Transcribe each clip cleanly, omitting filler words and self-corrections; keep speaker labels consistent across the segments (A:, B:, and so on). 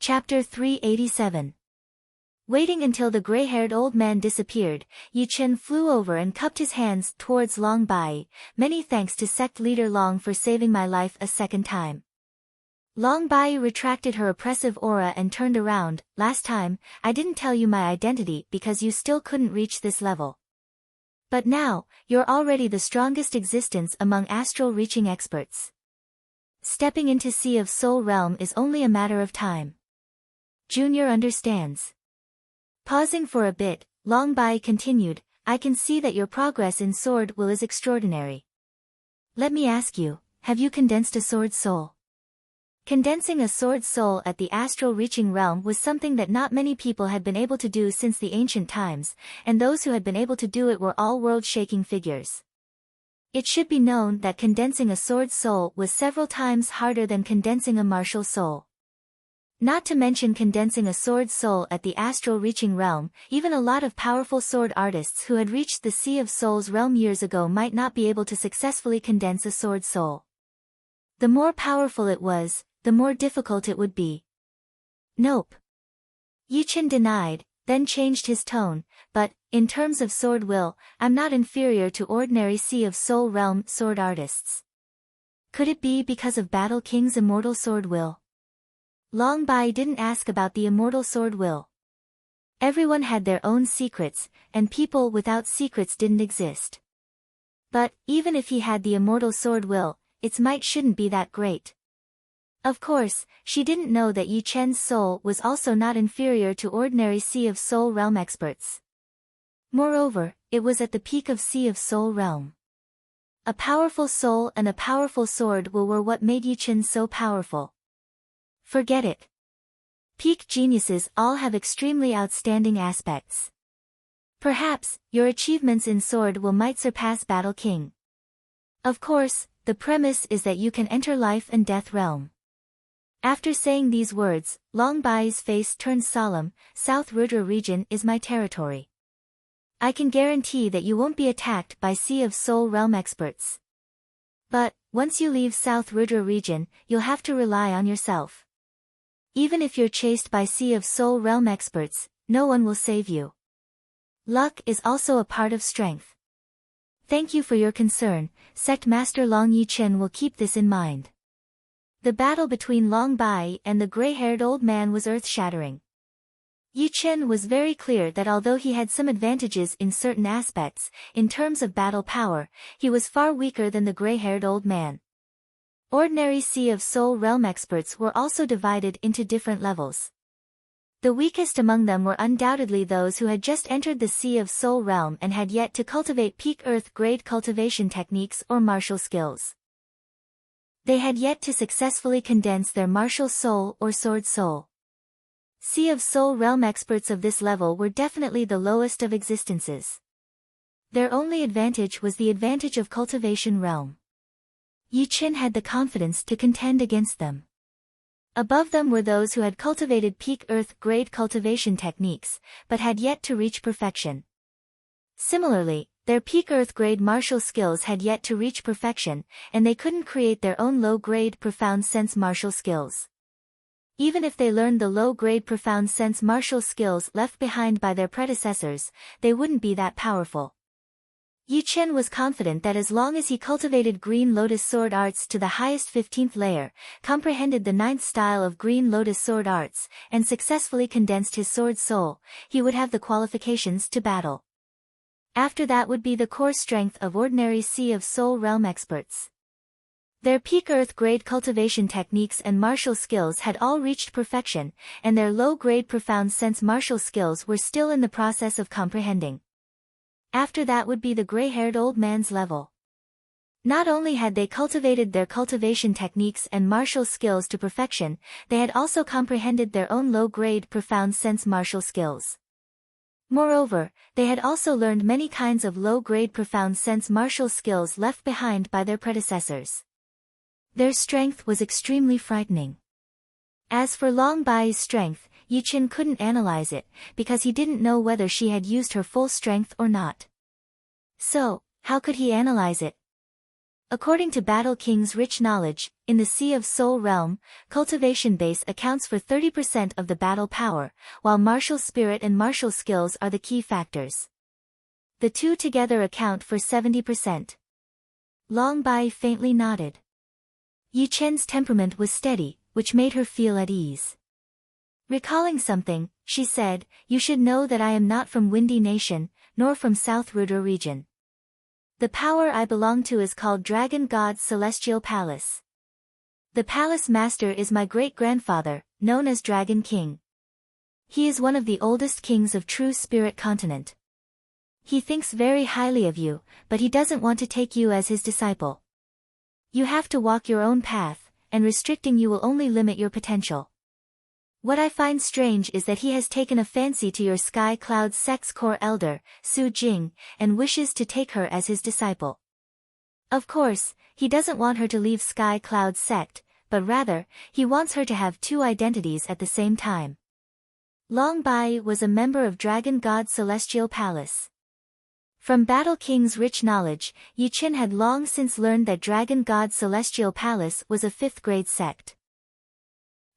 A: Chapter 387. Waiting until the gray-haired old man disappeared, Yi Chen flew over and cupped his hands towards Long Bai. Many thanks to sect leader Long for saving my life a second time. Long Bai retracted her oppressive aura and turned around. Last time, I didn't tell you my identity because you still couldn't reach this level. But now, you're already the strongest existence among astral reaching experts. Stepping into Sea of Soul realm is only a matter of time. Junior understands. Pausing for a bit, Long Bai continued, I can see that your progress in sword will is extraordinary. Let me ask you, have you condensed a sword soul? Condensing a sword soul at the astral reaching realm was something that not many people had been able to do since the ancient times, and those who had been able to do it were all world-shaking figures. It should be known that condensing a sword soul was several times harder than condensing a martial soul. Not to mention condensing a sword soul at the astral reaching realm, even a lot of powerful sword artists who had reached the Sea of Souls realm years ago might not be able to successfully condense a sword soul. The more powerful it was, the more difficult it would be. Nope. Yi Chen denied, then changed his tone, but, in terms of sword will, I'm not inferior to ordinary Sea of Soul realm sword artists. Could it be because of Battle King's immortal sword will? Long Bai didn't ask about the immortal sword will. Everyone had their own secrets, and people without secrets didn't exist. But, even if he had the immortal sword will, its might shouldn't be that great. Of course, she didn't know that Yi Chen's soul was also not inferior to ordinary Sea of Soul realm experts. Moreover, it was at the peak of Sea of Soul realm. A powerful soul and a powerful sword will were what made Yi Chen so powerful. Forget it. Peak geniuses all have extremely outstanding aspects. Perhaps, your achievements in sword will might surpass Battle King. Of course, the premise is that you can enter life and death realm. After saying these words, Long Bai's face turned solemn. South Rudra region is my territory. I can guarantee that you won't be attacked by Sea of Soul realm experts. But, once you leave South Rudra region, you'll have to rely on yourself. Even if you're chased by Sea of Soul realm experts, no one will save you. Luck is also a part of strength. Thank you for your concern, Sect Master Long. Yi Chen will keep this in mind. The battle between Long Bai and the gray-haired old man was earth-shattering. Yi Chen was very clear that although he had some advantages in certain aspects, in terms of battle power, he was far weaker than the gray-haired old man. Ordinary Sea of Soul realm experts were also divided into different levels. The weakest among them were undoubtedly those who had just entered the Sea of Soul realm and had yet to cultivate peak earth-grade cultivation techniques or martial skills. They had yet to successfully condense their martial soul or sword soul. Sea of Soul realm experts of this level were definitely the lowest of existences. Their only advantage was the advantage of cultivation realm. Yi Chen had the confidence to contend against them. Above them were those who had cultivated peak earth-grade cultivation techniques, but had yet to reach perfection. Similarly, their peak earth-grade martial skills had yet to reach perfection, and they couldn't create their own low-grade profound sense martial skills. Even if they learned the low-grade profound sense martial skills left behind by their predecessors, they wouldn't be that powerful. Yi Chen was confident that as long as he cultivated Green Lotus Sword Arts to the highest 15th layer, comprehended the 9th style of Green Lotus Sword Arts, and successfully condensed his sword soul, he would have the qualifications to battle. After that would be the core strength of ordinary Sea of Soul realm experts. Their peak earth-grade cultivation techniques and martial skills had all reached perfection, and their low-grade profound sense martial skills were still in the process of comprehending. After that would be the gray-haired old man's level. Not only had they cultivated their cultivation techniques and martial skills to perfection, they had also comprehended their own low-grade profound sense martial skills. Moreover, they had also learned many kinds of low-grade profound sense martial skills left behind by their predecessors. Their strength was extremely frightening. As for Long Bai's strength, Yi Chen couldn't analyze it, because he didn't know whether she had used her full strength or not. So, how could he analyze it? According to Battle King's rich knowledge, in the Sea of Soul realm, cultivation base accounts for 30% of the battle power, while martial spirit and martial skills are the key factors. The two together account for 70%. Long Bai faintly nodded. Yi Chen's temperament was steady, which made her feel at ease. Recalling something, she said, "You should know that I am not from Windy Nation, nor from South Rudra region. The power I belong to is called Dragon God's Celestial Palace. The palace master is my great-grandfather, known as Dragon King. He is one of the oldest kings of True Spirit Continent. He thinks very highly of you, but he doesn't want to take you as his disciple. You have to walk your own path, and restricting you will only limit your potential. What I find strange is that he has taken a fancy to your Sky Cloud Sect's core elder, Su Jing, and wishes to take her as his disciple. Of course, he doesn't want her to leave Sky Cloud Sect, but rather, he wants her to have two identities at the same time." Long Bai was a member of Dragon God's Celestial Palace. From Battle King's rich knowledge, Yi Chen had long since learned that Dragon God's Celestial Palace was a 5th-grade sect.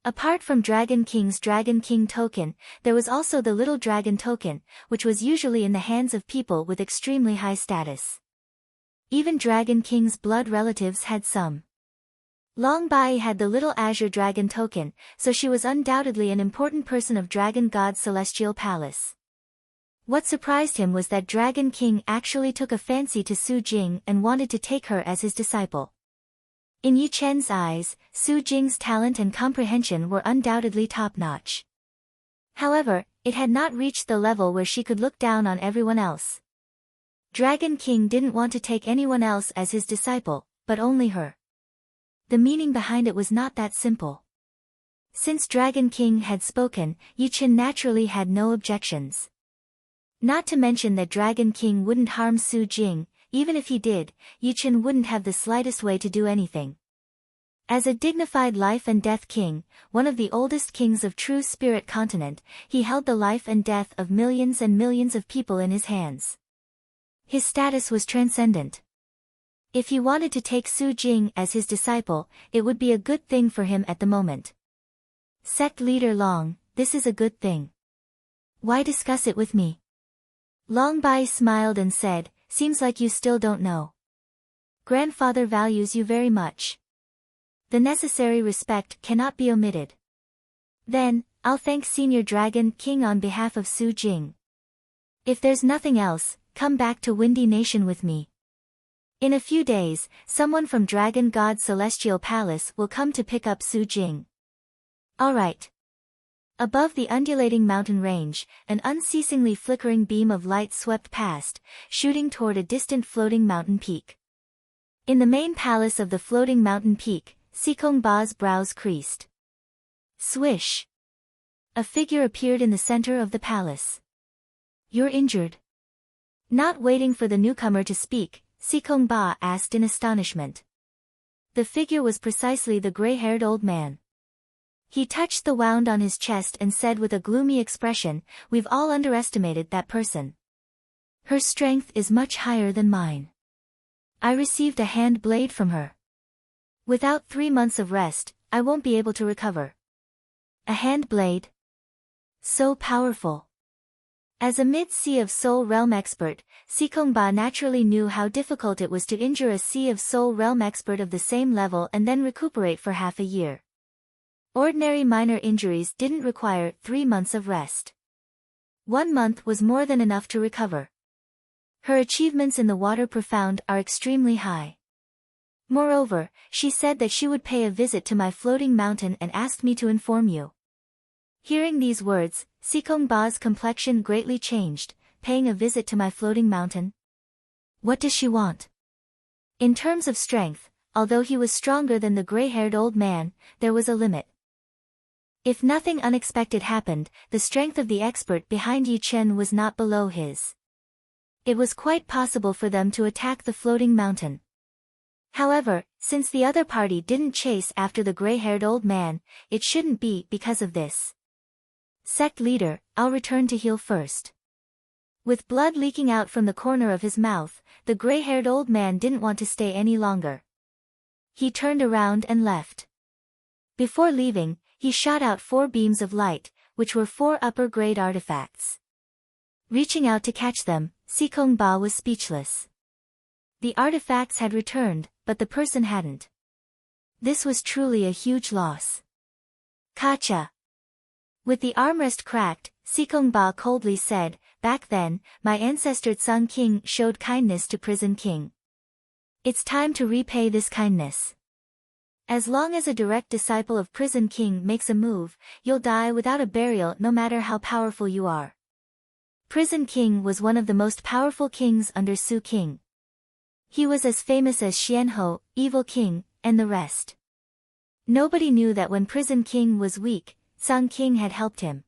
A: Apart from Dragon King's Dragon King token, there was also the Little Dragon token, which was usually in the hands of people with extremely high status. Even Dragon King's blood relatives had some. Long Bai had the Little Azure Dragon token, so she was undoubtedly an important person of Dragon God's Celestial Palace. What surprised him was that Dragon King actually took a fancy to Su Jing and wanted to take her as his disciple. In Yi Chen's eyes, Su Jing's talent and comprehension were undoubtedly top-notch. However, it had not reached the level where she could look down on everyone else. Dragon King didn't want to take anyone else as his disciple, but only her. The meaning behind it was not that simple. Since Dragon King had spoken, Yi Chen naturally had no objections. Not to mention that Dragon King wouldn't harm Su Jing. Even if he did, Yi Chen wouldn't have the slightest way to do anything. As a dignified life and death king, one of the oldest kings of True Spirit Continent, he held the life and death of millions and millions of people in his hands. His status was transcendent. If he wanted to take Su Jing as his disciple, it would be a good thing for him at the moment. Sect leader Long, this is a good thing. Why discuss it with me? Long Bai smiled and said, "Seems like you still don't know. Grandfather values you very much. The necessary respect cannot be omitted. Then, I'll thank Senior Dragon King on behalf of Su Jing. If there's nothing else, come back to Windy Nation with me. In a few days, someone from Dragon God's Celestial Palace will come to pick up Su Jing." All right. Above the undulating mountain range, an unceasingly flickering beam of light swept past, shooting toward a distant floating mountain peak. In the main palace of the floating mountain peak, Sikong Ba's brows creased. Swish! A figure appeared in the center of the palace. "You're injured?" Not waiting for the newcomer to speak, Sikong Ba asked in astonishment. The figure was precisely the gray-haired old man. He touched the wound on his chest and said with a gloomy expression, "We've all underestimated that person. Her strength is much higher than mine. I received a hand blade from her. Without 3 months of rest, I won't be able to recover." A hand blade? So powerful. As a mid-Sea of Soul realm expert, Sikong Ba naturally knew how difficult it was to injure a Sea of Soul realm expert of the same level and then recuperate for half a year. Ordinary minor injuries didn't require 3 months of rest. 1 month was more than enough to recover. Her achievements in the water profound are extremely high. Moreover, she said that she would pay a visit to my floating mountain and asked me to inform you. Hearing these words, Sikong Ba's complexion greatly changed. Paying a visit to my floating mountain? What does she want? In terms of strength, although he was stronger than the gray-haired old man, there was a limit. If nothing unexpected happened, the strength of the expert behind Yi Chen was not below his. It was quite possible for them to attack the floating mountain. However, since the other party didn't chase after the gray-haired old man, it shouldn't be because of this. Sect leader, I'll return to heal first. With blood leaking out from the corner of his mouth, the gray-haired old man didn't want to stay any longer. He turned around and left. Before leaving, he shot out 4 beams of light, which were 4 upper-grade artifacts. Reaching out to catch them, Sikong Ba was speechless. The artifacts had returned, but the person hadn't. This was truly a huge loss. Kacha. With the armrest cracked, Sikong Ba coldly said, "Back then, my ancestor Tsang King showed kindness to Prison King. It's time to repay this kindness. As long as a direct disciple of Prison King makes a move, you'll die without a burial no matter how powerful you are." Prison King was one of the most powerful kings under Su King. He was as famous as Xianhou, Evil King, and the rest. Nobody knew that when Prison King was weak, Tsang King had helped him.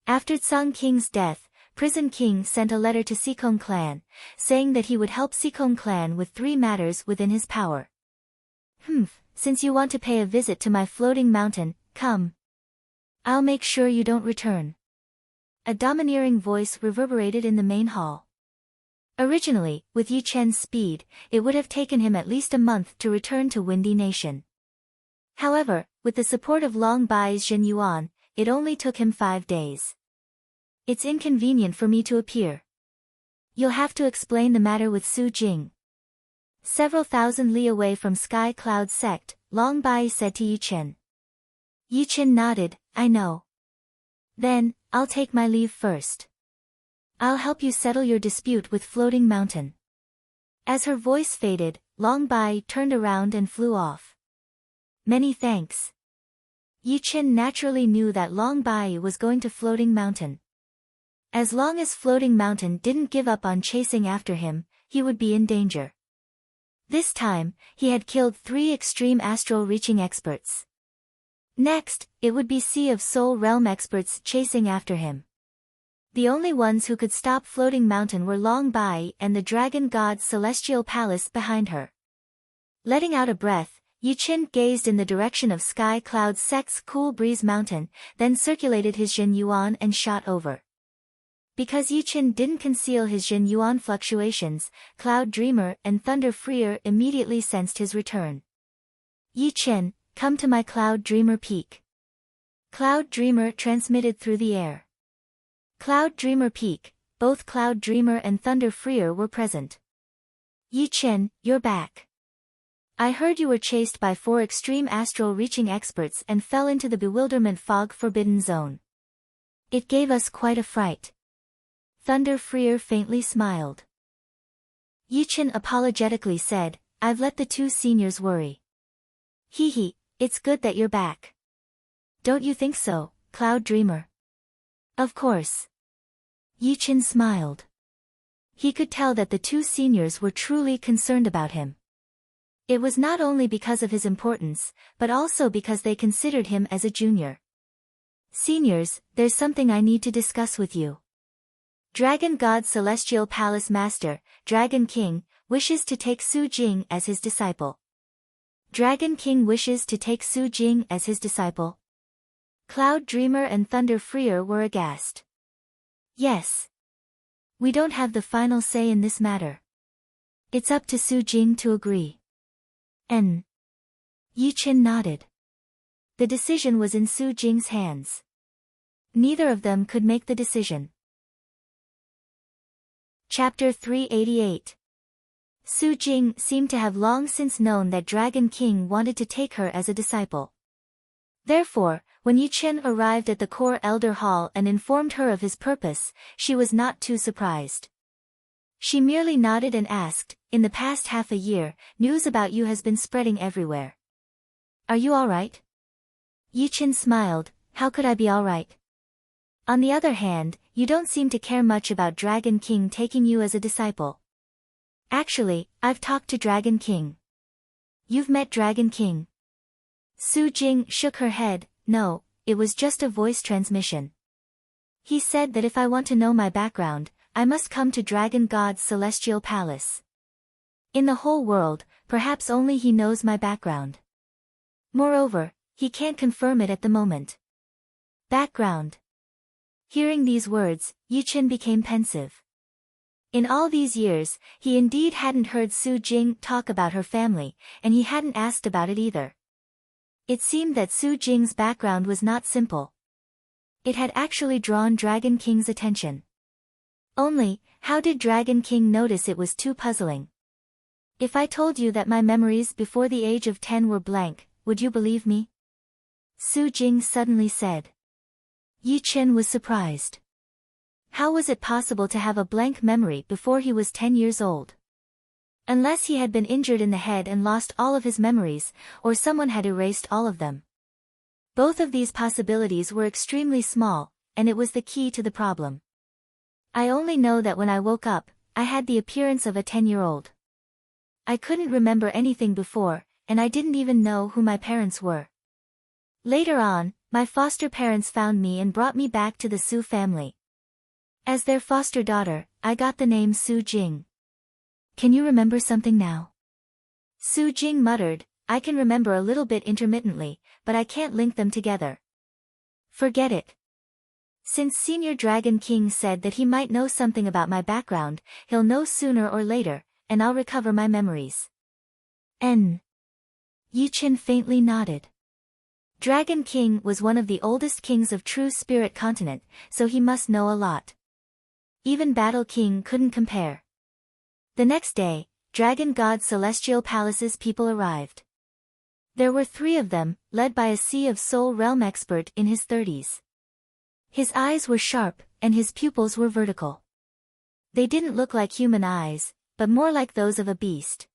A: After Tsang King's death, Prison King sent a letter to Sikong clan, saying that he would help Sikong clan with 3 matters within his power. Since you want to pay a visit to my floating mountain, come. I'll make sure you don't return." A domineering voice reverberated in the main hall. Originally, with Yi Chen's speed, it would have taken him at least a month to return to Windy Nation. However, with the support of Long Bai's Zhen Yuan, it only took him 5 days. "It's inconvenient for me to appear. You'll have to explain the matter with Su Jing." Several thousand li away from Sky Cloud Sect, Long Bai said to Yi Chen. Yi Chen nodded, "I know. Then, I'll take my leave first. I'll help you settle your dispute with Floating Mountain." As her voice faded, Long Bai turned around and flew off. "Many thanks." Yi Chen naturally knew that Long Bai was going to Floating Mountain. As long as Floating Mountain didn't give up on chasing after him, he would be in danger. This time, he had killed 3 extreme astral reaching experts. Next, it would be Sea of Soul Realm experts chasing after him. The only ones who could stop Floating Mountain were Long Bai and the Dragon God's Celestial Palace behind her. Letting out a breath, Yi Chen gazed in the direction of Sky Cloud Sect's Cool Breeze Mountain, then circulated his Zhen Yuan and shot over. Because Yi Chen didn't conceal his Zhen Yuan fluctuations, Cloud Dreamer and Thunder Freer immediately sensed his return. "Yi Chen, come to my Cloud Dreamer Peak." Cloud Dreamer transmitted through the air. Cloud Dreamer Peak, both Cloud Dreamer and Thunder Freer were present. "Yi Chen, you're back. I heard you were chased by 4 extreme astral reaching experts and fell into the bewilderment fog forbidden zone. It gave us quite a fright." Thunder Freer faintly smiled. Yi Chen apologetically said, "I've let the 2 seniors worry." "Hee, it's good that you're back. Don't you think so, Cloud Dreamer?" "Of course." Yi Chen smiled. He could tell that the 2 seniors were truly concerned about him. It was not only because of his importance, but also because they considered him as a junior. "Seniors, there's something I need to discuss with you. Dragon God Celestial Palace Master, Dragon King, wishes to take Su Jing as his disciple." Dragon King wishes to take Su Jing as his disciple? Cloud Dreamer and Thunder Freer were aghast. "Yes. We don't have the final say in this matter. It's up to Su Jing to agree." Yi Chen nodded. The decision was in Su Jing's hands. Neither of them could make the decision. Chapter 388. Su Jing seemed to have long since known that Dragon King wanted to take her as a disciple. Therefore, when Yi Chen arrived at the Core Elder Hall and informed her of his purpose, she was not too surprised. She merely nodded and asked, "In the past half a year, news about you has been spreading everywhere. Are you all right?" Yi Chen smiled, "How could I be all right? On the other hand, you don't seem to care much about Dragon King taking you as a disciple." "Actually, I've talked to Dragon King." "You've met Dragon King?" Su Jing shook her head, "No, it was just a voice transmission. He said that if I want to know my background, I must come to Dragon God's Celestial Palace. In the whole world, perhaps only he knows my background. Moreover, he can't confirm it at the moment." Background. Hearing these words, Yi Chen became pensive. In all these years, he indeed hadn't heard Su Jing talk about her family, and he hadn't asked about it either. It seemed that Su Jing's background was not simple. It had actually drawn Dragon King's attention. Only, how did Dragon King notice it was too puzzling? If I told you that my memories before the age of 10 were blank, would you believe me? Su Jing suddenly said. Yi Chen was surprised. How was it possible to have a blank memory before he was 10 years old? Unless he had been injured in the head and lost all of his memories, or someone had erased all of them. Both of these possibilities were extremely small, and it was the key to the problem. I only know that when I woke up, I had the appearance of a 10-year-old. I couldn't remember anything before, and I didn't even know who my parents were. Later on, my foster parents found me and brought me back to the Su family. As their foster daughter, I got the name Su Jing. Can you remember something now? Su Jing muttered, I can remember a little bit intermittently, but I can't link them together. Forget it. Since Senior Dragon King said that he might know something about my background, he'll know sooner or later, and I'll recover my memories. Yi Chen faintly nodded. Dragon King was one of the oldest kings of True Spirit Continent, so he must know a lot. Even Battle King couldn't compare. The next day, Dragon God Celestial Palace's people arrived. There were 3 of them, led by a Sea of Soul Realm expert in his 30s. His eyes were sharp, and his pupils were vertical. They didn't look like human eyes, but more like those of a beast.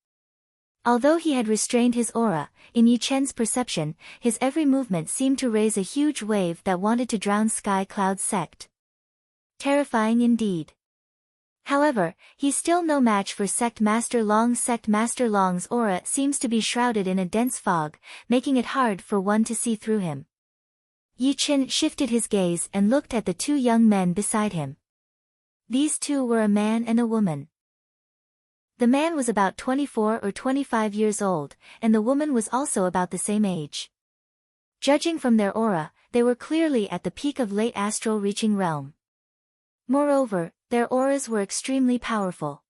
A: Although he had restrained his aura, in Yi Chen's perception, his every movement seemed to raise a huge wave that wanted to drown Sky Cloud Sect. Terrifying indeed. However, he's still no match for Sect Master Long. Sect Master Long's aura seems to be shrouded in a dense fog, making it hard for one to see through him. Yi Chen shifted his gaze and looked at the 2 young men beside him. These 2 were a man and a woman. The man was about 24 or 25 years old, and the woman was also about the same age. Judging from their aura, they were clearly at the peak of late astral reaching realm. Moreover, their auras were extremely powerful.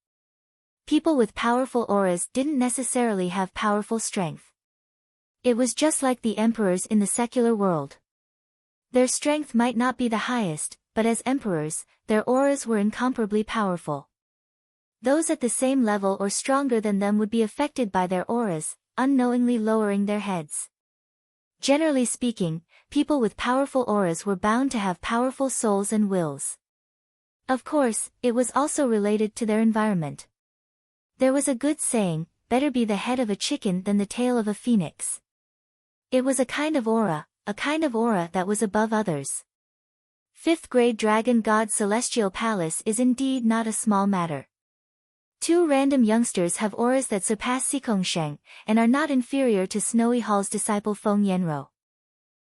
A: People with powerful auras didn't necessarily have powerful strength. It was just like the emperors in the secular world. Their strength might not be the highest, but as emperors, their auras were incomparably powerful. Those at the same level or stronger than them would be affected by their auras, unknowingly lowering their heads. Generally speaking, people with powerful auras were bound to have powerful souls and wills. Of course, it was also related to their environment. There was a good saying, better be the head of a chicken than the tail of a phoenix. It was a kind of aura that was above others. 5th grade Dragon God Celestial Palace is indeed not a small matter. 2 random youngsters have auras that surpass Xikongsheng, and are not inferior to Snowy Hall's disciple Feng Yanro.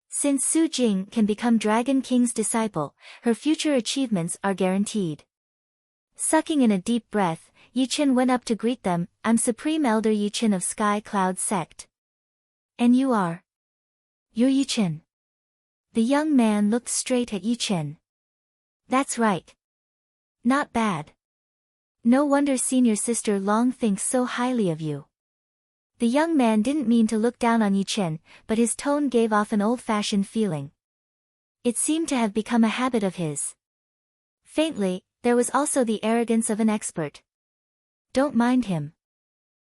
A: Since Su Jing can become Dragon King's disciple, her future achievements are guaranteed. Sucking in a deep breath, Yi Chen went up to greet them. I'm Supreme Elder Yi Chen of Sky Cloud Sect. And you are? You're Yi Chen. The young man looked straight at Yi Chen. That's right. Not bad. No wonder Senior Sister Long thinks so highly of you. The young man didn't mean to look down on Yi Chen, but his tone gave off an old-fashioned feeling. It seemed to have become a habit of his. Faintly, there was also the arrogance of an expert. Don't mind him.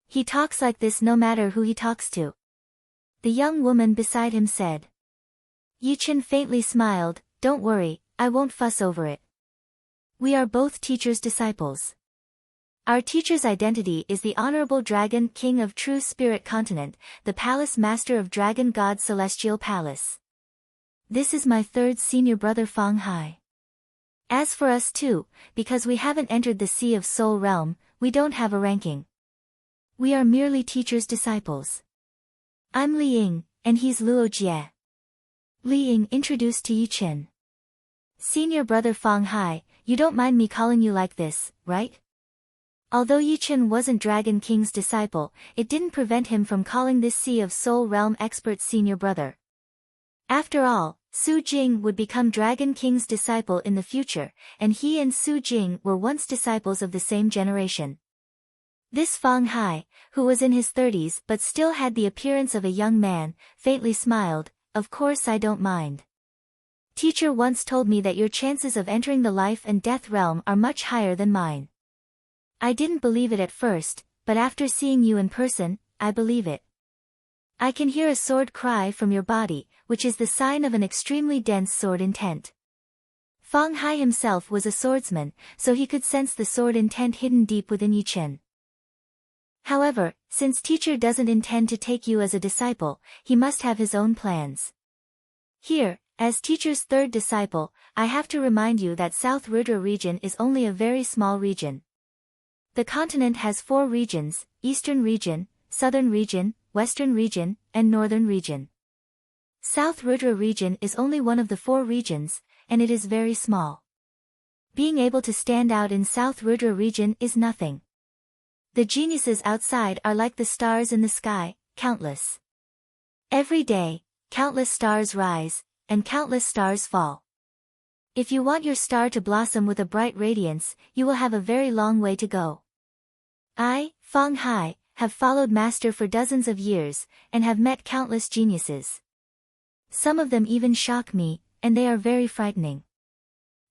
A: He talks like this no matter who he talks to. The young woman beside him said. Yi Chen faintly smiled, don't worry, I won't fuss over it. We are both teacher's disciples. Our teacher's identity is the Honorable Dragon King of True Spirit Continent, the Palace Master of Dragon God Celestial Palace. This is my 3rd senior brother Fang Hai. As for us 2, because we haven't entered the Sea of Soul Realm, we don't have a ranking. We are merely teacher's disciples. I'm Li Ying, and he's Luo Jie. Li Ying introduced to Yi Chen. Senior brother Fang Hai, you don't mind me calling you like this, right? Although Yi Chen wasn't Dragon King's disciple, it didn't prevent him from calling this Sea of Soul Realm expert senior brother. After all, Su Jing would become Dragon King's disciple in the future, and he and Su Jing were once disciples of the same generation. This Fang Hai, who was in his 30s but still had the appearance of a young man, faintly smiled. Of course I don't mind. Teacher once told me that your chances of entering the life and death realm are much higher than mine. I didn't believe it at first, but after seeing you in person, I believe it. I can hear a sword cry from your body, which is the sign of an extremely dense sword intent. Fang Hai himself was a swordsman, so he could sense the sword intent hidden deep within Yi Chen. However, since teacher doesn't intend to take you as a disciple, he must have his own plans. Here, as teacher's third disciple, I have to remind you that South Rudra region is only a very small region. The continent has 4 regions: Eastern region, Southern region, Western region, and Northern region. South Rudra region is only one of the 4 regions, and it is very small. Being able to stand out in South Rudra region is nothing. The geniuses outside are like the stars in the sky, countless. Every day, countless stars rise, and countless stars fall. If you want your star to blossom with a bright radiance, you will have a very long way to go. I, Fang Hai, have followed Master for dozens of years, and have met countless geniuses. Some of them even shock me, and they are very frightening.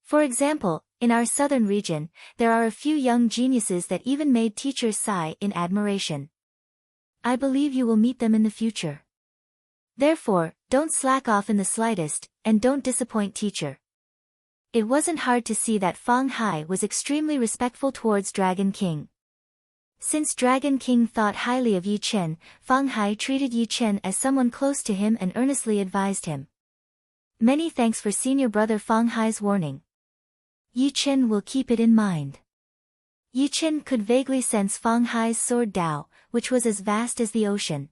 A: For example, in our southern region, there are a few young geniuses that even made teachers sigh in admiration. I believe you will meet them in the future. Therefore, don't slack off in the slightest, and don't disappoint teacher. It wasn't hard to see that Fang Hai was extremely respectful towards Dragon King. Since Dragon King thought highly of Yi Chen, Fang Hai treated Yi Chen as someone close to him and earnestly advised him. Many thanks for senior brother Fang Hai's warning. Yi Chen will keep it in mind. Yi Chen could vaguely sense Fang Hai's sword Dao, which was as vast as the ocean.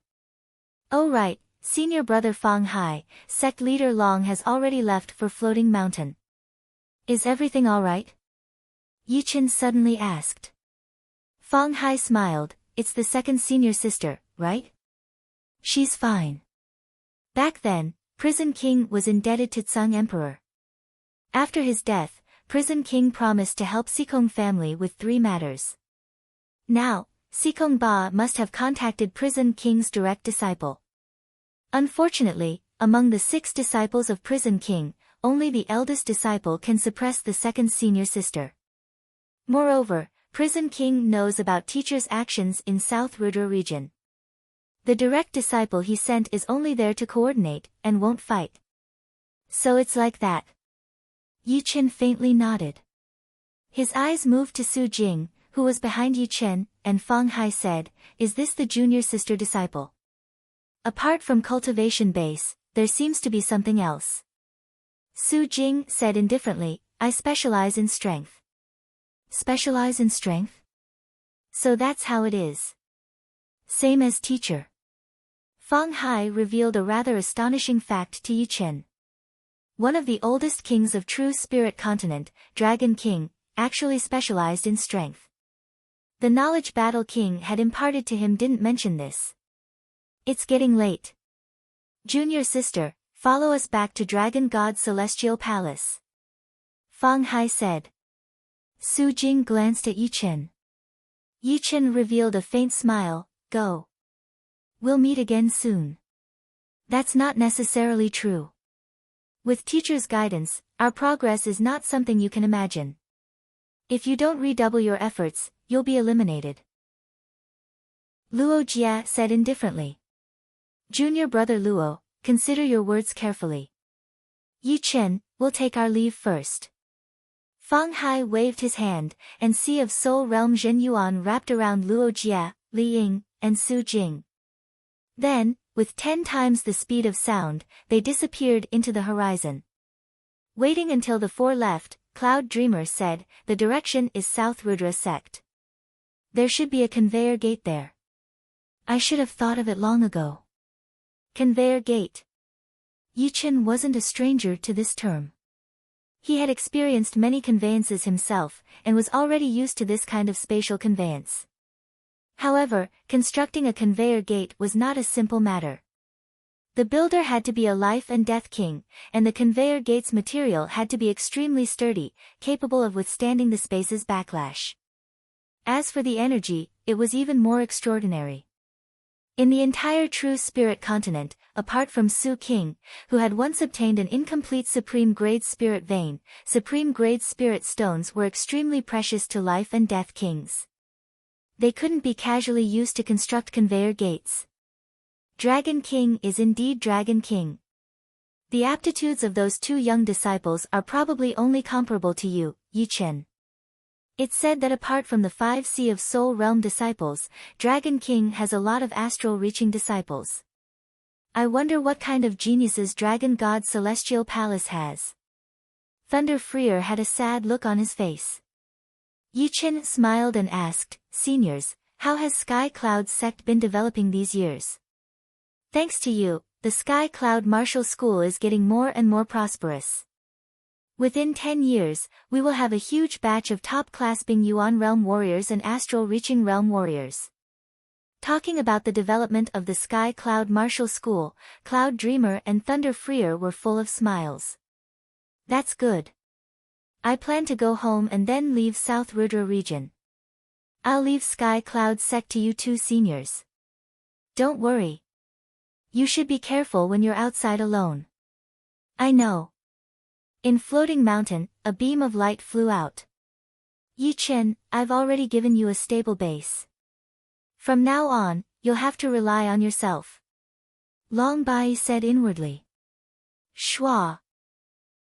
A: Oh right, senior brother Fang Hai, sect leader Long has already left for Floating Mountain. Is everything alright? Yi Chen suddenly asked. Fang Hai smiled. It's the second senior sister, right? She's fine. Back then, Prison King was indebted to Tsang Emperor. After his death, Prison King promised to help Sikong family with 3 matters. Now, Sikong Ba must have contacted Prison King's direct disciple. Unfortunately, among the 6 disciples of Prison King, only the eldest disciple can suppress the second senior sister. Moreover, Prison King knows about teacher's actions in South Rudra region. The direct disciple he sent is only there to coordinate, and won't fight. So it's like that. Yi Chen faintly nodded. His eyes moved to Su Jing, who was behind Yi Chen, and Fang Hai said, "Is this the junior sister disciple?" Apart from cultivation base, there seems to be something else. Su Jing said indifferently, "I specialize in strength." Specialize in strength? So that's how it is. Same as teacher. Fang Hai revealed a rather astonishing fact to Yi Chen. One of the oldest kings of True Spirit Continent, Dragon King, actually specialized in strength. The knowledge Battle King had imparted to him didn't mention this. It's getting late. Junior sister, follow us back to Dragon God's Celestial Palace. Fang Hai said. Su Jing glanced at Yi Chen. Yi Chen revealed a faint smile. Go. We'll meet again soon. That's not necessarily true. With teacher's guidance, our progress is not something you can imagine. If you don't redouble your efforts, you'll be eliminated. Luo Jia said indifferently. Junior brother Luo, consider your words carefully. Yi Chen, we'll take our leave first. Fang Hai waved his hand, and Sea of Soul Realm Zhen Yuan wrapped around Luo Jia, Li Ying, and Su Jing. Then, with 10 times the speed of sound, they disappeared into the horizon. Waiting until the 4 left, Cloud Dreamer said, the direction is South Rudra sect. There should be a conveyor gate there. I should have thought of it long ago. Conveyor gate. Yi Chen wasn't a stranger to this term. He had experienced many conveyances himself, and was already used to this kind of spatial conveyance. However, constructing a conveyor gate was not a simple matter. The builder had to be a life and death king, and the conveyor gate's material had to be extremely sturdy, capable of withstanding the space's backlash. As for the energy, it was even more extraordinary. In the entire True Spirit continent, apart from Su King, who had once obtained an incomplete supreme-grade spirit vein, supreme-grade spirit stones were extremely precious to life and death kings. They couldn't be casually used to construct conveyor gates. Dragon King is indeed Dragon King. The aptitudes of those two young disciples are probably only comparable to you, Yi Chen. It's said that apart from the 5 Sea of Soul Realm disciples, Dragon King has a lot of astral-reaching disciples. I wonder what kind of geniuses Dragon God Celestial Palace has. Thunder Freer had a sad look on his face. Yi Chen smiled and asked, "Seniors, how has Sky Cloud's sect been developing these years?" "Thanks to you, the Sky Cloud Martial School is getting more and more prosperous. Within 10 years, we will have a huge batch of top-class Bing Yuan Realm Warriors and Astral-Reaching Realm Warriors." Talking about the development of the Sky Cloud Martial School, Cloud Dreamer and Thunder Freer were full of smiles. "That's good. I plan to go home and then leave South Rudra region. I'll leave Sky Cloud sect to you two seniors. Don't worry. You should be careful when you're outside alone." "I know." In Floating Mountain, a beam of light flew out. "Yi Chen, I've already given you a stable base. From now on, you'll have to rely on yourself," Long Bai said inwardly. Shwa.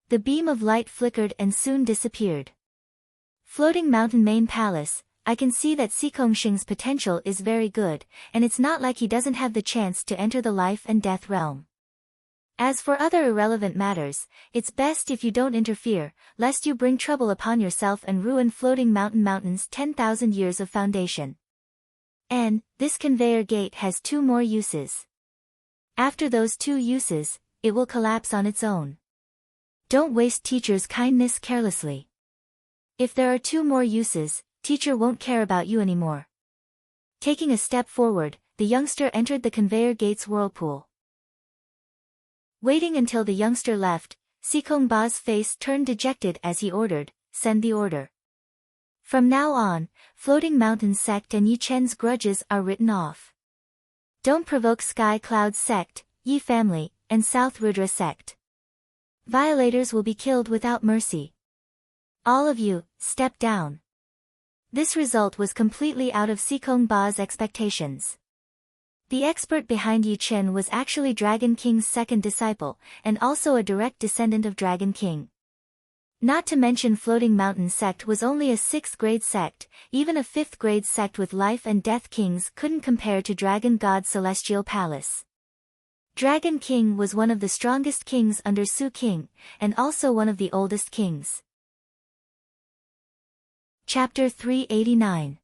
A: The beam of light flickered and soon disappeared. Floating Mountain Main Palace, I can see that Xing's potential is very good, and it's not like he doesn't have the chance to enter the life and death realm. As for other irrelevant matters, it's best if you don't interfere, lest you bring trouble upon yourself and ruin Floating Mountain's 10,000 years of foundation. And, this conveyor gate has 2 more uses. After those 2 uses, it will collapse on its own. Don't waste teacher's kindness carelessly. If there are 2 more uses, teacher won't care about you anymore. Taking a step forward, the youngster entered the conveyor gate's whirlpool. Waiting until the youngster left, Xikong Ba's face turned dejected as he ordered, "Send the order." From now on, Floating Mountain sect and Yi Chen's grudges are written off. Don't provoke Sky Cloud sect, Yi family, and South Rudra sect. Violators will be killed without mercy. All of you, step down. This result was completely out of Xikong Ba's expectations. The expert behind Yi Chen was actually Dragon King's second disciple, and also a direct descendant of Dragon King. Not to mention Floating Mountain sect was only a 6th grade sect, even a 5th grade sect with life and death kings couldn't compare to Dragon God Celestial Palace. Dragon King was one of the strongest kings under Su King, and also one of the oldest kings. Chapter 389.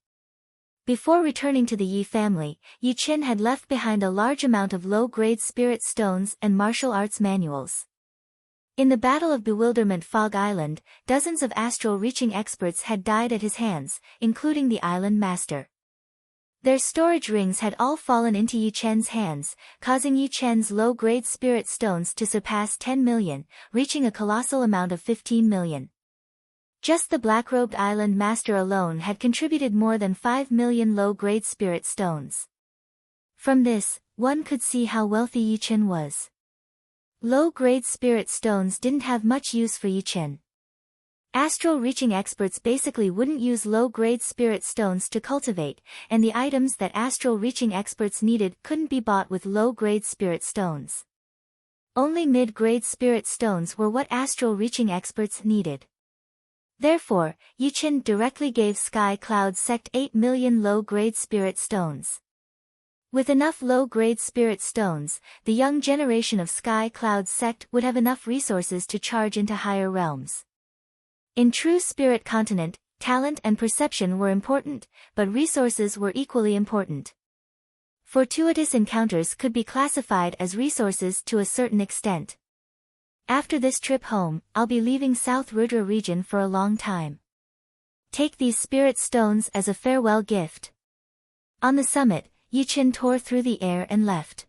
A: Before returning to the Yi family, Yi Chen had left behind a large amount of low-grade spirit stones and martial arts manuals. In the Battle of Bewilderment Fog Island, dozens of astral-reaching experts had died at his hands, including the island master. Their storage rings had all fallen into Yi Chen's hands, causing Yi Chen's low-grade spirit stones to surpass 10 million, reaching a colossal amount of 15 million. Just the black-robed island master alone had contributed more than 5 million low-grade spirit stones. From this, one could see how wealthy Yi Chen was. Low-grade spirit stones didn't have much use for Yi Chen. Astral-reaching experts basically wouldn't use low-grade spirit stones to cultivate, and the items that astral-reaching experts needed couldn't be bought with low-grade spirit stones. Only mid-grade spirit stones were what astral-reaching experts needed. Therefore, Yi Chen directly gave Sky Cloud sect 8 million low-grade spirit stones. With enough low-grade spirit stones, the young generation of Sky Cloud sect would have enough resources to charge into higher realms. In True Spirit Continent, talent and perception were important, but resources were equally important. Fortuitous encounters could be classified as resources to a certain extent. After this trip home, I'll be leaving South Rudra region for a long time. Take these spirit stones as a farewell gift. On the summit, Yi Chen tore through the air and left.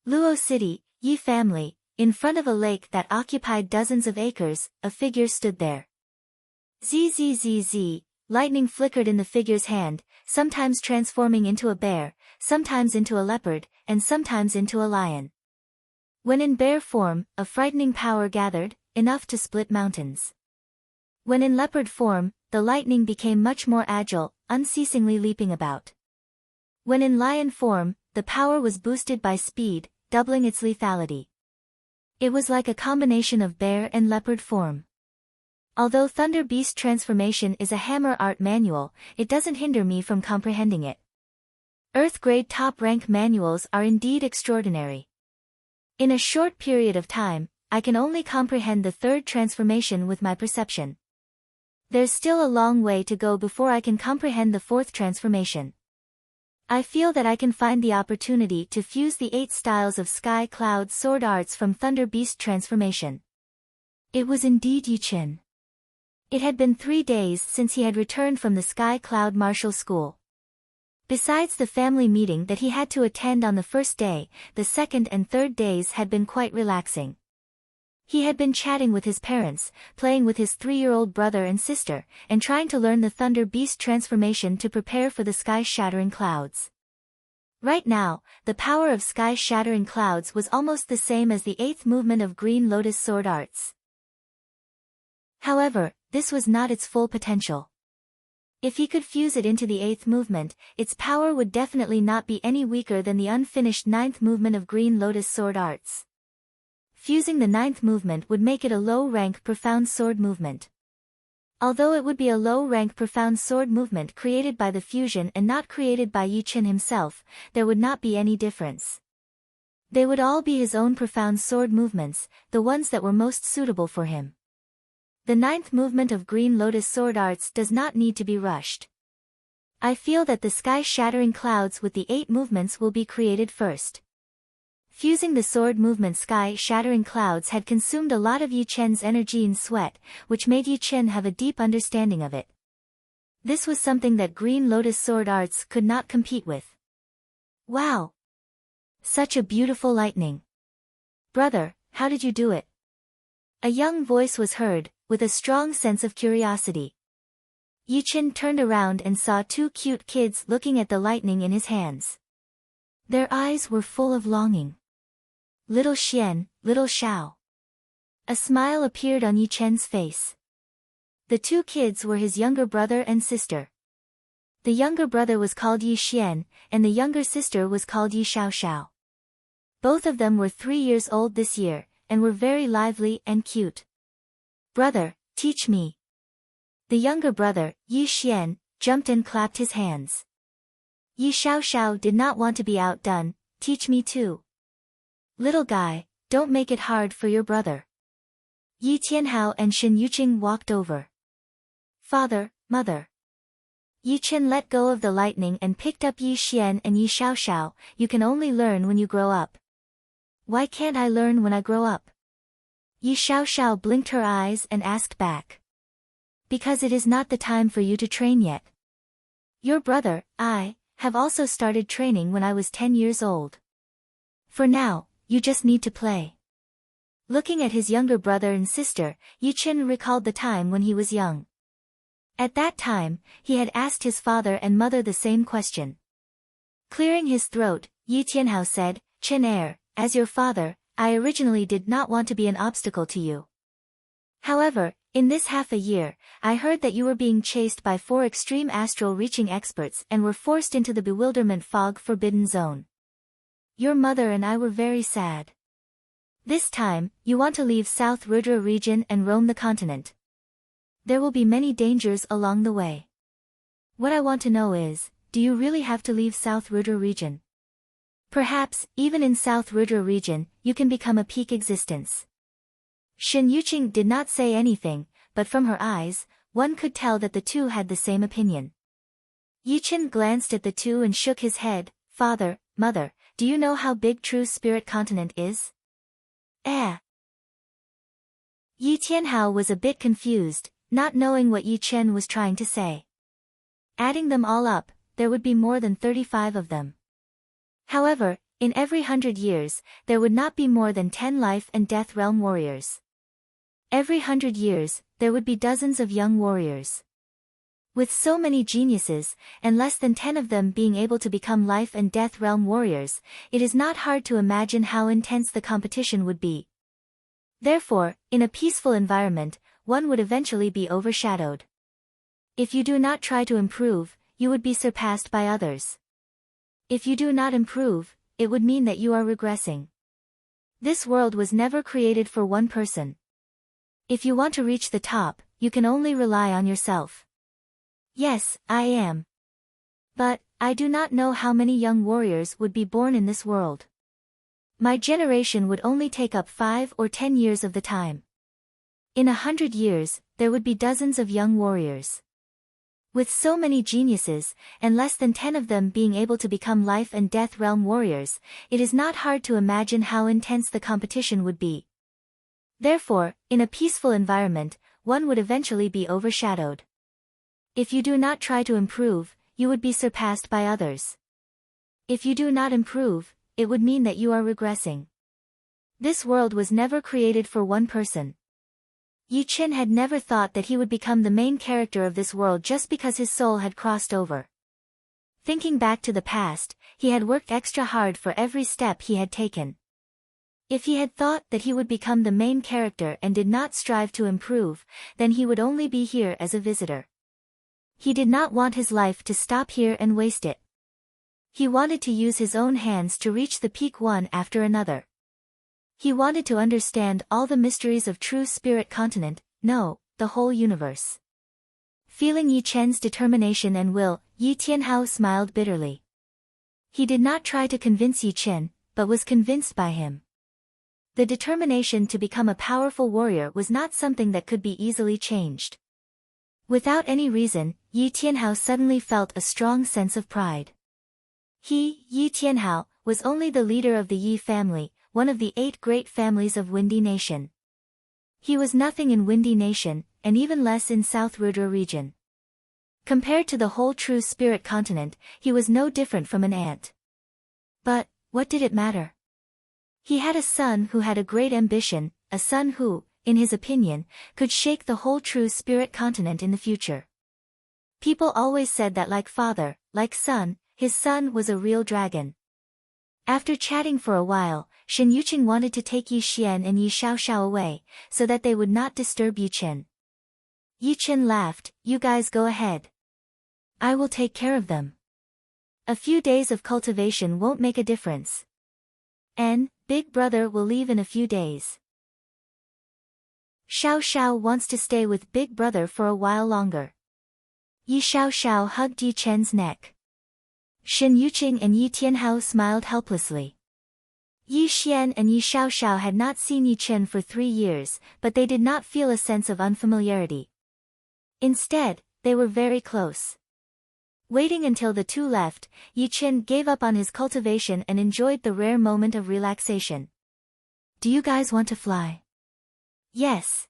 A: Luo City, Yi family, in front of a lake that occupied dozens of acres, a figure stood there. Zzz, lightning flickered in the figure's hand, sometimes transforming into a bear, sometimes into a leopard, and sometimes into a lion. When in bear form, a frightening power gathered, enough to split mountains. When in leopard form, the lightning became much more agile, unceasingly leaping about. When in lion form, the power was boosted by speed, doubling its lethality. It was like a combination of bear and leopard form. Although Thunder Beast transformation is a hammer art manual, it doesn't hinder me from comprehending it. Earth-grade top-rank manuals are indeed extraordinary. In a short period of time, I can only comprehend the third transformation with my perception. There's still a long way to go before I can comprehend the fourth transformation. I feel that I can find the opportunity to fuse the 8 styles of sky cloud sword arts from Thunder Beast transformation. It was indeed Yi Chen. It had been 3 days since he had returned from the Sky Cloud Martial School. Besides the family meeting that he had to attend on the first day, the second and third days had been quite relaxing. He had been chatting with his parents, playing with his 3-year-old brother and sister, and trying to learn the Thunder Beast transformation to prepare for the sky-shattering clouds. Right now, the power of sky-shattering clouds was almost the same as the 8th movement of Green Lotus Sword Arts. However, this was not its full potential. If he could fuse it into the 8th movement, its power would definitely not be any weaker than the unfinished 9th movement of Green Lotus Sword Arts. Fusing the 9th movement would make it a low-rank profound sword movement. Although it would be a low-rank profound sword movement created by the fusion and not created by Yi Chen himself, there would not be any difference. They would all be his own profound sword movements, the ones that were most suitable for him. The 9th movement of Green Lotus Sword Arts does not need to be rushed. I feel that the sky-shattering clouds with the 8 movements will be created first. Fusing the sword movement sky-shattering clouds had consumed a lot of Yi Chen's energy and sweat, which made Yi Chen have a deep understanding of it. This was something that Green Lotus Sword Arts could not compete with. Wow! Such a beautiful lightning. Brother, how did you do it? A young voice was heard, with a strong sense of curiosity. Yi Chen turned around and saw 2 cute kids looking at the lightning in his hands. Their eyes were full of longing. Little Xian, little Xiao. A smile appeared on Yi Chen's face. The 2 kids were his younger brother and sister. The younger brother was called Yi Xian, and the younger sister was called Yi Xiao. Both of them were 3 years old this year, and were very lively and cute. Brother, teach me. The younger brother, Yi Xian, jumped and clapped his hands. Yi Xiao did not want to be outdone, teach me too. Little guy, don't make it hard for your brother. Yi Tianhao and Shen Yuqing walked over. Father, mother. Yi Chen let go of the lightning and picked up Yi Xian and Yi Xiao. You can only learn when you grow up. Why can't I learn when I grow up? Yi Xiao blinked her eyes and asked back. Because it is not the time for you to train yet. Your brother, I, have also started training when I was 10 years old. For now, you just need to play. Looking at his younger brother and sister, Yi Chen recalled the time when he was young. At that time, he had asked his father and mother the same question. Clearing his throat, Yi Tianhao said, Chen as your father, I originally did not want to be an obstacle to you. However, in this half a year, I heard that you were being chased by 4 extreme astral reaching experts and were forced into the bewilderment fog forbidden zone. Your mother and I were very sad. This time, you want to leave South Rudra region and roam the continent. There will be many dangers along the way. What I want to know is, do you really have to leave South Rudra region? Perhaps, even in South Rudra region, you can become a peak existence. Shen Yuqing did not say anything, but from her eyes, one could tell that the 2 had the same opinion. Yi Chen glanced at the 2 and shook his head. Father, mother, do you know how big True Spirit Continent is? Yi Tianhao was a bit confused, not knowing what Yi Chen was trying to say. Adding them all up, there would be more than 35 of them. However, In every 100 years, there would not be more than 10 life and death realm warriors. Every 100 years, there would be dozens of young warriors. With so many geniuses, and less than 10 of them being able to become life and death realm warriors, it is not hard to imagine how intense the competition would be. Therefore, in a peaceful environment, one would eventually be overshadowed. If you do not try to improve, you would be surpassed by others. If you do not improve, it would mean that you are regressing. This world was never created for one person. If you want to reach the top, you can only rely on yourself. Yes, I am. But, I do not know how many young warriors would be born in this world. My generation would only take up 5 or 10 years of the time. In 100 years, there would be dozens of young warriors. With so many geniuses, and less than 10 of them being able to become life and death realm warriors, it is not hard to imagine how intense the competition would be. Therefore, in a peaceful environment, one would eventually be overshadowed. If you do not try to improve, you would be surpassed by others. If you do not improve, it would mean that you are regressing. This world was never created for one person. Yi Qin had never thought that he would become the main character of this world just because his soul had crossed over. Thinking back to the past, he had worked extra hard for every step he had taken. If he had thought that he would become the main character and did not strive to improve, then he would only be here as a visitor. He did not want his life to stop here and waste it. He wanted to use his own hands to reach the peak one after another. He wanted to understand all the mysteries of true spirit continent, no, the whole universe. Feeling Yi Chen's determination and will, Yi Tianhao smiled bitterly. He did not try to convince Yi Chen, but was convinced by him. The determination to become a powerful warrior was not something that could be easily changed. Without any reason, Yi Tianhao suddenly felt a strong sense of pride. He, Yi Tianhao, was only the leader of the Yi family, one of the 8 great families of Windy Nation. He was nothing in Windy Nation, and even less in South Rudra region. Compared to the whole true spirit continent, he was no different from an ant. But, what did it matter? He had a son who had a great ambition, a son who, in his opinion, could shake the whole true spirit continent in the future. People always said that like father, like son, his son was a real dragon. After chatting for a while, Shen Yuqing wanted to take Yi Xian and Yi Xiaoxiao away, so that they would not disturb Yi Chen. Yi Chen laughed, "You guys go ahead. I will take care of them. A few days of cultivation won't make a difference. And, big brother will leave in a few days. Xiaoxiao wants to stay with big brother for a while longer." Yi Xiaoxiao hugged Yi Chen's neck. Shen Yuqing and Yi Tianhao smiled helplessly. Yi Xian and Yi Xiaoxiao had not seen Yi Chen for 3 years, but they did not feel a sense of unfamiliarity. Instead, they were very close. Waiting until the two left, Yi Chen gave up on his cultivation and enjoyed the rare moment of relaxation. "Do you guys want to fly?" "Yes."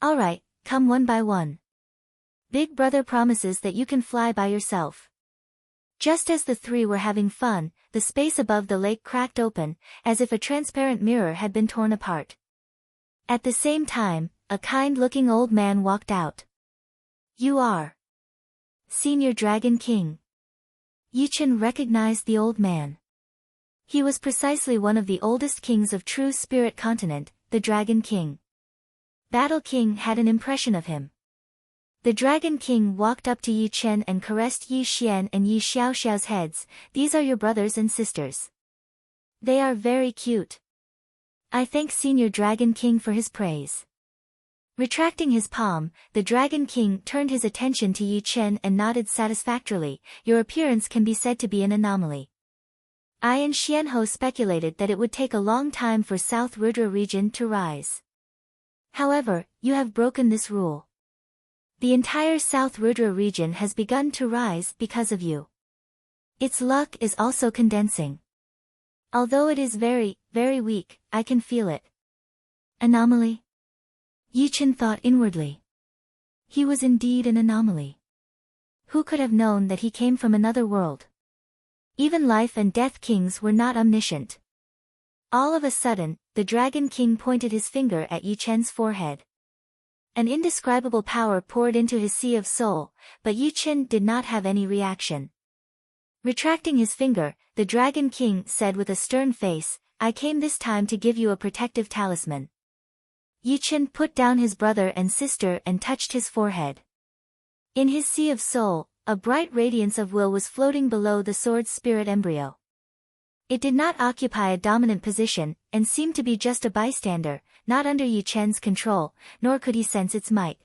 A: "Alright, come one by one. Big brother promises that you can fly by yourself." Just as the three were having fun, the space above the lake cracked open, as if a transparent mirror had been torn apart. At the same time, a kind-looking old man walked out. "You are Senior Dragon King." Yi Chen recognized the old man. He was precisely one of the oldest kings of true spirit continent, the Dragon King. Battle King had an impression of him. The Dragon King walked up to Yi Chen and caressed Yi Xian and Yi Xiaoxiao's heads. "These are your brothers and sisters. They are very cute. I thank Senior Dragon King for his praise." Retracting his palm, the Dragon King turned his attention to Yi Chen and nodded satisfactorily. "Your appearance can be said to be an anomaly. I and Xianhou speculated that it would take a long time for South Rudra region to rise. However, you have broken this rule. The entire South Rudra region has begun to rise because of you. Its luck is also condensing. Although it is very, very weak, I can feel it." Anomaly? Yi Chen thought inwardly. He was indeed an anomaly. Who could have known that he came from another world? Even life and death kings were not omniscient. All of a sudden, the Dragon King pointed his finger at Yi Chen's forehead. An indescribable power poured into his sea of soul, but Yi Chen did not have any reaction. Retracting his finger, the Dragon King said with a stern face, "I came this time to give you a protective talisman." Yi Chen put down his brother and sister and touched his forehead. In his sea of soul, a bright radiance of will was floating below the sword's spirit embryo. It did not occupy a dominant position, and seemed to be just a bystander, not under Yi Chen's control, nor could he sense its might.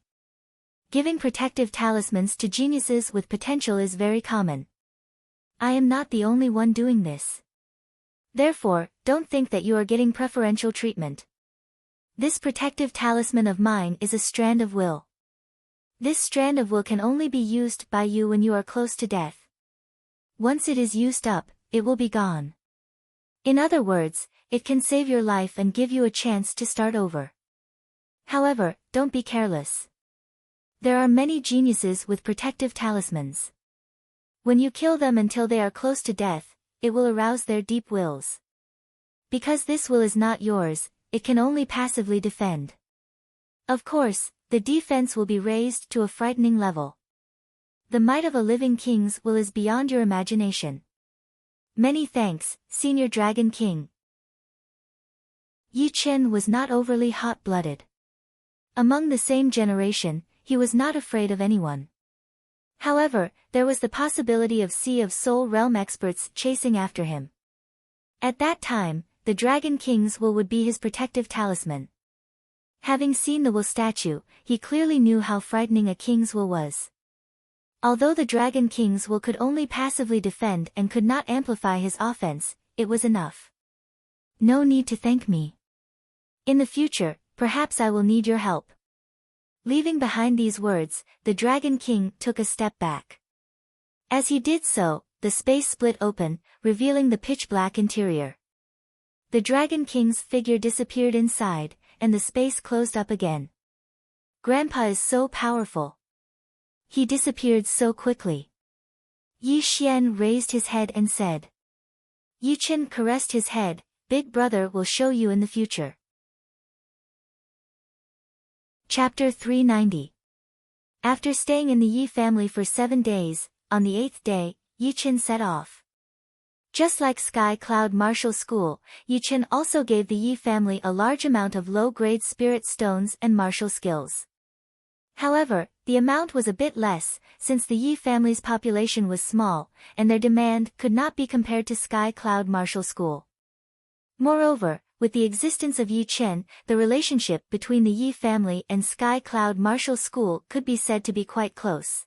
A: Giving protective talismans to geniuses with potential is very common. I am not the only one doing this. Therefore, don't think that you are getting preferential treatment. This protective talisman of mine is a strand of will. This strand of will can only be used by you when you are close to death. Once it is used up, it will be gone. In other words, it can save your life and give you a chance to start over. However, don't be careless. There are many geniuses with protective talismans. When you kill them until they are close to death, it will arouse their deep wills. Because this will is not yours, it can only passively defend. Of course, the defense will be raised to a frightening level. The might of a living king's will is beyond your imagination. Many thanks, Senior Dragon King. Yi Chen was not overly hot-blooded. Among the same generation, he was not afraid of anyone. However, there was the possibility of Sea of Soul realm experts chasing after him. At that time, the Dragon King's will would be his protective talisman. Having seen the will statue, he clearly knew how frightening a king's will was. Although the Dragon King's will could only passively defend and could not amplify his offense, it was enough. No need to thank me. In the future, perhaps I will need your help. Leaving behind these words, the Dragon King took a step back. As he did so, the space split open, revealing the pitch-black interior. The Dragon King's figure disappeared inside, and the space closed up again. Grandpa is so powerful. He disappeared so quickly. Yi Xian raised his head and said. Yi Chen caressed his head, "Big brother will show you in the future." Chapter 390. After staying in the Yi family for 7 days, on the 8th day, Yi Chen set off. Just like Sky Cloud Martial School, Yi Chen also gave the Yi family a large amount of low-grade spirit stones and martial skills. However, the amount was a bit less, since the Yi family's population was small, and their demand could not be compared to Sky Cloud Martial School. Moreover, with the existence of Yi Chen, the relationship between the Yi family and Sky Cloud Martial School could be said to be quite close.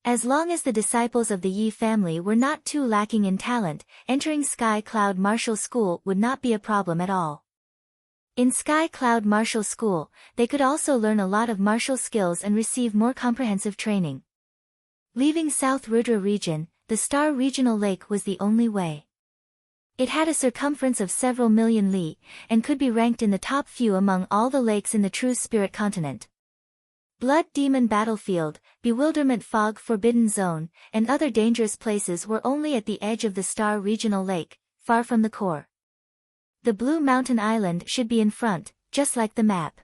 A: As long as the disciples of the Yi family were not too lacking in talent, entering Sky Cloud Martial School would not be a problem at all. In Sky Cloud Martial School, they could also learn a lot of martial skills and receive more comprehensive training. Leaving South Rudra region, the Star Regional Lake was the only way. It had a circumference of several million li, and could be ranked in the top few among all the lakes in the True Spirit continent. Blood Demon Battlefield, Bewilderment Fog Forbidden Zone, and other dangerous places were only at the edge of the Star Regional Lake, far from the core. The Blue Mountain Island should be in front, just like the map.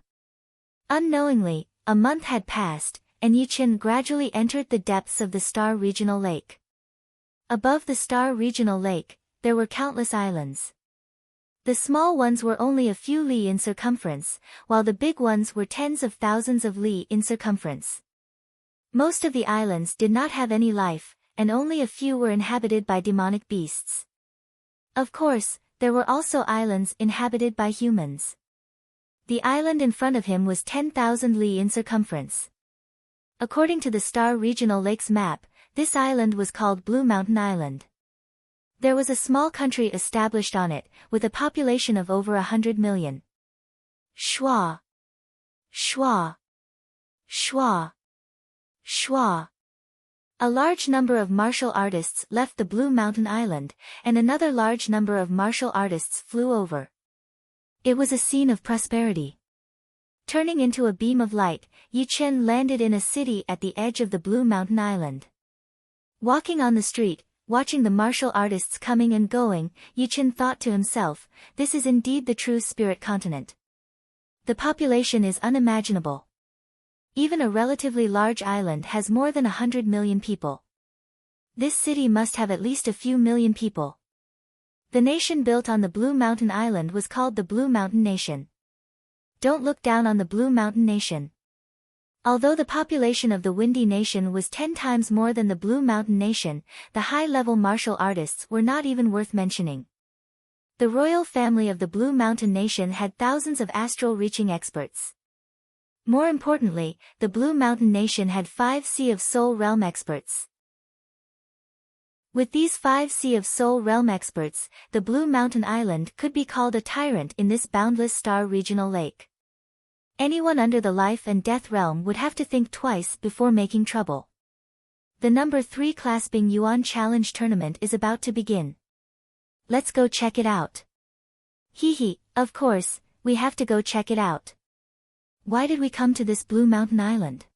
A: Unknowingly, a month had passed, and Yi Chen gradually entered the depths of the Star Regional Lake. Above the Star Regional Lake, there were countless islands. The small ones were only a few li in circumference, while the big ones were tens of thousands of li in circumference. Most of the islands did not have any life, and only a few were inhabited by demonic beasts. Of course, there were also islands inhabited by humans. The island in front of him was 10,000 li in circumference. According to the Star Regional Lakes map, this island was called Blue Mountain Island. There was a small country established on it, with a population of over 100 million. Schwa. Schwa. Schwa. Schwa. A large number of martial artists left the Blue Mountain Island, and another large number of martial artists flew over. It was a scene of prosperity. Turning into a beam of light, Yi Chen landed in a city at the edge of the Blue Mountain Island. Walking on the street, Watching the martial artists coming and going, Yi Chen thought to himself, this is indeed the true spirit continent. The population is unimaginable. Even a relatively large island has more than 100 million people. This city must have at least a few million people. The nation built on the Blue Mountain Island was called the Blue Mountain Nation. Don't look down on the Blue Mountain Nation. Although the population of the Windy Nation was 10 times more than the Blue Mountain Nation, the high-level martial artists were not even worth mentioning. The royal family of the Blue Mountain Nation had thousands of astral-reaching experts. More importantly, the Blue Mountain Nation had 5 Sea of Soul Realm experts. With these 5 Sea of Soul Realm experts, the Blue Mountain Island could be called a tyrant in this boundless star regional lake. Anyone under the life and death realm would have to think twice before making trouble. The number 3 Clasping Yuan Challenge Tournament is about to begin. Let's go check it out. Hee, of course, we have to go check it out. Why did we come to this Blue Mountain Island?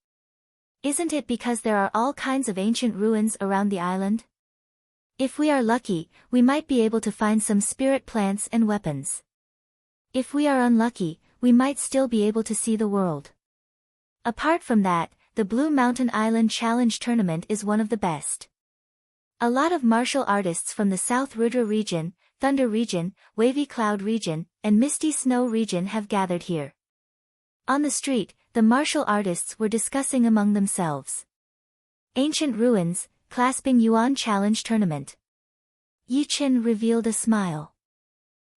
A: Isn't it because there are all kinds of ancient ruins around the island? If we are lucky, we might be able to find some spirit plants and weapons. If we are unlucky, we might still be able to see the world. Apart from that, the Blue Mountain Island Challenge Tournament is one of the best. A lot of martial artists from the South Rudra region, Thunder region, Wavy Cloud region, and Misty Snow region have gathered here. On the street, the martial artists were discussing among themselves. Ancient Ruins, Clasping Yuan Challenge Tournament. Yi Chen revealed a smile.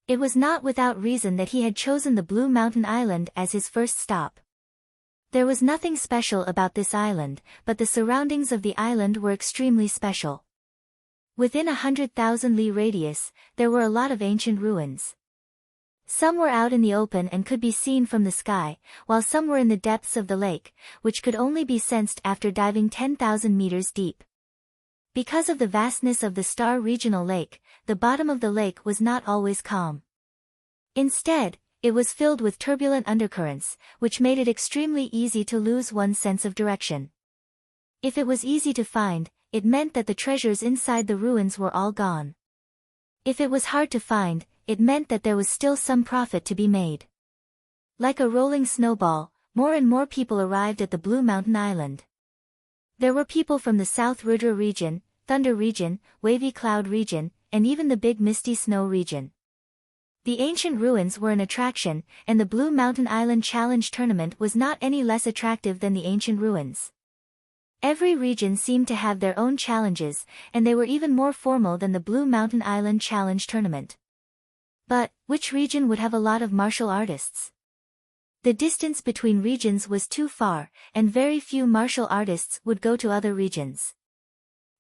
A: It was not without reason that he had chosen the Blue Mountain Island as his first stop. There was nothing special about this island, but the surroundings of the island were extremely special. Within 100,000 li radius, there were a lot of ancient ruins. Some were out in the open and could be seen from the sky, while some were in the depths of the lake, which could only be sensed after diving 10,000 meters deep. Because of the vastness of the Star Regional Lake, the bottom of the lake was not always calm. Instead, it was filled with turbulent undercurrents, which made it extremely easy to lose one's sense of direction. If it was easy to find, it meant that the treasures inside the ruins were all gone. If it was hard to find, it meant that there was still some profit to be made. Like a rolling snowball, more and more people arrived at the Blue Mountain Island. There were people from the South Rudra region, Thunder region, Wavy Cloud region, and even the Big Misty Snow region. The ancient ruins were an attraction, and the Blue Mountain Island Challenge Tournament was not any less attractive than the ancient ruins. Every region seemed to have their own challenges, and they were even more formal than the Blue Mountain Island Challenge Tournament. But, which region would have a lot of martial artists? The distance between regions was too far, and very few martial artists would go to other regions.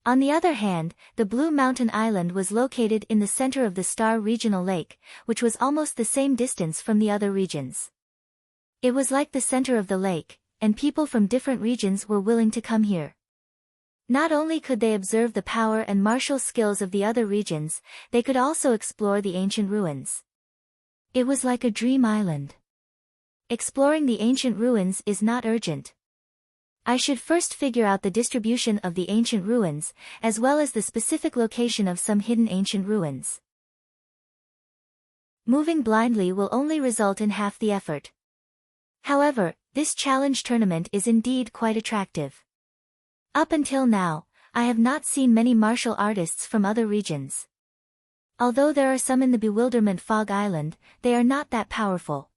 A: On the other hand, the Blue Mountain Island was located in the center of the Star Regional Lake, which was almost the same distance from the other regions. It was like the center of the lake, and people from different regions were willing to come here. Not only could they observe the power and martial skills of the other regions, they could also explore the ancient ruins. It was like a dream island. Exploring the ancient ruins is not urgent. I should first figure out the distribution of the ancient ruins, as well as the specific location of some hidden ancient ruins. Moving blindly will only result in half the effort. However, this challenge tournament is indeed quite attractive. Up until now, I have not seen many martial artists from other regions. Although there are some in the Bewilderment Fog Island, they are not that powerful.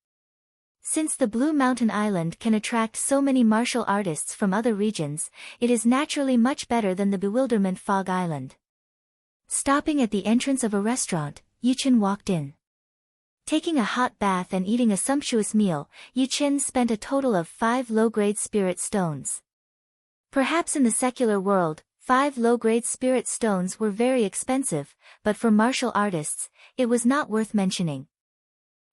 A: Since the Blue Mountain Island can attract so many martial artists from other regions, it is naturally much better than the Bewilderment Fog Island. Stopping at the entrance of a restaurant, Yi Chen walked in. Taking a hot bath and eating a sumptuous meal, Yi Chen spent a total of 5 low-grade spirit stones. Perhaps in the secular world, 5 low-grade spirit stones were very expensive, but for martial artists, it was not worth mentioning.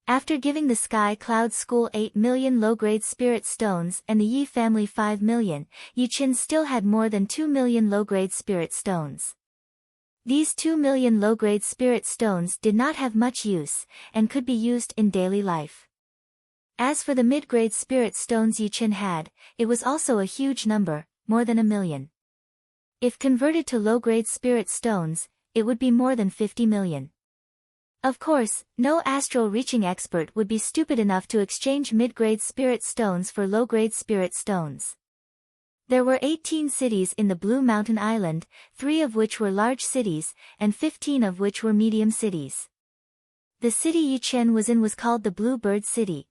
A: After giving the Sky Cloud School 8 million low-grade spirit stones and the Yi family 5 million, Yi Chen still had more than 2 million low-grade spirit stones. These 2 million low-grade spirit stones did not have much use, and could be used in daily life. As for the mid-grade spirit stones Yi Chen had, it was also a huge number, more than 1 million. If converted to low-grade spirit stones, it would be more than 50 million. Of course, no astral reaching expert would be stupid enough to exchange mid-grade spirit stones for low-grade spirit stones. There were 18 cities in the Blue Mountain Island, 3 of which were large cities, and 15 of which were medium cities. The city Yichen was in was called the Blue Bird City.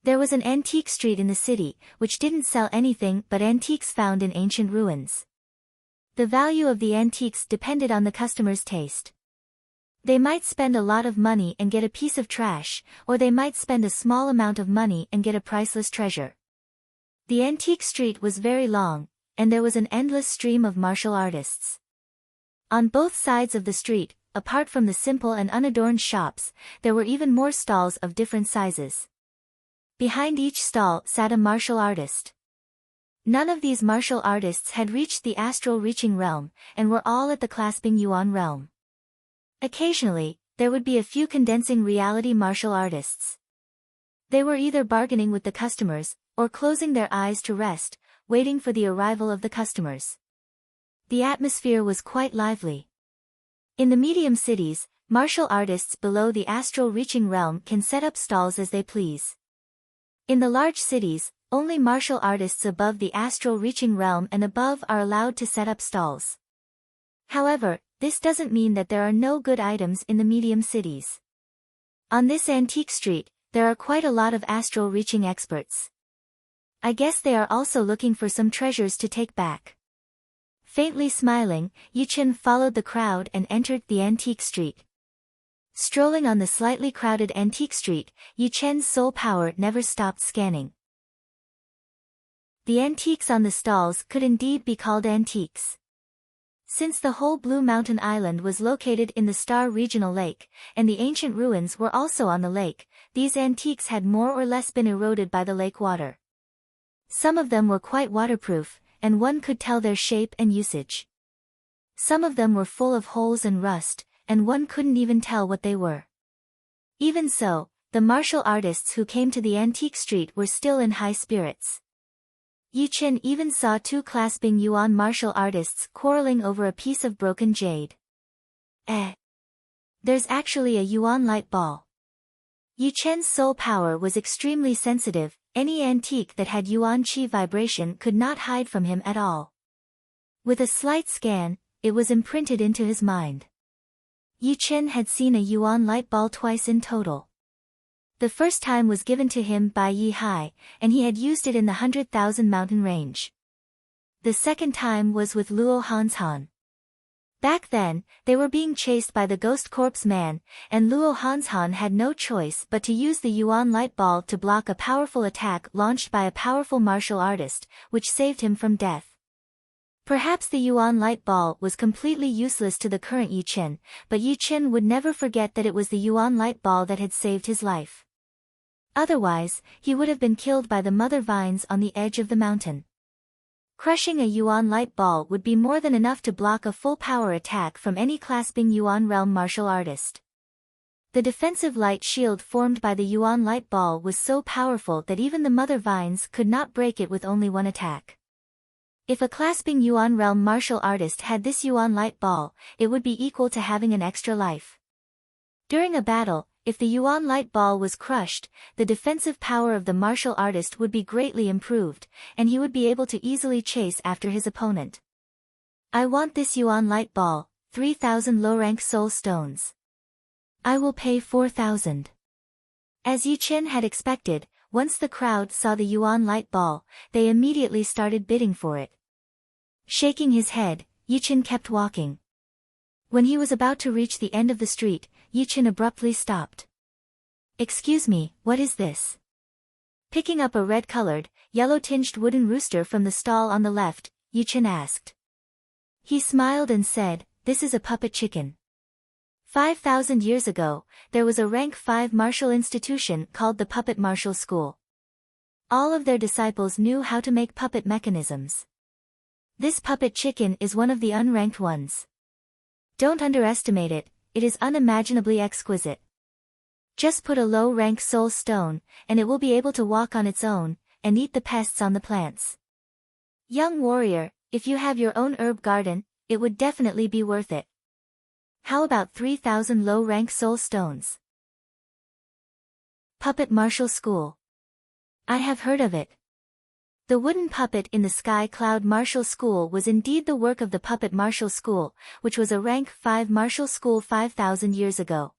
A: There was an antique street in the city, which didn't sell anything but antiques found in ancient ruins. The value of the antiques depended on the customer's taste. They might spend a lot of money and get a piece of trash, or they might spend a small amount of money and get a priceless treasure. The antique street was very long, and there was an endless stream of martial artists. On both sides of the street, apart from the simple and unadorned shops, there were even more stalls of different sizes. Behind each stall sat a martial artist. None of these martial artists had reached the astral reaching realm, and were all at the clasping yuan realm. Occasionally, there would be a few condensing reality martial artists. They were either bargaining with the customers, or closing their eyes to rest, waiting for the arrival of the customers. The atmosphere was quite lively. In the medium cities, martial artists below the astral reaching realm can set up stalls as they please. In the large cities, only martial artists above the astral reaching realm and above are allowed to set up stalls. However, this doesn't mean that there are no good items in the medium cities. On this antique street, there are quite a lot of astral reaching experts. I guess they are also looking for some treasures to take back. Faintly smiling, Yichen followed the crowd and entered the antique street. Strolling on the slightly crowded antique street, Yichen's soul power never stopped scanning. The antiques on the stalls could indeed be called antiques. Since the whole Blue Mountain Island was located in the Star Regional Lake, and the ancient ruins were also on the lake, these antiques had more or less been eroded by the lake water. Some of them were quite waterproof, and one could tell their shape and usage. Some of them were full of holes and rust, and one couldn't even tell what they were. Even so, the martial artists who came to the antique street were still in high spirits. Yichen even saw 2 clasping yuan martial artists quarreling over a piece of broken jade. There's actually a yuan light ball. Yichen's soul power was extremely sensitive, any antique that had yuan qi vibration could not hide from him at all. With a slight scan, it was imprinted into his mind. Yichen had seen a yuan light ball twice in total. The first time was given to him by Yi Hai, and he had used it in the 100,000 mountain range. The second time was with Luo Hanshan. Back then, they were being chased by the ghost corpse man, and Luo Hanshan had no choice but to use the yuan light ball to block a powerful attack launched by a powerful martial artist, which saved him from death. Perhaps the yuan light ball was completely useless to the current Yichen, but Yichen would never forget that it was the yuan light ball that had saved his life. Otherwise, he would have been killed by the mother vines on the edge of the mountain. Crushing a yuan light ball would be more than enough to block a full power attack from any clasping yuan realm martial artist. The defensive light shield formed by the yuan light ball was so powerful that even the mother vines could not break it with only one attack. If a clasping yuan realm martial artist had this yuan light ball, it would be equal to having an extra life. During a battle, if the yuan light ball was crushed, the defensive power of the martial artist would be greatly improved, and he would be able to easily chase after his opponent. I want this yuan light ball, 3,000 low-rank soul stones. I will pay 4,000. As Yichen had expected, once the crowd saw the yuan light ball, they immediately started bidding for it. Shaking his head, Yichen kept walking. When he was about to reach the end of the street, Yichen abruptly stopped. Excuse me, what is this? Picking up a red-colored, yellow-tinged wooden rooster from the stall on the left, Yichen asked. He smiled and said, "This is a puppet chicken." 5,000 years ago, there was a rank 5 martial institution called the Puppet Martial School. All of their disciples knew how to make puppet mechanisms. This puppet chicken is one of the unranked ones. Don't underestimate it, it is unimaginably exquisite. Just put a low-rank soul stone, and it will be able to walk on its own, and eat the pests on the plants. Young warrior, If you have your own herb garden, it would definitely be worth it. How about 3,000 low-rank soul stones? Puppet Martial School. I have heard of it. The wooden puppet in the Sky Cloud Martial School was indeed the work of the Puppet Martial School, which was a rank 5 martial school 5,000 years ago.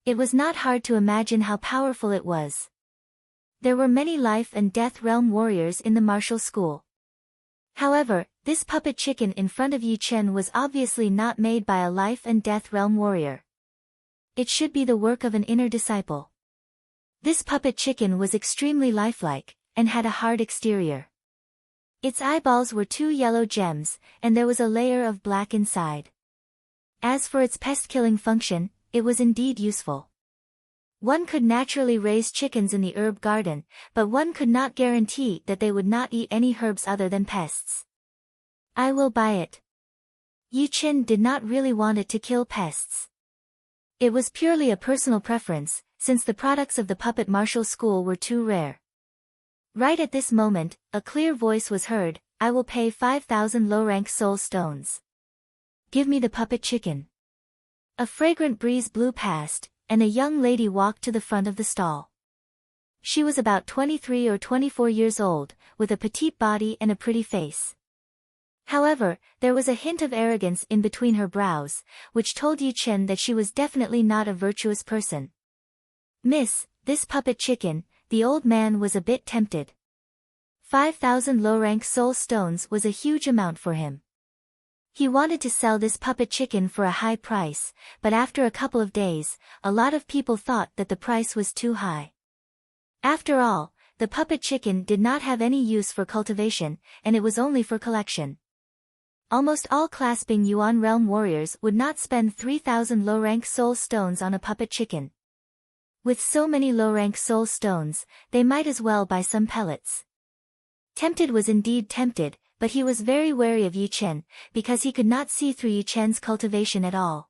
A: It was not hard to imagine how powerful it was. There were many life and death realm warriors in the martial school. However, this puppet chicken in front of Yi Chen was obviously not made by a life and death realm warrior. It should be the work of an inner disciple. This puppet chicken was extremely lifelike, and had a hard exterior. Its eyeballs were 2 yellow gems, and there was a layer of black inside. As for its pest-killing function, it was indeed useful. One could naturally raise chickens in the herb garden, but one could not guarantee that they would not eat any herbs other than pests. I will buy it. Yi Chen did not really want it to kill pests. It was purely a personal preference, since the products of the Puppet Martial School were too rare. Right at this moment, a clear voice was heard, I will pay 5,000 low-rank soul stones. Give me the puppet chicken. A fragrant breeze blew past, and a young lady walked to the front of the stall. She was about 23 or 24 years old, with a petite body and a pretty face. However, there was a hint of arrogance in between her brows, which told Yi Chen that she was definitely not a virtuous person. Miss, this puppet chicken, the old man was a bit tempted. 5,000 low-rank soul stones was a huge amount for him. He wanted to sell this puppet chicken for a high price, but after a couple of days, a lot of people thought that the price was too high. After all, the puppet chicken did not have any use for cultivation, and it was only for collection. Almost all clasping Yuan realm warriors would not spend 3,000 low-rank soul stones on a puppet chicken. With so many low-rank soul stones, they might as well buy some pellets. Tempted was indeed tempted, but he was very wary of Yi Chen, because he could not see through Yi Chen's cultivation at all.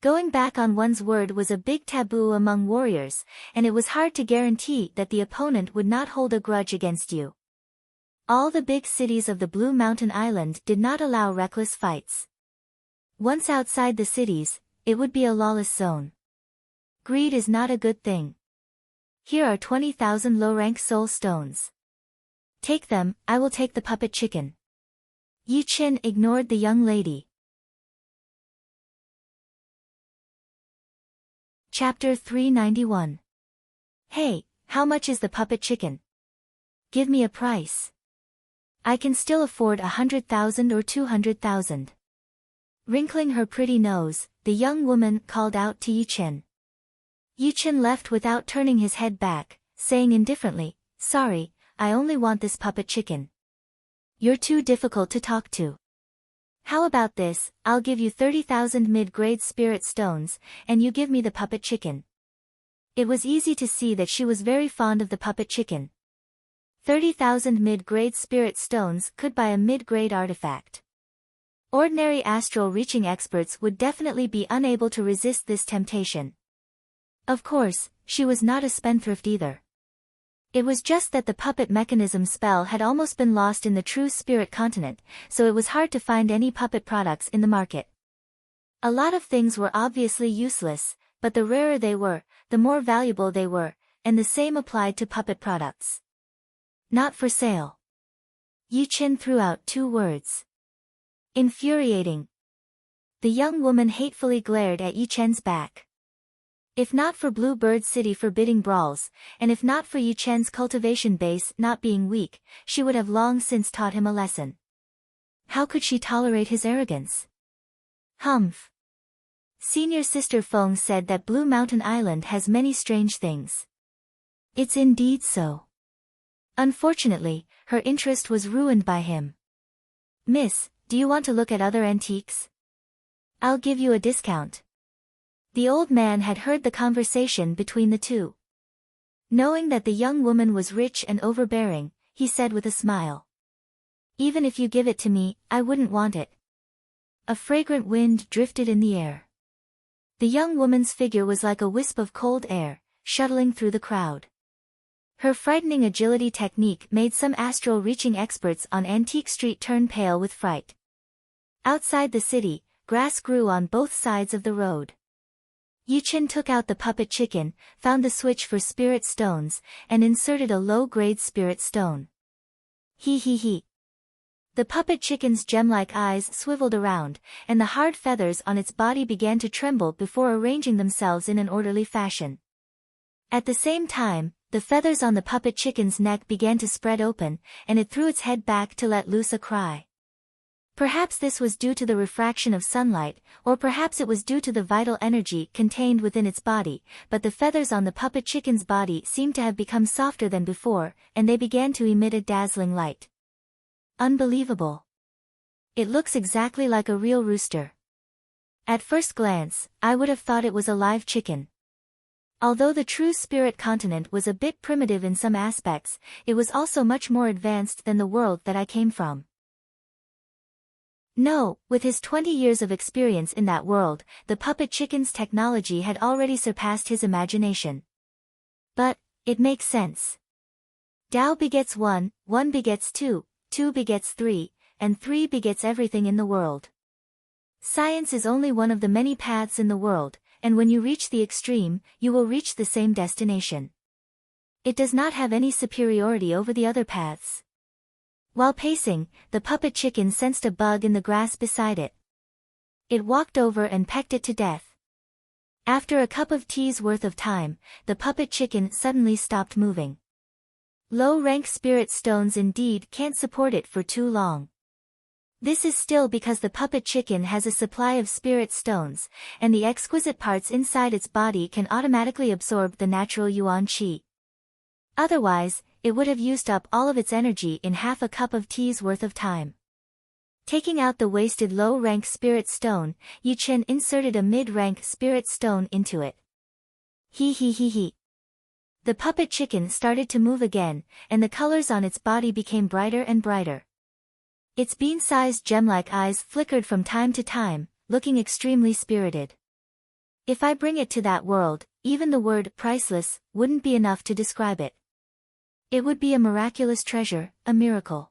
A: Going back on one's word was a big taboo among warriors, and it was hard to guarantee that the opponent would not hold a grudge against you. All the big cities of the Blue Mountain Island did not allow reckless fights. Once outside the cities, it would be a lawless zone. Greed is not a good thing. Here are 20,000 low-rank soul stones. Take them, I will take the puppet chicken. Yi Chen ignored the young lady. Chapter 391. Hey, how much is the puppet chicken? Give me a price. I can still afford 100,000 or 200,000. Wrinkling her pretty nose, the young woman called out to Yi Chen. Yi Chen left without turning his head back, saying indifferently, Sorry, I only want this puppet chicken. You're too difficult to talk to. How about this, I'll give you 30,000 mid-grade spirit stones, and you give me the puppet chicken. It was easy to see that she was very fond of the puppet chicken. 30,000 mid-grade spirit stones could buy a mid-grade artifact. Ordinary astral reaching experts would definitely be unable to resist this temptation. Of course, she was not a spendthrift either. It was just that the puppet mechanism spell had almost been lost in the true spirit continent, so it was hard to find any puppet products in the market. A lot of things were obviously useless, but the rarer they were, the more valuable they were, and the same applied to puppet products. Not for sale. Yi Chen threw out 2 words. Infuriating. The young woman hatefully glared at Yi Chen's back. If not for Blue Bird City forbidding brawls, and if not for Yi Chen's cultivation base not being weak, she would have long since taught him a lesson. How could she tolerate his arrogance? Humph. Senior Sister Feng said that Blue Mountain Island has many strange things. It's indeed so. Unfortunately, her interest was ruined by him. Miss, do you want to look at other antiques? I'll give you a discount. The old man had heard the conversation between the two. Knowing that the young woman was rich and overbearing, he said with a smile. Even if you give it to me, I wouldn't want it. A fragrant wind drifted in the air. The young woman's figure was like a wisp of cold air, shuttling through the crowd. Her frightening agility technique made some astral-reaching experts on Antique Street turn pale with fright. Outside the city, grass grew on both sides of the road. Yuchen took out the puppet chicken, found the switch for spirit stones, and inserted a low-grade spirit stone. He. The puppet chicken's gem-like eyes swiveled around, and the hard feathers on its body began to tremble before arranging themselves in an orderly fashion. At the same time, the feathers on the puppet chicken's neck began to spread open, and it threw its head back to let loose a cry. Perhaps this was due to the refraction of sunlight, or perhaps it was due to the vital energy contained within its body, but the feathers on the puppet chicken's body seemed to have become softer than before, and they began to emit a dazzling light. Unbelievable. It looks exactly like a real rooster. At first glance, I would have thought it was a live chicken. Although the true spirit continent was a bit primitive in some aspects, it was also much more advanced than the world that I came from. No, with his 20 years of experience in that world, the puppet chicken's technology had already surpassed his imagination. But, it makes sense. Tao begets 1, 1 begets 2, 2 begets 3, and 3 begets everything in the world. Science is only one of the many paths in the world, and when you reach the extreme, you will reach the same destination. It does not have any superiority over the other paths. While pacing, the puppet chicken sensed a bug in the grass beside it. It walked over and pecked it to death. After a cup of tea's worth of time, the puppet chicken suddenly stopped moving. Low-rank spirit stones indeed can't support it for too long. This is still because the puppet chicken has a supply of spirit stones, and the exquisite parts inside its body can automatically absorb the natural yuan qi. Otherwise, it would have used up all of its energy in half a cup of tea's worth of time. Taking out the wasted low-rank spirit stone, Yuchen inserted a mid-rank spirit stone into it. He. The puppet chicken started to move again, and the colors on its body became brighter and brighter. Its bean-sized gem-like eyes flickered from time to time, looking extremely spirited. If I bring it to that world, even the word priceless wouldn't be enough to describe it. It would be a miraculous treasure, a miracle.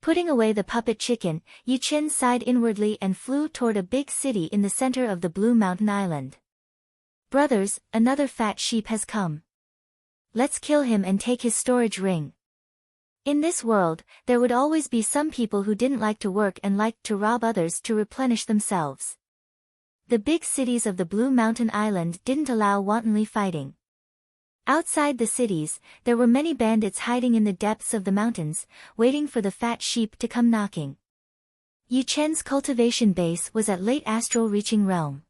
A: Putting away the puppet chicken, Yuchen sighed inwardly and flew toward a big city in the center of the Blue Mountain Island. Brothers, another fat sheep has come. Let's kill him and take his storage ring. In this world, there would always be some people who didn't like to work and liked to rob others to replenish themselves. The big cities of the Blue Mountain Island didn't allow wantonly fighting. Outside the cities, there were many bandits hiding in the depths of the mountains, waiting for the fat sheep to come knocking. Yuchen's cultivation base was at late astral reaching realm.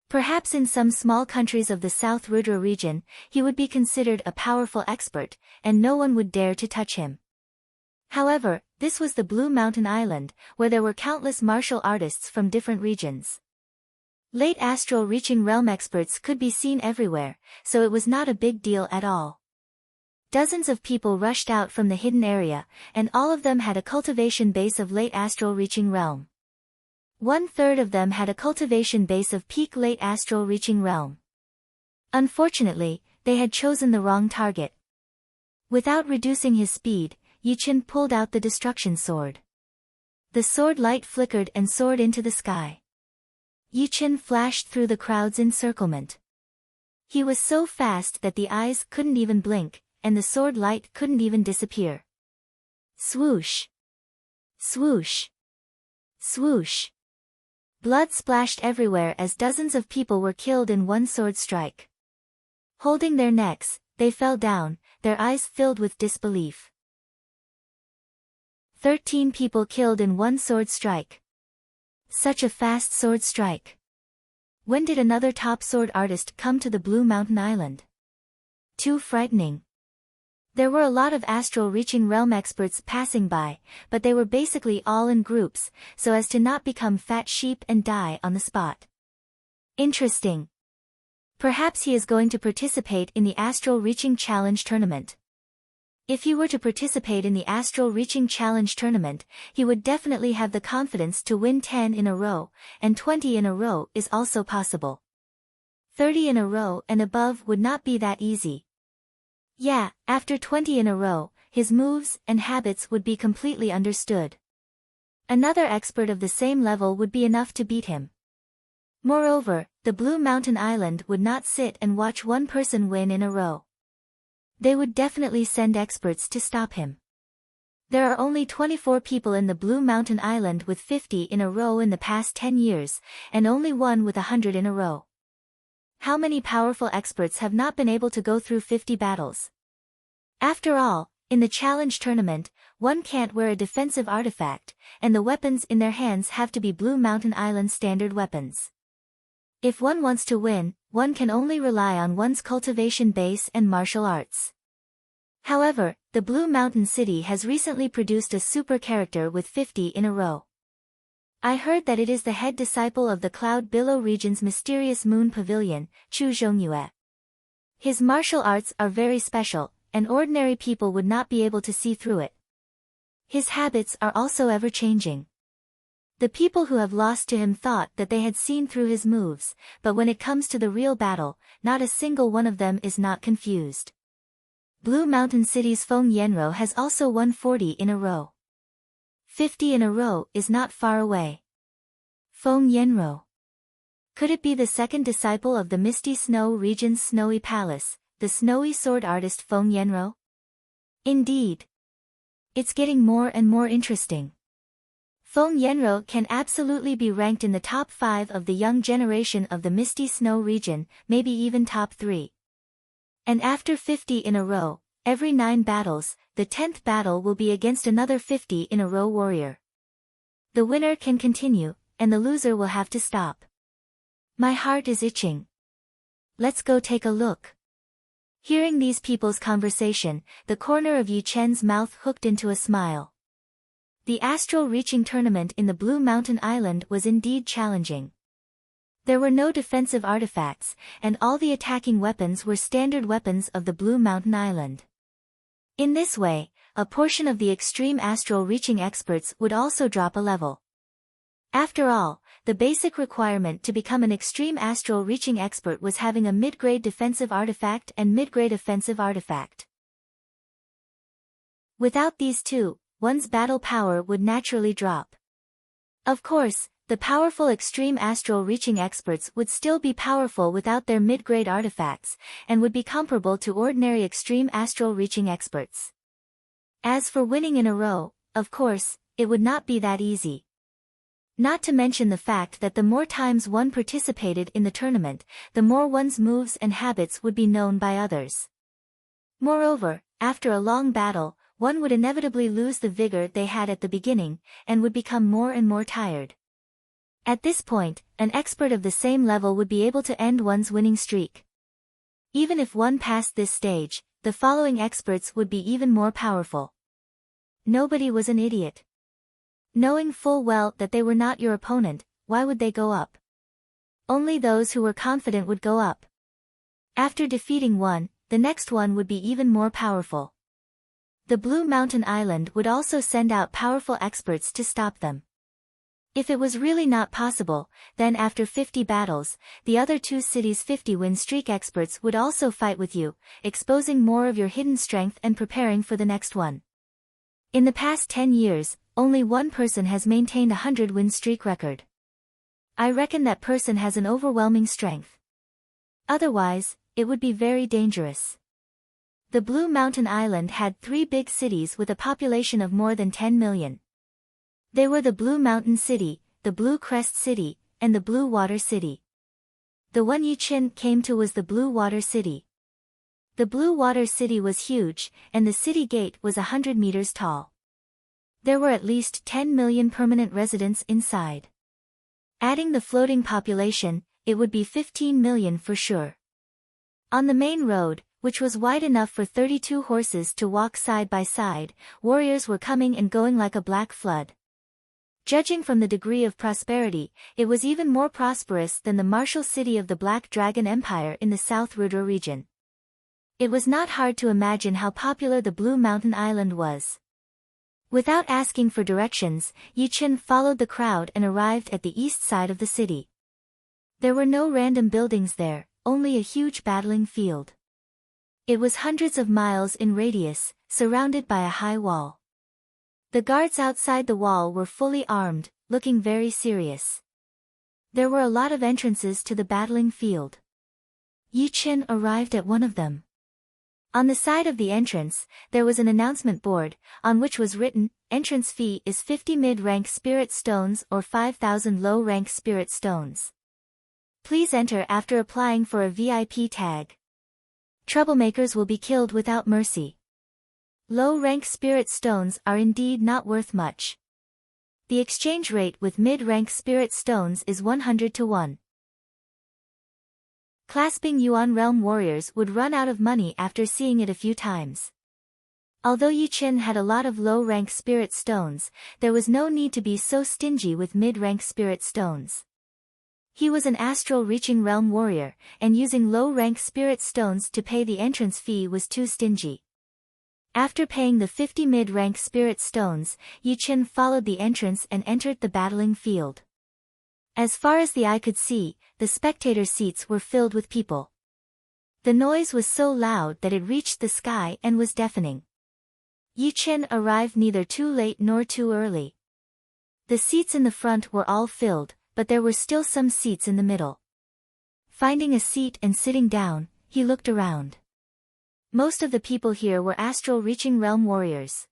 A: Perhaps in some small countries of the South Rudra region, he would be considered a powerful expert, and no one would dare to touch him. However, this was the Blue Mountain Island, where there were countless martial artists from different regions. Late astral reaching realm experts could be seen everywhere, so it was not a big deal at all. Dozens of people rushed out from the hidden area, and all of them had a cultivation base of late astral reaching realm. 1/3 of them had a cultivation base of peak late astral reaching realm. Unfortunately, they had chosen the wrong target. Without reducing his speed, Yuchen pulled out the destruction sword. The sword light flickered and soared into the sky. Yuchen flashed through the crowd's encirclement. He was so fast that the eyes couldn't even blink, and the sword light couldn't even disappear. Swoosh! Swoosh! Swoosh! Blood splashed everywhere as dozens of people were killed in one sword strike. Holding their necks, they fell down, their eyes filled with disbelief. 13 people killed in one sword strike. Such a fast sword strike. When did another top sword artist come to the Blue Mountain Island? Too frightening. There were a lot of astral reaching realm experts passing by, but they were basically all in groups, so as to not become fat sheep and die on the spot. Interesting. Perhaps he is going to participate in the Astral Reaching Challenge tournament. If he were to participate in the Astral Reaching Challenge tournament, he would definitely have the confidence to win 10 in a row, and 20 in a row is also possible. 30 in a row and above would not be that easy. Yeah, after 20 in a row, his moves and habits would be completely understood. Another expert of the same level would be enough to beat him. Moreover, the Blue Mountain Island would not sit and watch one person win in a row. They would definitely send experts to stop him. There are only 24 people in the Blue Mountain Island with 50 in a row in the past 10 years, and only one with 100 in a row. How many powerful experts have not been able to go through 50 battles? After all, in the challenge tournament, one can't wear a defensive artifact, and the weapons in their hands have to be Blue Mountain Island standard weapons. If one wants to win, one can only rely on one's cultivation base and martial arts. However, the Blue Mountain City has recently produced a super character with 50 in a row. I heard that it is the head disciple of the Cloud Billow region's mysterious moon pavilion, Chu Zhongyue. His martial arts are very special, and ordinary people would not be able to see through it. His habits are also ever-changing. The people who have lost to him thought that they had seen through his moves, but when it comes to the real battle, not a single one of them is not confused. Blue Mountain City's Feng Yanro has also won 40 in a row. 50 in a row is not far away. Feng Yanro. Could it be the second disciple of the Misty Snow region's Snowy Palace, the snowy sword artist Feng Yanro? Indeed. It's getting more and more interesting. Feng Yanro can absolutely be ranked in the top 5 of the young generation of the Misty Snow region, maybe even top 3. And after 50 in a row, every 9 battles, the 10th battle will be against another 50 in a row warrior. The winner can continue, and the loser will have to stop. My heart is itching. Let's go take a look. Hearing these people's conversation, the corner of Yi Chen's mouth hooked into a smile. The astral reaching tournament in the Blue Mountain Island was indeed challenging. There were no defensive artifacts, and all the attacking weapons were standard weapons of the Blue Mountain Island. In this way, a portion of the extreme astral reaching experts would also drop a level. After all, the basic requirement to become an extreme astral reaching expert was having a mid-grade defensive artifact and mid-grade offensive artifact. Without these two, one's battle power would naturally drop. Of course, the powerful extreme astral reaching experts would still be powerful without their mid-grade artifacts, and would be comparable to ordinary extreme astral reaching experts. As for winning in a row, of course, it would not be that easy. Not to mention the fact that the more times one participated in the tournament, the more one's moves and habits would be known by others. Moreover, after a long battle, one would inevitably lose the vigor they had at the beginning, and would become more and more tired. At this point, an expert of the same level would be able to end one's winning streak. Even if one passed this stage, the following experts would be even more powerful. Nobody was an idiot. Knowing full well that they were not your opponent, why would they go up? Only those who were confident would go up. After defeating one, the next one would be even more powerful. The Blue Mountain Island would also send out powerful experts to stop them. If it was really not possible, then after 50 battles, the other two cities' 50-win streak experts would also fight with you, exposing more of your hidden strength and preparing for the next one. In the past 10 years, only one person has maintained a 100-win streak record. I reckon that person has an overwhelming strength. Otherwise, it would be very dangerous. The Blue Mountain Island had 3 big cities with a population of more than 10 million. They were the Blue Mountain City, the Blue Crest City, and the Blue Water City. The one Yi Chen came to was the Blue Water City. The Blue Water City was huge, and the city gate was 100 meters tall. There were at least 10 million permanent residents inside. Adding the floating population, it would be 15 million for sure. On the main road, which was wide enough for 32 horses to walk side by side, warriors were coming and going like a black flood. Judging from the degree of prosperity, it was even more prosperous than the martial city of the Black Dragon Empire in the South Rudra region. It was not hard to imagine how popular the Blue Mountain Island was. Without asking for directions, Yi Chen followed the crowd and arrived at the east side of the city. There were no random buildings there, only a huge battling field. It was hundreds of miles in radius, surrounded by a high wall. The guards outside the wall were fully armed, looking very serious. There were a lot of entrances to the battling field. Yi Chen arrived at one of them. On the side of the entrance, there was an announcement board, on which was written, "Entrance fee is 50 mid-rank spirit stones or 5,000 low-rank spirit stones. Please enter after applying for a VIP tag. Troublemakers will be killed without mercy." Low-rank spirit stones are indeed not worth much. The exchange rate with mid-rank spirit stones is 100 to 1. Clasping Yuan realm warriors would run out of money after seeing it a few times. Although Yi Chen had a lot of low-rank spirit stones, there was no need to be so stingy with mid-rank spirit stones. He was an astral-reaching realm warrior, and using low-rank spirit stones to pay the entrance fee was too stingy. After paying the 50 mid-rank spirit stones, Yi Chen followed the entrance and entered the battling field. As far as the eye could see, the spectator seats were filled with people. The noise was so loud that it reached the sky and was deafening. Yi Chen arrived neither too late nor too early. The seats in the front were all filled, but there were still some seats in the middle. Finding a seat and sitting down, he looked around. Most of the people here were astral-reaching realm warriors.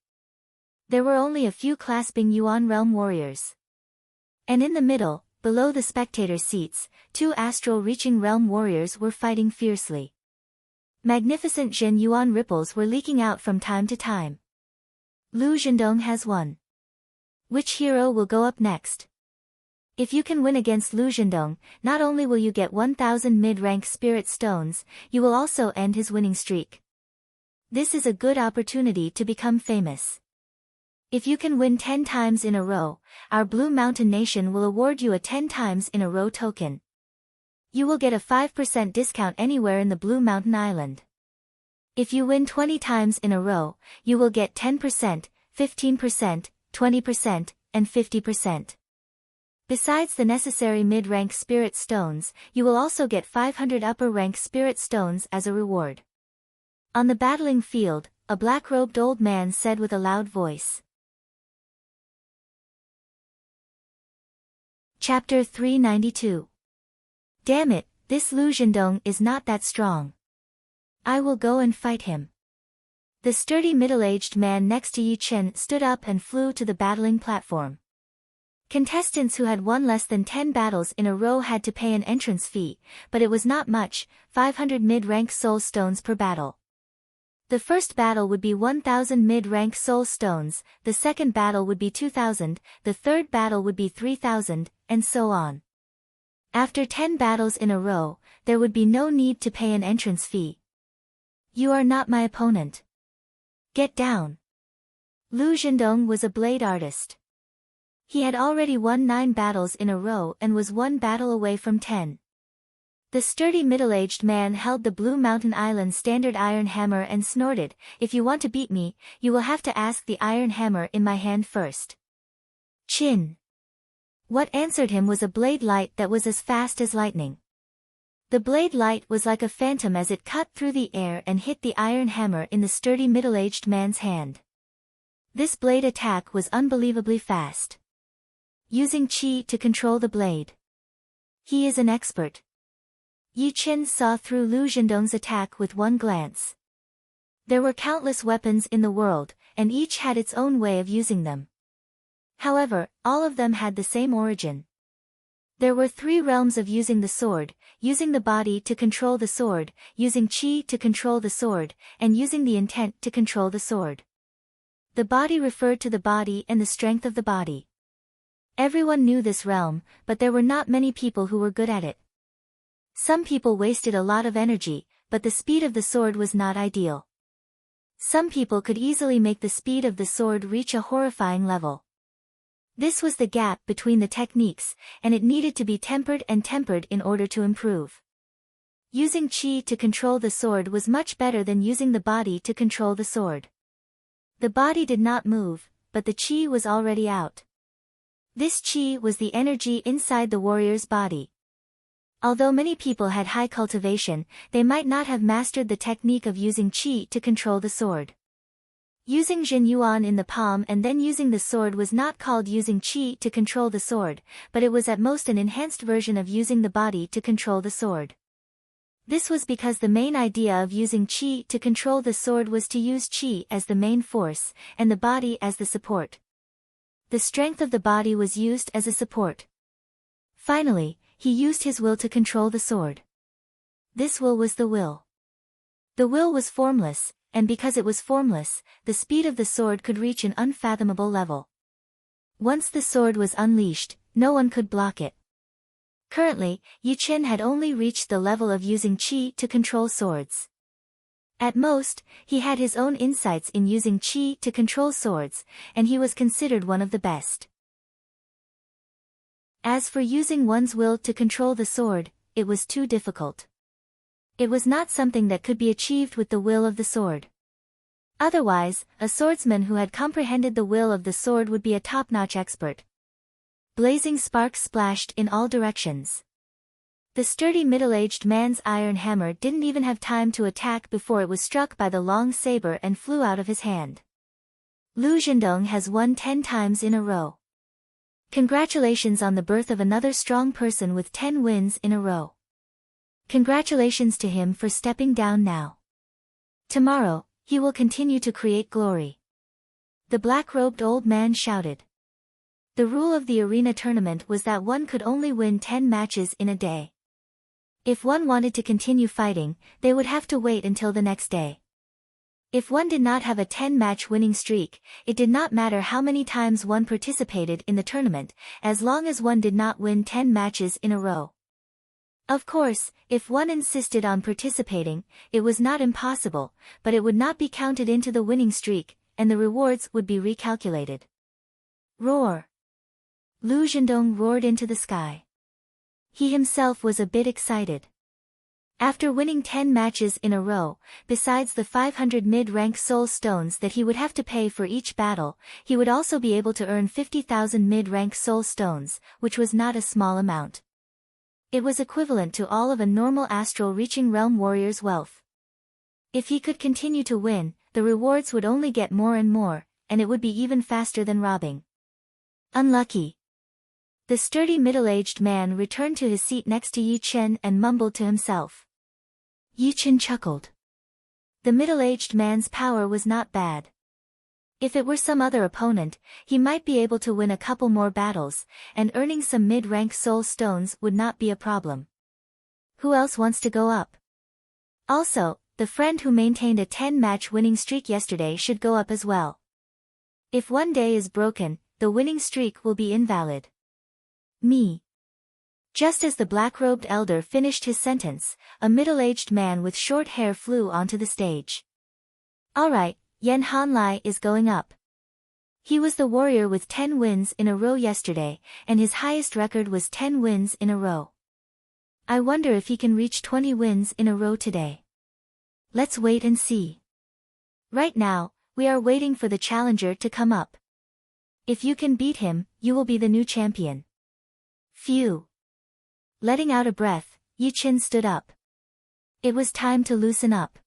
A: There were only a few clasping Yuan realm warriors. And in the middle, below the spectator seats, 2 astral-reaching realm warriors were fighting fiercely. Magnificent Zhen Yuan ripples were leaking out from time to time. Lu Zhendong has won. Which hero will go up next? If you can win against Lu Zhendong, not only will you get 1,000 mid-rank spirit stones, you will also end his winning streak. This is a good opportunity to become famous. If you can win 10 times in a row, our Blue Mountain Nation will award you a 10 times in a row token. You will get a 5% discount anywhere in the Blue Mountain Island. If you win 20 times in a row, you will get 10%, 15%, 20%, and 50%. Besides the necessary mid-rank spirit stones, you will also get 500 upper-rank spirit stones as a reward. On the battling field, a black-robed old man said with a loud voice. Chapter 392. Damn it, this Lu Zhendong is not that strong. I will go and fight him. The sturdy middle-aged man next to Yi Chen stood up and flew to the battling platform. Contestants who had won less than 10 battles in a row had to pay an entrance fee, but it was not much, 500 mid-rank soul stones per battle. The first battle would be 1,000 mid-rank soul stones, the second battle would be 2,000, the third battle would be 3,000, and so on. After 10 battles in a row, there would be no need to pay an entrance fee. You are not my opponent. Get down. Lu Zhendong was a blade artist. He had already won 9 battles in a row and was 1 battle away from 10. The sturdy middle-aged man held the Blue Mountain Island standard iron hammer and snorted, "If you want to beat me, you will have to ask the iron hammer in my hand first." Chin. What answered him was a blade light that was as fast as lightning. The blade light was like a phantom as it cut through the air and hit the iron hammer in the sturdy middle-aged man's hand. This blade attack was unbelievably fast. Using qi to control the blade. He is an expert. Yi Chen saw through Lu Zhendong's attack with one glance. There were countless weapons in the world, and each had its own way of using them. However, all of them had the same origin. There were 3 realms of using the sword, using the body to control the sword, using qi to control the sword, and using the intent to control the sword. The body referred to the body and the strength of the body. Everyone knew this realm, but there were not many people who were good at it. Some people wasted a lot of energy, but the speed of the sword was not ideal. Some people could easily make the speed of the sword reach a horrifying level. This was the gap between the techniques, and it needed to be tempered in order to improve. Using qi to control the sword was much better than using the body to control the sword. The body did not move, but the qi was already out. This qi was the energy inside the warrior's body. Although many people had high cultivation, they might not have mastered the technique of using qi to control the sword. Using Jin Yuan in the palm and then using the sword was not called using qi to control the sword, but it was at most an enhanced version of using the body to control the sword. This was because the main idea of using qi to control the sword was to use qi as the main force, and the body as the support. The strength of the body was used as a support. Finally, he used his will to control the sword. This will was the will. The will was formless, and because it was formless, the speed of the sword could reach an unfathomable level. Once the sword was unleashed, no one could block it. Currently, Yi Chen had only reached the level of using qi to control swords. At most, he had his own insights in using qi to control swords, and he was considered one of the best. As for using one's will to control the sword, it was too difficult. It was not something that could be achieved with the will of the sword. Otherwise, a swordsman who had comprehended the will of the sword would be a top-notch expert. Blazing sparks splashed in all directions. The sturdy middle-aged man's iron hammer didn't even have time to attack before it was struck by the long saber and flew out of his hand. Lu Zhendong has won 10 times in a row. Congratulations on the birth of another strong person with 10 wins in a row. Congratulations to him for stepping down now. Tomorrow, he will continue to create glory. The black-robed old man shouted. The rule of the arena tournament was that one could only win 10 matches in a day. If one wanted to continue fighting, they would have to wait until the next day. If one did not have a 10-match winning streak, it did not matter how many times one participated in the tournament, as long as one did not win 10 matches in a row. Of course, if one insisted on participating, it was not impossible, but it would not be counted into the winning streak, and the rewards would be recalculated. Roar! Lu Zhendong roared into the sky. He himself was a bit excited. After winning 10 matches in a row, besides the 500 mid-rank soul stones that he would have to pay for each battle, he would also be able to earn 50,000 mid-rank soul stones, which was not a small amount. It was equivalent to all of a normal astral reaching realm warrior's wealth. If he could continue to win, the rewards would only get more and more, and it would be even faster than robbing. Unlucky. The sturdy middle-aged man returned to his seat next to Yi Chen and mumbled to himself. Yi Chen chuckled. The middle-aged man's power was not bad. If it were some other opponent, he might be able to win a couple more battles, and earning some mid-rank soul stones would not be a problem. Who else wants to go up? Also, the friend who maintained a 10-match winning streak yesterday should go up as well. If one day is broken, the winning streak will be invalid. Me. Just as the black-robed elder finished his sentence, a middle-aged man with short hair flew onto the stage. Alright, Yan Hanlai is going up. He was the warrior with 10 wins in a row yesterday, and his highest record was 10 wins in a row. I wonder if he can reach 20 wins in a row today. Let's wait and see. Right now, we are waiting for the challenger to come up. If you can beat him, you will be the new champion. Phew. Letting out a breath, Yi Chen stood up. It was time to loosen up.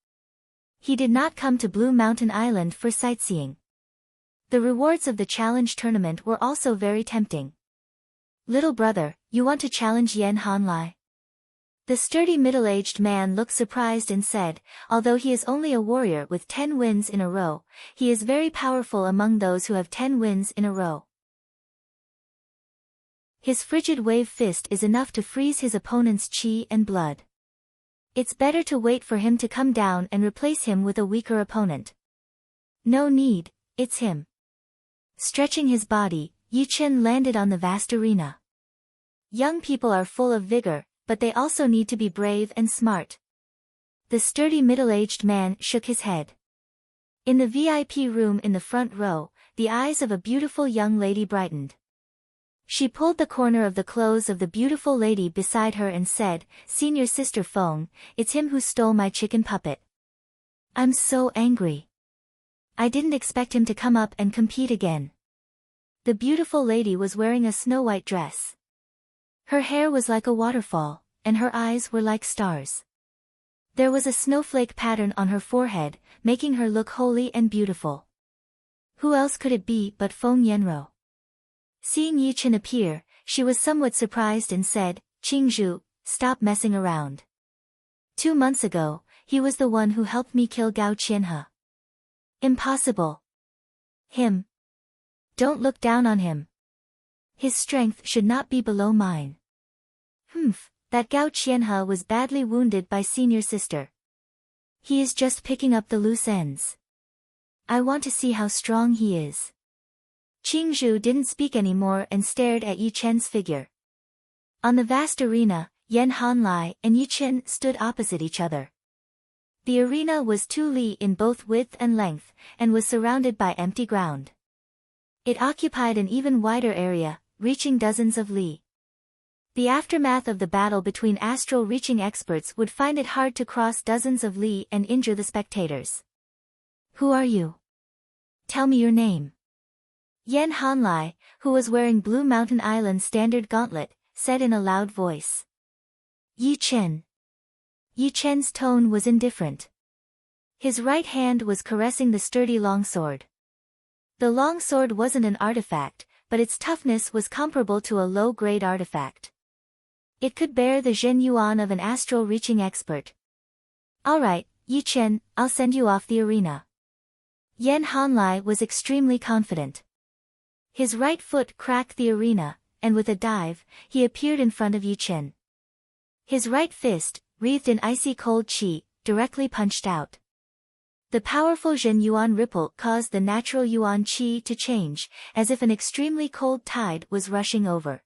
A: He did not come to Blue Mountain Island for sightseeing. The rewards of the challenge tournament were also very tempting. Little brother, you want to challenge Yan Hanlai? The sturdy middle-aged man looked surprised and said, although he is only a warrior with 10 wins in a row, he is very powerful among those who have 10 wins in a row. His frigid wave fist is enough to freeze his opponent's chi and blood. It's better to wait for him to come down and replace him with a weaker opponent. No need, it's him. Stretching his body, Yi Chen landed on the vast arena. Young people are full of vigor, but they also need to be brave and smart. The sturdy middle-aged man shook his head. In the VIP room in the front row, the eyes of a beautiful young lady brightened. She pulled the corner of the clothes of the beautiful lady beside her and said, "Senior Sister Feng, it's him who stole my chicken puppet. I'm so angry. I didn't expect him to come up and compete again." The beautiful lady was wearing a snow-white dress. Her hair was like a waterfall, and her eyes were like stars. There was a snowflake pattern on her forehead, making her look holy and beautiful. Who else could it be but Feng Yanro? Seeing Yi Chen appear, she was somewhat surprised and said, "Qingzhu, stop messing around. 2 months ago, he was the one who helped me kill Gao Qianhe." "Impossible. Him. Don't look down on him. His strength should not be below mine." "Humph, that Gao Qianhe was badly wounded by senior sister. He is just picking up the loose ends. I want to see how strong he is." Qingzhu didn't speak anymore and stared at Yi Chen's figure. On the vast arena, Yan Hanlai and Yi Chen stood opposite each other. The arena was 2 li in both width and length, and was surrounded by empty ground. It occupied an even wider area, reaching dozens of li. The aftermath of the battle between astral-reaching experts would find it hard to cross dozens of li and injure the spectators. "Who are you? Tell me your name." Yan Hanlai, who was wearing Blue Mountain Island standard gauntlet, said in a loud voice. "Yi Chen." Yi Chen's tone was indifferent. His right hand was caressing the sturdy longsword. The longsword wasn't an artifact, but its toughness was comparable to a low-grade artifact. It could bear the Zhen Yuan of an astral-reaching expert. "All right, Yi Chen, I'll send you off the arena." Yan Hanlai was extremely confident. His right foot cracked the arena, and with a dive, he appeared in front of Yi Chen. His right fist, wreathed in icy cold qi, directly punched out. The powerful Zhen Yuan ripple caused the natural Yuan qi to change, as if an extremely cold tide was rushing over.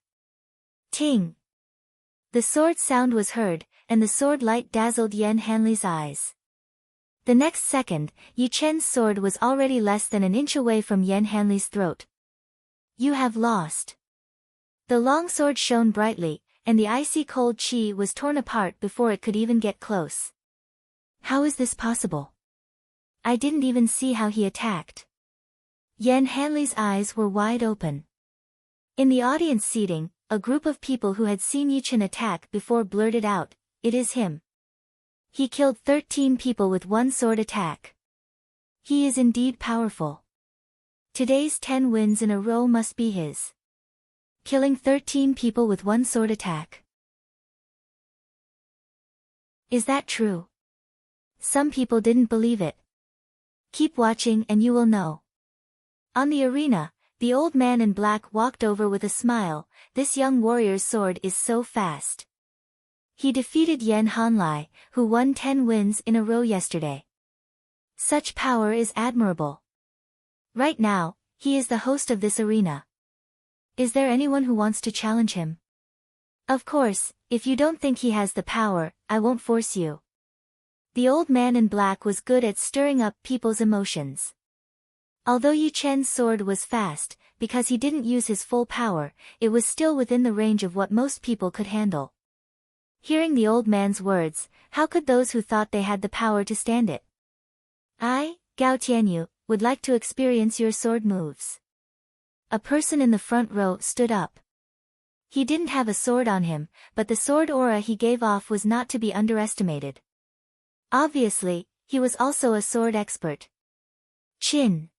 A: Ting! The sword sound was heard, and the sword light dazzled Yan Hanlai's eyes. The next second, Yi Chen's sword was already less than an inch away from Yan Hanlai's throat. "You have lost." The longsword shone brightly, and the icy cold qi was torn apart before it could even get close. "How is this possible? I didn't even see how he attacked." Yan Hanlai's eyes were wide open. In the audience seating, a group of people who had seen Yi Chen attack before blurted out, "It is him. He killed 13 people with one sword attack. He is indeed powerful. Today's 10 wins in a row must be his. Killing 13 people with one sword attack. Is that true?" Some people didn't believe it. Keep watching and you will know. On the arena, the old man in black walked over with a smile. "This young warrior's sword is so fast. He defeated Yan Hanlai, who won 10 wins in a row yesterday. Such power is admirable. Right now, he is the host of this arena. Is there anyone who wants to challenge him? Of course, if you don't think he has the power, I won't force you." The old man in black was good at stirring up people's emotions. Although Yi Chen's sword was fast, because he didn't use his full power, it was still within the range of what most people could handle. Hearing the old man's words, how could those who thought they had the power to stand it? "I, Gao Tianyu, would like to experience your sword moves." A person in the front row stood up. He didn't have a sword on him, but the sword aura he gave off was not to be underestimated. Obviously, he was also a sword expert. "Chin."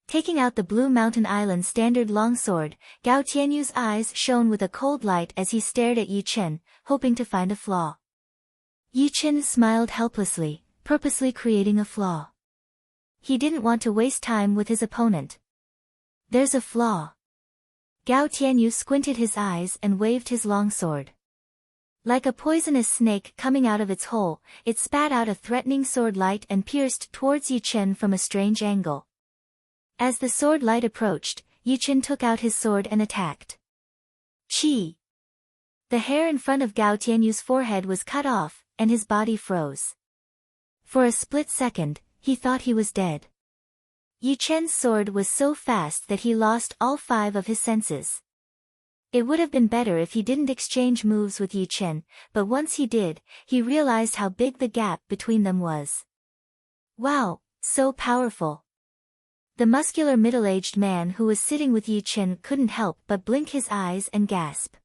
A: Taking out the Blue Mountain Island standard longsword, Gao Tianyu's eyes shone with a cold light as he stared at Yi Chen, hoping to find a flaw. Yi Chen smiled helplessly, purposely creating a flaw. He didn't want to waste time with his opponent. "There's a flaw." Gao Tianyu squinted his eyes and waved his longsword. Like a poisonous snake coming out of its hole, it spat out a threatening sword light and pierced towards Yi Chen from a strange angle. As the sword light approached, Yi Chen took out his sword and attacked. Chi! The hair in front of Gao Tianyu's forehead was cut off, and his body froze. For a split second, he thought he was dead. Yi Chen's sword was so fast that he lost all 5 of his senses. It would have been better if he didn't exchange moves with Yi Chen, but once he did, he realized how big the gap between them was. Wow, so powerful. The muscular middle-aged man who was sitting with Yi Chen couldn't help but blink his eyes and gasp.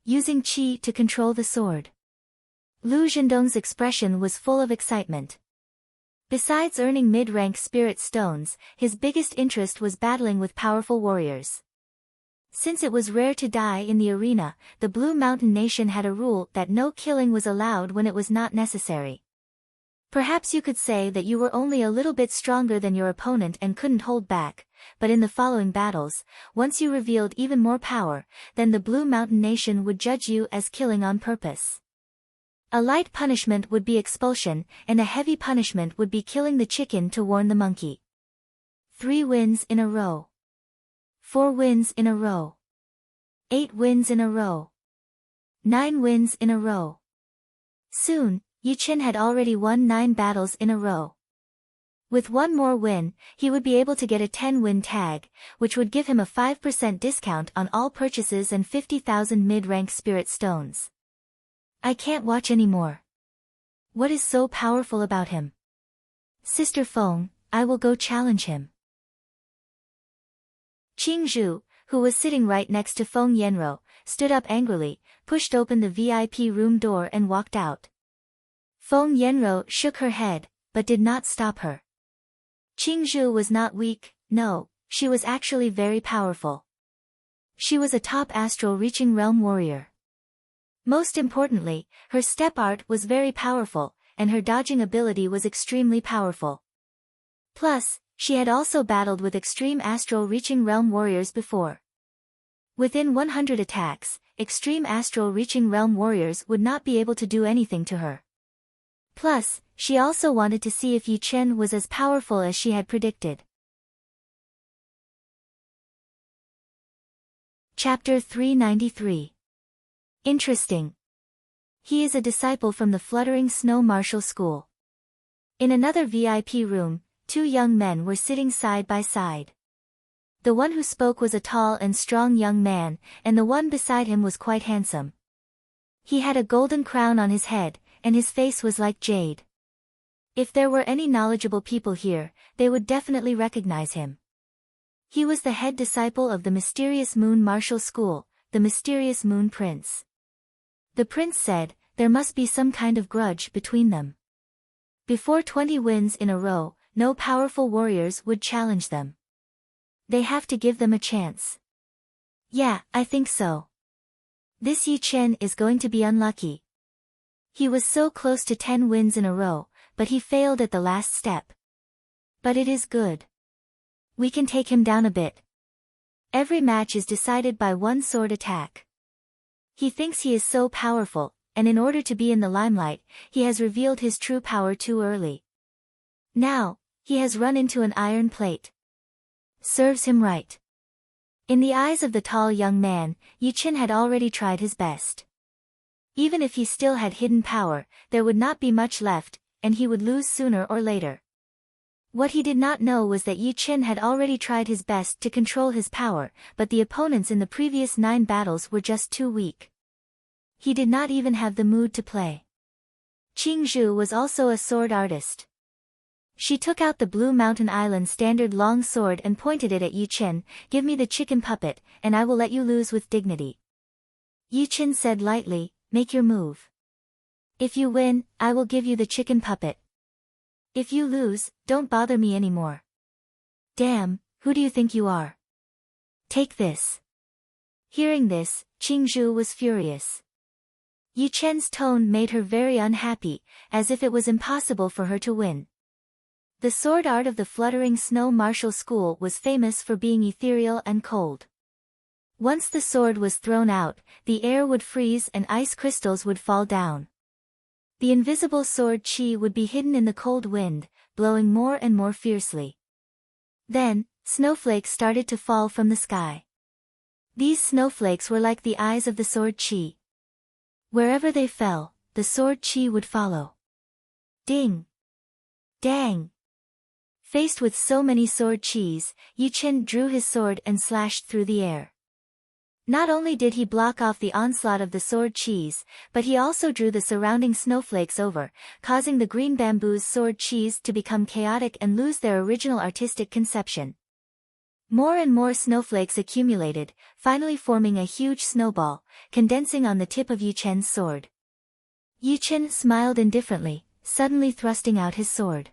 A: using qi to control the sword. Lu Zhendong's expression was full of excitement. Besides earning mid-rank spirit stones, his biggest interest was battling with powerful warriors. Since it was rare to die in the arena, the Blue Mountain Nation had a rule that no killing was allowed when it was not necessary. Perhaps you could say that you were only a little bit stronger than your opponent and couldn't hold back, but in the following battles, once you revealed even more power, then the Blue Mountain Nation would judge you as killing on purpose. A light punishment would be expulsion, and a heavy punishment would be killing the chicken to warn the monkey. 3 wins in a row. 4 wins in a row. 8 wins in a row. 9 wins in a row. Soon, Yi Chen had already won 9 battles in a row. With one more win, he would be able to get a 10-win tag, which would give him a 5% discount on all purchases and 50,000 mid-rank spirit stones. I can't watch anymore. What is so powerful about him? Sister Feng, I will go challenge him. Qing Zhu, who was sitting right next to Feng Yanro, stood up angrily, pushed open the VIP room door and walked out. Feng Yanro shook her head, but did not stop her. Qing Zhu was not weak, no, she was actually very powerful. She was a top astral reaching realm warrior. Most importantly, her step art was very powerful, and her dodging ability was extremely powerful. Plus, she had also battled with extreme astral reaching realm warriors before. Within 100 attacks, extreme astral reaching realm warriors would not be able to do anything to her. Plus, she also wanted to see if Yi Chen was as powerful as she had predicted. Chapter 393. Interesting. He is a disciple from the Fluttering Snow Martial School. In another VIP room, 2 young men were sitting side by side. The one who spoke was a tall and strong young man, and the one beside him was quite handsome. He had a golden crown on his head, and his face was like jade. If there were any knowledgeable people here, they would definitely recognize him. He was the head disciple of the Mysterious Moon Martial School, the Mysterious Moon Prince. The prince said, there must be some kind of grudge between them. Before 20 wins in a row, no powerful warriors would challenge them. They have to give them a chance. Yeah, I think so. This Yi Chen is going to be unlucky. He was so close to 10 wins in a row, but he failed at the last step. But it is good. We can take him down a bit. Every match is decided by one sword attack. He thinks he is so powerful, and in order to be in the limelight, he has revealed his true power too early. Now, he has run into an iron plate. Serves him right. In the eyes of the tall young man, Yi Chen had already tried his best. Even if he still had hidden power, there would not be much left, and he would lose sooner or later. What he did not know was that Yi Chen had already tried his best to control his power, but the opponents in the previous 9 battles were just too weak. He did not even have the mood to play. Qing Zhu was also a sword artist. She took out the Blue Mountain Island standard long sword and pointed it at Yi Chen. Give me the chicken puppet, and I will let you lose with dignity. Yi Chen said lightly, make your move. If you win, I will give you the chicken puppet. If you lose, don't bother me anymore. Damn, who do you think you are? Take this. Hearing this, Qing Zhu was furious. Yi Chen's tone made her very unhappy, as if it was impossible for her to win. The sword art of the Fluttering Snow Martial School was famous for being ethereal and cold. Once the sword was thrown out, the air would freeze and ice crystals would fall down. The invisible sword qi would be hidden in the cold wind, blowing more and more fiercely. Then, snowflakes started to fall from the sky. These snowflakes were like the eyes of the sword qi. Wherever they fell, the sword qi would follow. Ding! Dang! Faced with so many sword qis, Yi Chen drew his sword and slashed through the air. Not only did he block off the onslaught of the sword qis, but he also drew the surrounding snowflakes over, causing the green bamboo's sword qis to become chaotic and lose their original artistic conception. More and more snowflakes accumulated, finally forming a huge snowball, condensing on the tip of Yu Chen's sword. Yu Chen smiled indifferently, suddenly thrusting out his sword.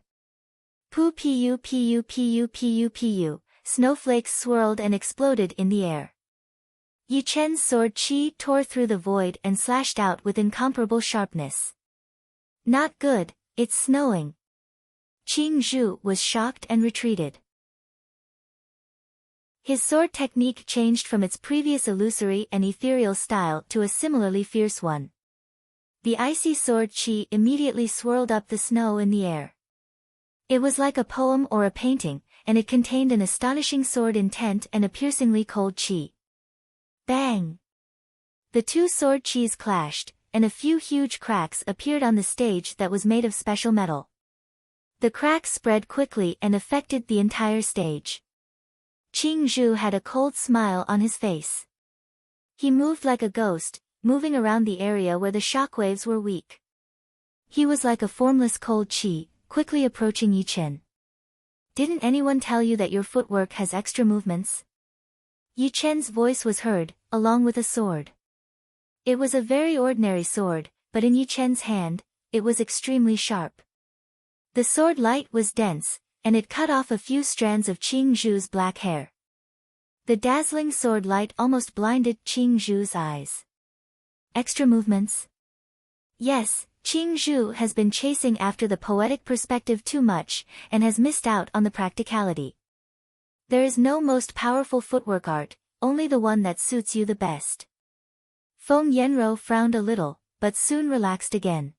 A: Pu pu pu pu pu pu, snowflakes swirled and exploded in the air. Yu Chen's sword chi tore through the void and slashed out with incomparable sharpness. Not good, it's snowing. Qing Zhu was shocked and retreated. His sword technique changed from its previous illusory and ethereal style to a similarly fierce one. The icy sword chi immediately swirled up the snow in the air. It was like a poem or a painting, and it contained an astonishing sword intent and a piercingly cold chi. Bang! The two sword chis clashed, and a few huge cracks appeared on the stage that was made of special metal. The cracks spread quickly and affected the entire stage. Qing Zhu had a cold smile on his face. He moved like a ghost, moving around the area where the shockwaves were weak. He was like a formless cold chi, quickly approaching Yu Chen. Didn't anyone tell you that your footwork has extra movements? Yu Chen's voice was heard, along with a sword. It was a very ordinary sword, but in Yu Chen's hand, it was extremely sharp. The sword light was dense, and it cut off a few strands of Qing Zhu's black hair. The dazzling sword light almost blinded Qing Zhu's eyes. Extra movements? Yes, Qing Zhu has been chasing after the poetic perspective too much, and has missed out on the practicality. There is no most powerful footwork art, only the one that suits you the best. Feng Yanro frowned a little, but soon relaxed again.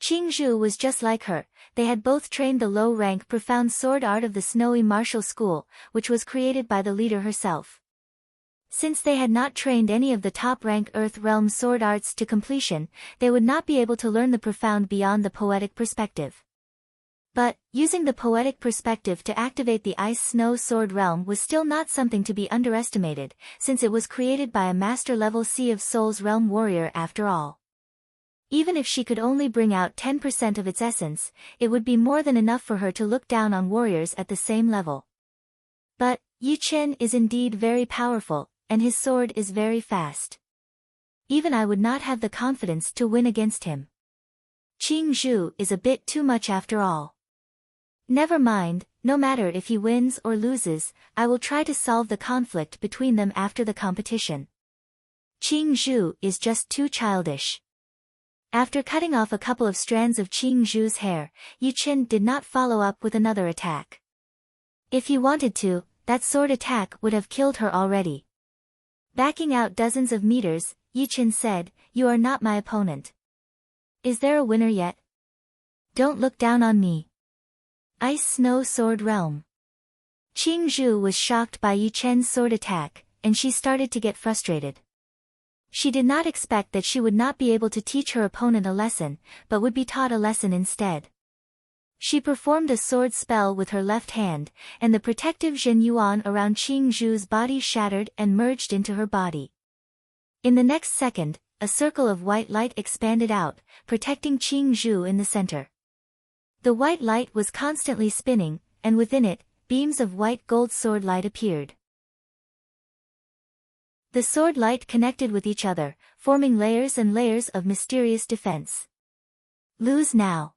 A: Qing Zhu was just like her, they had both trained the low-rank profound sword art of the snowy martial school, which was created by the leader herself. Since they had not trained any of the top-rank Earth Realm sword arts to completion, they would not be able to learn the profound beyond the poetic perspective. But, using the poetic perspective to activate the Ice Snow Sword Realm was still not something to be underestimated, since it was created by a master-level Sea of Souls realm warrior after all. Even if she could only bring out 10% of its essence, it would be more than enough for her to look down on warriors at the same level. But, Yu Chen is indeed very powerful, and his sword is very fast. Even I would not have the confidence to win against him. Qing Zhu is a bit too much after all. Never mind, no matter if he wins or loses, I will try to solve the conflict between them after the competition. Qing Zhu is just too childish. After cutting off a couple of strands of Qing Zhu's hair, Yu Chen did not follow up with another attack. If he wanted to, that sword attack would have killed her already. Backing out dozens of meters, Yu Chen said, "You are not my opponent. Is there a winner yet? Don't look down on me." Ice Snow Sword Realm. Qing Zhu was shocked by Yu Chen's sword attack, and she started to get frustrated. She did not expect that she would not be able to teach her opponent a lesson, but would be taught a lesson instead. She performed a sword spell with her left hand, and the protective Zhen Yuan around Qing Zhu's body shattered and merged into her body. In the next second, a circle of white light expanded out, protecting Qing Zhu in the center. The white light was constantly spinning, and within it, beams of white gold sword light appeared. The sword light connected with each other, forming layers and layers of mysterious defense. Lose now.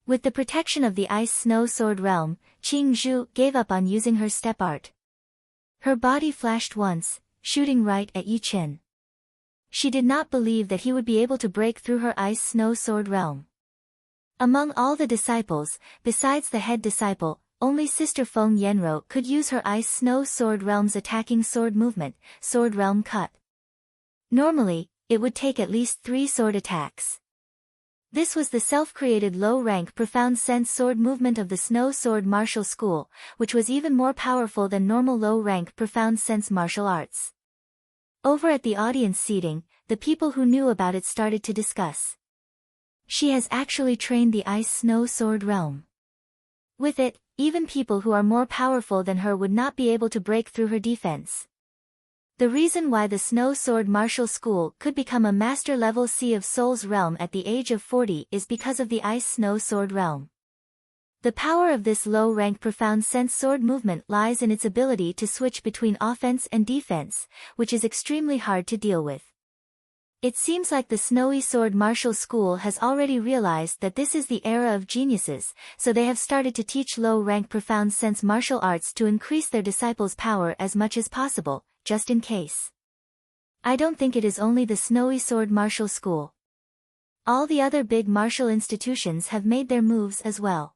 A: With the protection of the Ice Snow Sword Realm, Qing Zhu gave up on using her step art. Her body flashed once, shooting right at Yu Chen. She did not believe that he would be able to break through her Ice Snow Sword Realm. Among all the disciples, besides the head disciple, only Sister Feng Yanro could use her Ice Snow Sword Realm's attacking sword movement, Sword Realm Cut. Normally, it would take at least 3 sword attacks. This was the self-created low-rank profound sense sword movement of the Snow Sword Martial School, which was even more powerful than normal low-rank profound sense martial arts. Over at the audience seating, the people who knew about it started to discuss. She has actually trained the Ice Snow Sword Realm. With it, even people who are more powerful than her would not be able to break through her defense. The reason why the Snow Sword Martial School could become a master-level Sea of Souls realm at the age of 40 is because of the Ice Snow Sword Realm. The power of this low-rank profound sense sword movement lies in its ability to switch between offense and defense, which is extremely hard to deal with. It seems like the Snowy Sword Martial School has already realized that this is the era of geniuses, so they have started to teach low-rank profound sense martial arts to increase their disciples' power as much as possible, just in case. I don't think it is only the Snowy Sword Martial School. All the other big martial institutions have made their moves as well.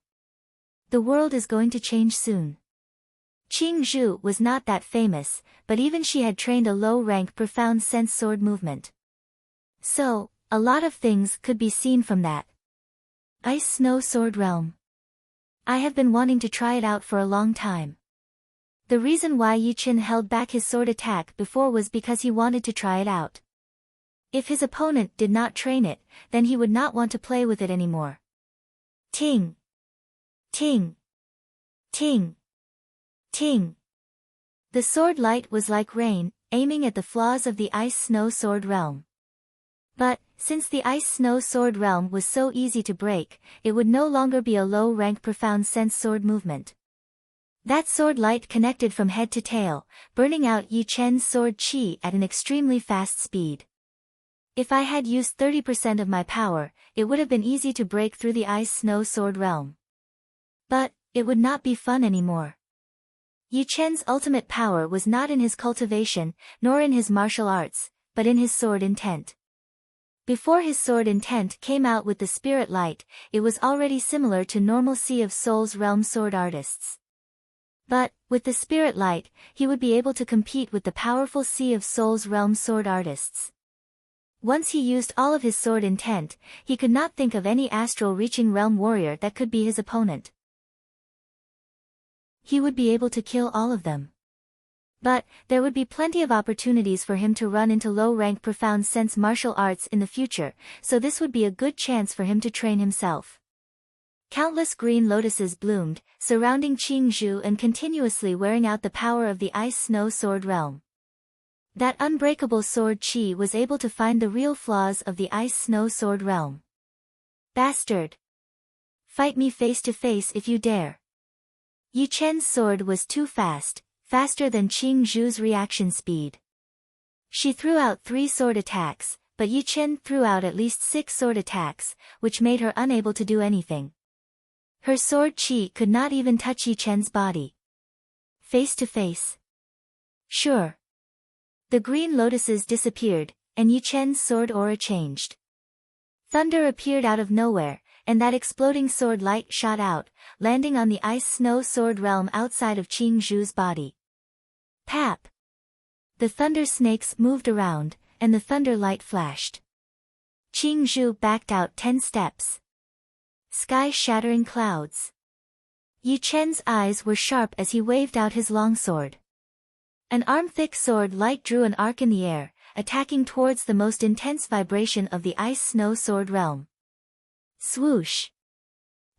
A: The world is going to change soon. Qing Zhu was not that famous, but even she had trained a low-rank profound sense sword movement. So, a lot of things could be seen from that. Ice Snow Sword Realm. I have been wanting to try it out for a long time. The reason why Yi Chen held back his sword attack before was because he wanted to try it out. If his opponent did not train it, then he would not want to play with it anymore. Ting! Ting! Ting! Ting! The sword light was like rain, aiming at the flaws of the Ice Snow Sword Realm. But, since the Ice Snow Sword Realm was so easy to break, it would no longer be a low-rank profound sense sword movement. That sword light connected from head to tail, burning out Yi Chen's sword chi at an extremely fast speed. If I had used 30% of my power, it would have been easy to break through the Ice Snow Sword Realm. But, it would not be fun anymore. Yi Chen's ultimate power was not in his cultivation, nor in his martial arts, but in his sword intent. Before his sword intent came out with the spirit light, it was already similar to normal Sea of Souls realm sword artists. But, with the spirit light, he would be able to compete with the powerful Sea of Souls realm sword artists. Once he used all of his sword intent, he could not think of any astral-reaching realm warrior that could be his opponent. He would be able to kill all of them. But, there would be plenty of opportunities for him to run into low-rank profound sense martial arts in the future, so this would be a good chance for him to train himself. Countless green lotuses bloomed, surrounding Qing Zhu and continuously wearing out the power of the Ice Snow Sword Realm. That unbreakable sword chi was able to find the real flaws of the Ice Snow Sword Realm. Bastard! Fight me face to face if you dare. Yi Chen's sword was too fast, faster than Qing Zhu's reaction speed. She threw out 3 sword attacks, but Yi Chen threw out at least 6 sword attacks, which made her unable to do anything. Her sword chi could not even touch Yi Chen's body. Face to face. Sure. The green lotuses disappeared, and Yi Chen's sword aura changed. Thunder appeared out of nowhere, and that exploding sword light shot out, landing on the Ice Snow Sword Realm outside of Qing Zhu's body. Pap! The thunder snakes moved around, and the thunder light flashed. Qing Zhu backed out 10 steps. Sky-shattering clouds. Yi Chen's eyes were sharp as he waved out his long sword. An arm-thick sword light drew an arc in the air, attacking towards the most intense vibration of the Ice Snow Sword Realm. Swoosh!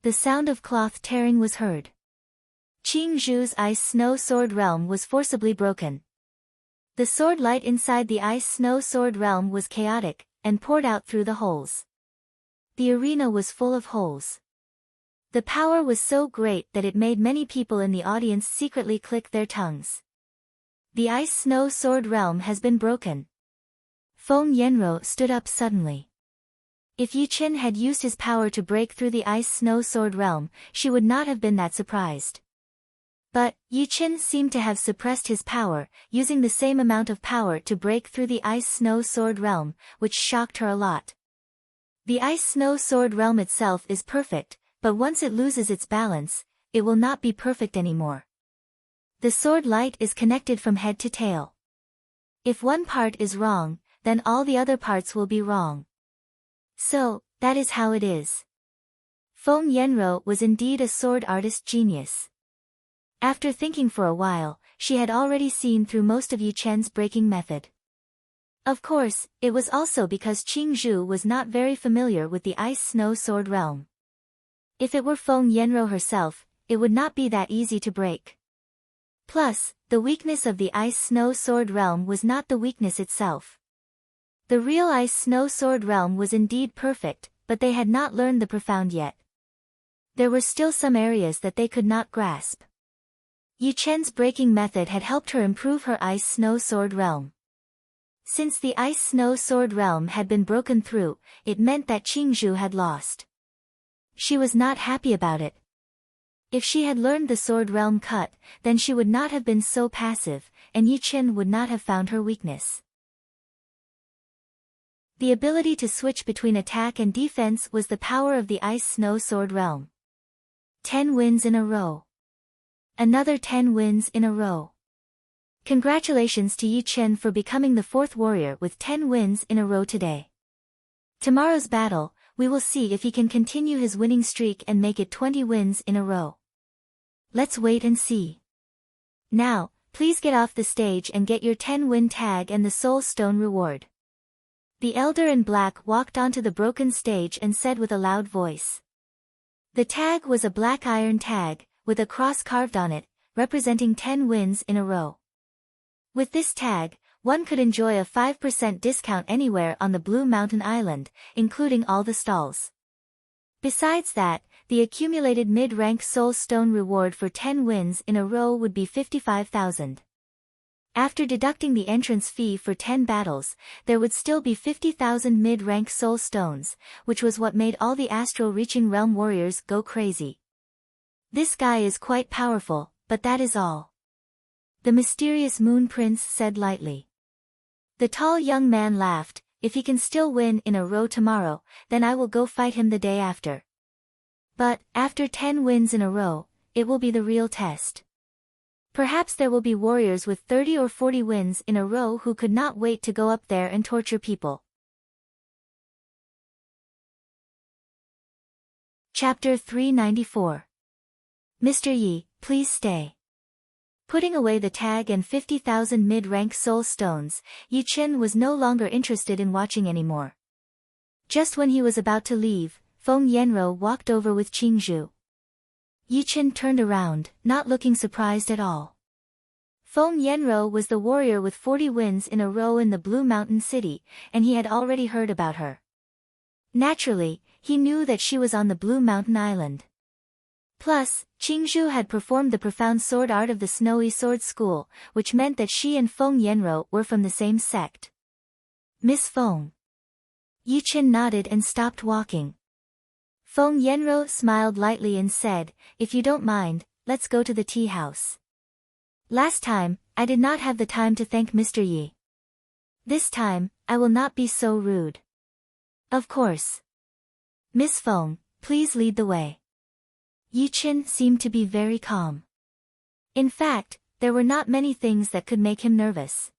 A: The sound of cloth tearing was heard. Qing Zhu's Ice Snow Sword Realm was forcibly broken. The sword light inside the Ice Snow Sword Realm was chaotic, and poured out through the holes. The arena was full of holes. The power was so great that it made many people in the audience secretly click their tongues. The Ice Snow Sword Realm has been broken. Feng Yanro stood up suddenly. If Yi Chen had used his power to break through the Ice Snow Sword Realm, she would not have been that surprised. But, Yi Chen seemed to have suppressed his power, using the same amount of power to break through the Ice Snow Sword Realm, which shocked her a lot. The Ice Snow Sword Realm itself is perfect, but once it loses its balance, it will not be perfect anymore. The sword light is connected from head to tail. If one part is wrong, then all the other parts will be wrong. So, that is how it is. Feng Yanro was indeed a sword artist genius. After thinking for a while, she had already seen through most of Yi Chen's breaking method. Of course, it was also because Qing Zhu was not very familiar with the Ice Snow Sword Realm. If it were Feng Yanro herself, it would not be that easy to break. Plus, the weakness of the Ice Snow Sword Realm was not the weakness itself. The real Ice Snow Sword Realm was indeed perfect, but they had not learned the profound yet. There were still some areas that they could not grasp. Yi Chen's breaking method had helped her improve her ice-snow sword realm. Since the ice-snow sword realm had been broken through, it meant that Qingzhu had lost. She was not happy about it. If she had learned the sword realm cut, then she would not have been so passive, and Yi Chen would not have found her weakness. The ability to switch between attack and defense was the power of the ice-snow sword realm. 10 wins in a row. Another 10 wins in a row. Congratulations to Yi Chen for becoming the 4th warrior with 10 wins in a row today. Tomorrow's battle, we will see if he can continue his winning streak and make it 20 wins in a row. Let's wait and see. Now, please get off the stage and get your 10-win tag and the soul stone reward. The elder in black walked onto the broken stage and said with a loud voice. The tag was a black iron tag, with a cross carved on it, representing 10 wins in a row. With this tag, one could enjoy a 5% discount anywhere on the Blue Mountain Island, including all the stalls. Besides that, the accumulated mid-rank soul stone reward for 10 wins in a row would be 55,000. After deducting the entrance fee for 10 battles, there would still be 50,000 mid-rank soul stones, which was what made all the astral-reaching realm warriors go crazy. This guy is quite powerful, but that is all. The mysterious Moon Prince said lightly. The tall young man laughed. If he can still win in a row tomorrow, then I will go fight him the day after. But, after 10 wins in a row, it will be the real test. Perhaps there will be warriors with 30 or 40 wins in a row who could not wait to go up there and torture people. Chapter 394. Mr. Yi, please stay. Putting away the tag and 50,000 mid-rank soul stones, Yi Chen was no longer interested in watching anymore. Just when he was about to leave, Feng Yanro walked over with Qingzhu. Yi Chen turned around, not looking surprised at all. Feng Yanro was the warrior with 40 wins in a row in the Blue Mountain City, and he had already heard about her. Naturally, he knew that she was on the Blue Mountain Island. Plus, Qingzhu had performed the profound sword art of the Snowy Sword School, which meant that she and Feng Yanro were from the same sect. Miss Feng. Yi Chen nodded and stopped walking. Feng Yanro smiled lightly and said, if you don't mind, let's go to the tea house. Last time, I did not have the time to thank Mr. Yi. This time, I will not be so rude. Of course. Miss Feng, please lead the way. Yi Chen seemed to be very calm. In fact, there were not many things that could make him nervous.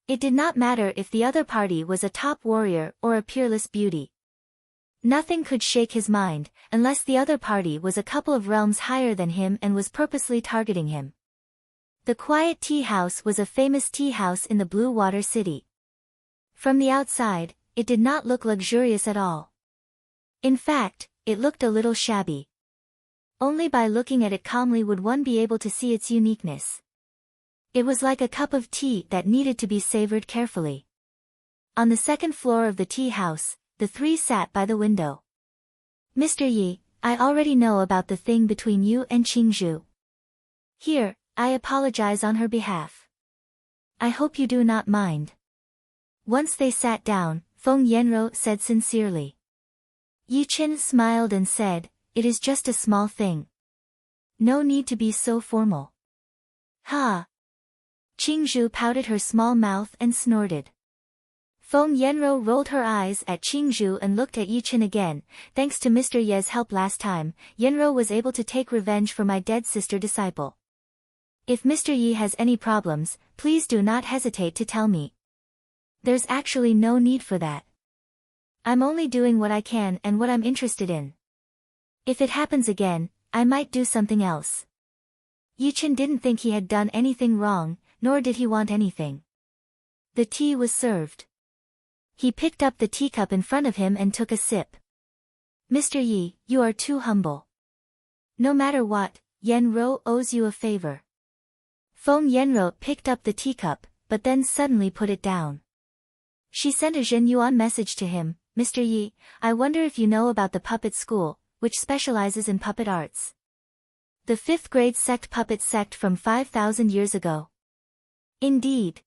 A: It did not matter if the other party was a top warrior or a peerless beauty. Nothing could shake his mind, unless the other party was a couple of realms higher than him and was purposely targeting him. The Quiet Tea House was a famous tea house in the Blue Water City. From the outside, it did not look luxurious at all. In fact, it looked a little shabby. Only by looking at it calmly would one be able to see its uniqueness. It was like a cup of tea that needed to be savored carefully. On the second floor of the tea house, the three sat by the window. Mr. Yi, I already know about the thing between you and Qingzhu. Here, I apologize on her behalf. I hope you do not mind. Once they sat down, Feng Yanro said sincerely. Yi Chen smiled and said, it is just a small thing. No need to be so formal. Ha! Qingzhu pouted her small mouth and snorted. Feng Yanro rolled her eyes at Qingzhu and looked at Yi Chen again. Thanks to Mr. Ye's help last time, Yanro was able to take revenge for my dead sister disciple. If Mr. Yi has any problems, please do not hesitate to tell me. There's actually no need for that. I'm only doing what I can and what I'm interested in. If it happens again, I might do something else. Yi Chen didn't think he had done anything wrong, nor did he want anything. The tea was served. He picked up the teacup in front of him and took a sip. Mr. Yi, you are too humble. No matter what, Yanro owes you a favor. Feng Yanro picked up the teacup, but then suddenly put it down. She sent a Zhen Yuan message to him. Mr. Yi, I wonder if you know about the puppet school, which specializes in puppet arts. The 5th grade sect puppet sect from 5,000 years ago. Indeed.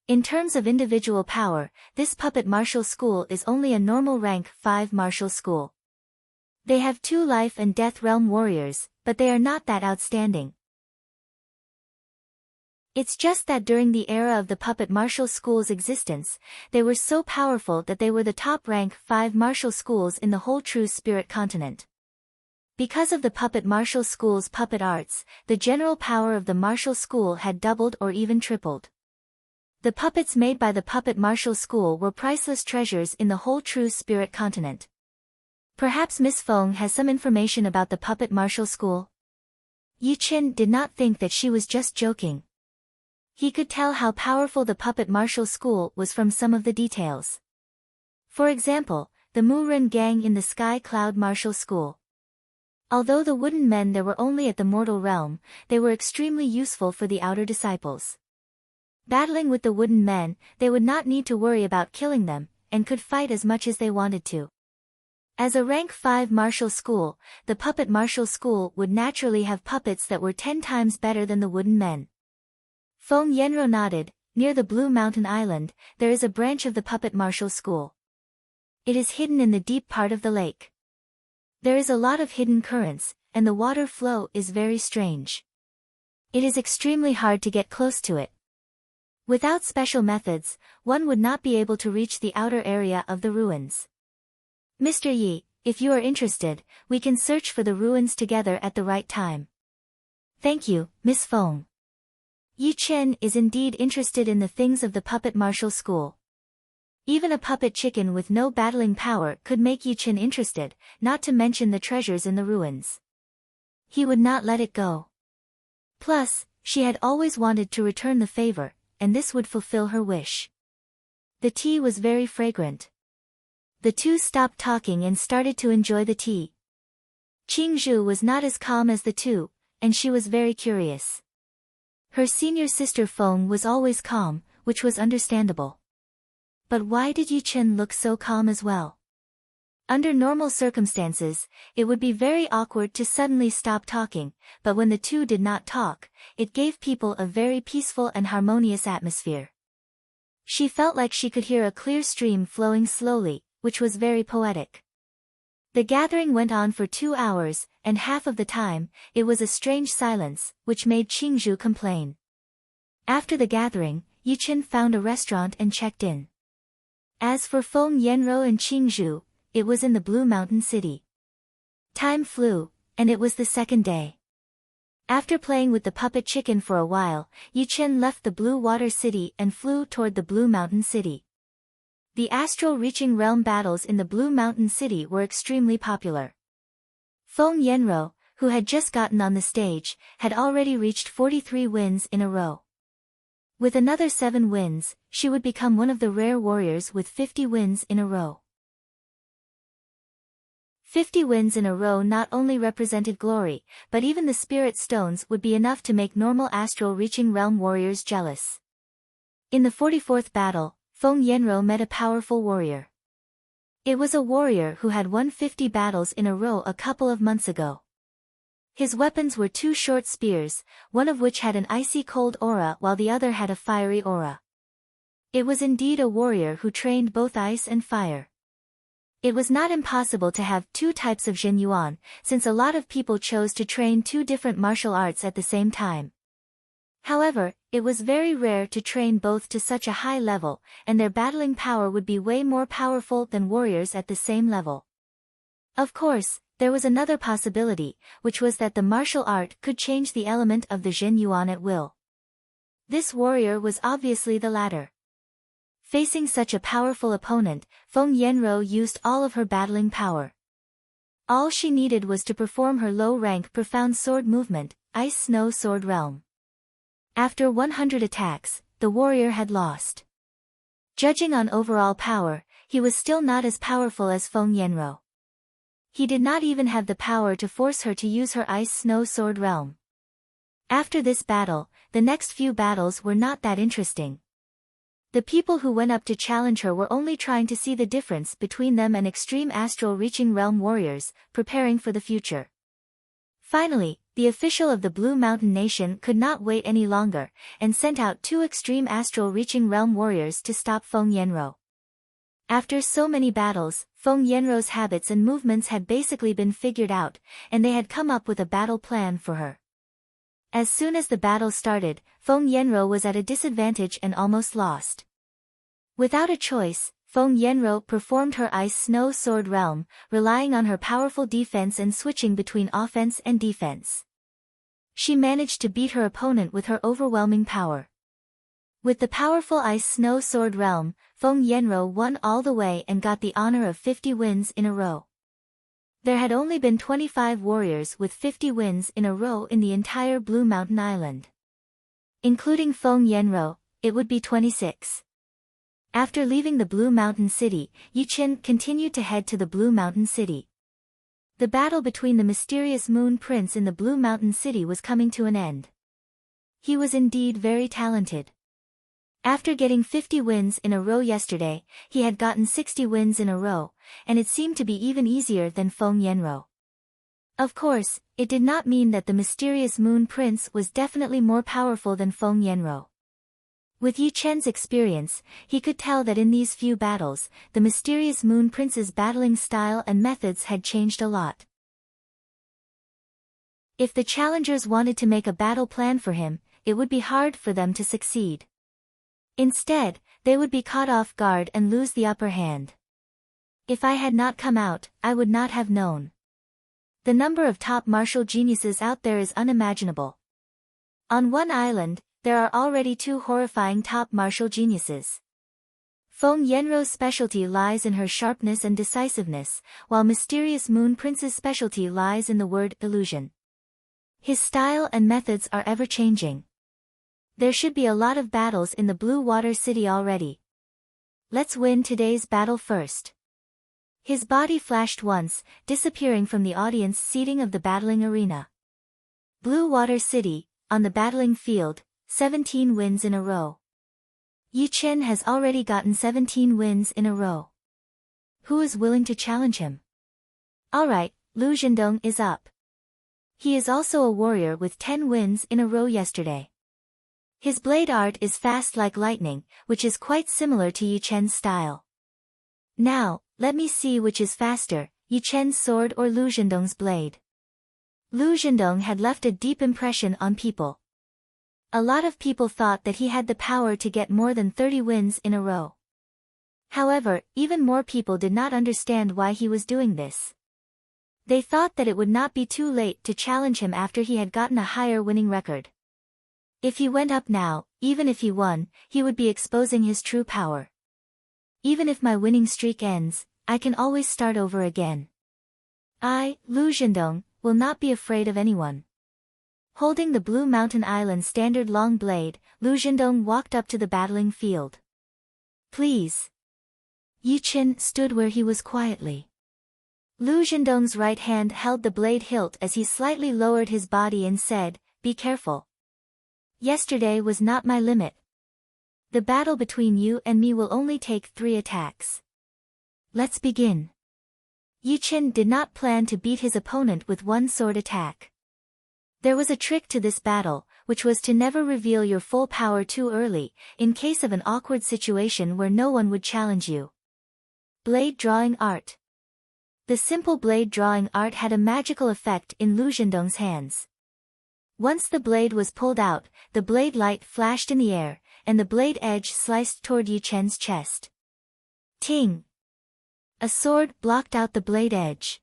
A: In terms of individual power, this puppet martial school is only a normal rank 5 martial school. They have 2 life and death realm warriors, but they are not that outstanding. It's just that during the era of the puppet martial school's existence, they were so powerful that they were the top rank 5 martial schools in the whole True Spirit continent. Because of the puppet martial school's puppet arts, the general power of the martial school had doubled or even tripled. The puppets made by the puppet martial school were priceless treasures in the whole True Spirit continent. Perhaps Miss Feng has some information about the puppet martial school? Yi Chen did not think that she was just joking. He could tell how powerful the puppet martial school was from some of the details. For example, the Muren gang in the Sky Cloud martial school. Although the wooden men there were only at the mortal realm, they were extremely useful for the outer disciples. Battling with the wooden men, they would not need to worry about killing them, and could fight as much as they wanted to. As a rank 5 martial school, the puppet martial school would naturally have puppets that were 10 times better than the wooden men. Feng Yenro nodded. Near the Blue Mountain Island, there is a branch of the puppet martial school. It is hidden in the deep part of the lake. There is a lot of hidden currents, and the water flow is very strange. It is extremely hard to get close to it. Without special methods, one would not be able to reach the outer area of the ruins. Mr. Yi, if you are interested, we can search for the ruins together at the right time. Thank you, Miss Feng. Yi Chen is indeed interested in the things of the puppet martial school. Even a puppet chicken with no battling power could make Yi Chen interested, not to mention the treasures in the ruins. He would not let it go. Plus, she had always wanted to return the favor, and this would fulfill her wish. The tea was very fragrant. The two stopped talking and started to enjoy the tea. Qingzhu was not as calm as the two, and she was very curious. Her senior sister Feng was always calm, which was understandable. But why did Yi Chen look so calm as well? Under normal circumstances, it would be very awkward to suddenly stop talking, but when the two did not talk, it gave people a very peaceful and harmonious atmosphere. She felt like she could hear a clear stream flowing slowly, which was very poetic. The gathering went on for 2 hours, and half of the time, it was a strange silence, which made Qingzhu complain. After the gathering, Yi Chen found a restaurant and checked in. As for Feng Yenro and Qingzhu, it was in the Blue Mountain City. Time flew, and it was the second day. After playing with the puppet chicken for a while, Yi Chen left the Blue Water City and flew toward the Blue Mountain City. The astral reaching realm battles in the Blue Mountain City were extremely popular. Feng Yenro, who had just gotten on the stage, had already reached 43 wins in a row. With another 7 wins, she would become one of the rare warriors with 50 wins in a row. 50 wins in a row not only represented glory, but even the spirit stones would be enough to make normal astral reaching realm warriors jealous. In the 44th battle, Feng Yenro met a powerful warrior. It was a warrior who had won 50 battles in a row a couple of months ago. His weapons were 2 short spears, one of which had an icy cold aura while the other had a fiery aura. It was indeed a warrior who trained both ice and fire. It was not impossible to have 2 types of Zhen Yuan, since a lot of people chose to train 2 different martial arts at the same time. However, it was very rare to train both to such a high level, and their battling power would be way more powerful than warriors at the same level. Of course, there was another possibility, which was that the martial art could change the element of the Zhen Yuan at will. This warrior was obviously the latter. Facing such a powerful opponent, Feng Yenro used all of her battling power. All she needed was to perform her low-rank profound sword movement, Ice Snow Sword Realm. After 100 attacks, the warrior had lost. Judging on overall power, he was still not as powerful as Feng Yenro. He did not even have the power to force her to use her Ice Snow Sword Realm. After this battle, the next few battles were not that interesting. The people who went up to challenge her were only trying to see the difference between them and extreme astral reaching realm warriors, preparing for the future. Finally, the official of the Blue Mountain Nation could not wait any longer, and sent out 2 extreme astral reaching realm warriors to stop Feng Yanro. After so many battles, Feng Yanro's habits and movements had basically been figured out, and they had come up with a battle plan for her. As soon as the battle started, Feng Yanro was at a disadvantage and almost lost. Without a choice, Feng Yanro performed her Ice Snow Sword realm, relying on her powerful defense and switching between offense and defense. She managed to beat her opponent with her overwhelming power. With the powerful Ice Snow Sword realm, Feng Yanro won all the way and got the honor of 50 wins in a row. There had only been 25 warriors with 50 wins in a row in the entire Blue Mountain Island. Including Feng Yanro, it would be 26. After leaving the Blue Mountain City, Yichen continued to head to the Blue Mountain City. The battle between the mysterious Moon Prince in the Blue Mountain City was coming to an end. He was indeed very talented. After getting 50 wins in a row yesterday, he had gotten 60 wins in a row, and it seemed to be even easier than Feng Yanro. Of course, it did not mean that the mysterious Moon Prince was definitely more powerful than Feng Yanro. With Yi Chen's experience, he could tell that in these few battles, the mysterious Moon Prince's battling style and methods had changed a lot. If the challengers wanted to make a battle plan for him, it would be hard for them to succeed. Instead, they would be caught off guard and lose the upper hand. If I had not come out, I would not have known. The number of top martial geniuses out there is unimaginable. On one island, there are already 2 horrifying top martial geniuses. Feng Yanro's specialty lies in her sharpness and decisiveness, while mysterious Moon Prince's specialty lies in the word illusion. His style and methods are ever-changing. There should be a lot of battles in the Blue Water City already. Let's win today's battle first. His body flashed once, disappearing from the audience seating of the battling arena. Blue Water City, on the battling field, 17 wins in a row. Yi Chen has already gotten 17 wins in a row. Who is willing to challenge him? Alright, Lu Zhendong is up. He is also a warrior with 10 wins in a row yesterday. His blade art is fast like lightning, which is quite similar to Yi Chen's style. Now, let me see which is faster, Yi Chen's sword or Lu Zhendong's blade. Lu Zhendong had left a deep impression on people. A lot of people thought that he had the power to get more than 30 wins in a row. However, even more people did not understand why he was doing this. They thought that it would not be too late to challenge him after he had gotten a higher winning record. If he went up now, even if he won, he would be exposing his true power. Even if my winning streak ends, I can always start over again. I, Lu Zhendong, will not be afraid of anyone. Holding the Blue Mountain Island standard long blade, Lu Zhendong walked up to the battling field. Please. Yi Chen stood where he was quietly. Lu Zhendong's right hand held the blade hilt as he slightly lowered his body and said, "Be careful. Yesterday was not my limit. The battle between you and me will only take 3 attacks. Let's begin." Yi Chen did not plan to beat his opponent with one sword attack. There was a trick to this battle, which was to never reveal your full power too early, in case of an awkward situation where no one would challenge you. Blade drawing art. The simple blade drawing art had a magical effect in Lu Zhendong's hands. Once the blade was pulled out, the blade light flashed in the air, and the blade edge sliced toward Yi Chen's chest. Ting! A sword blocked out the blade edge.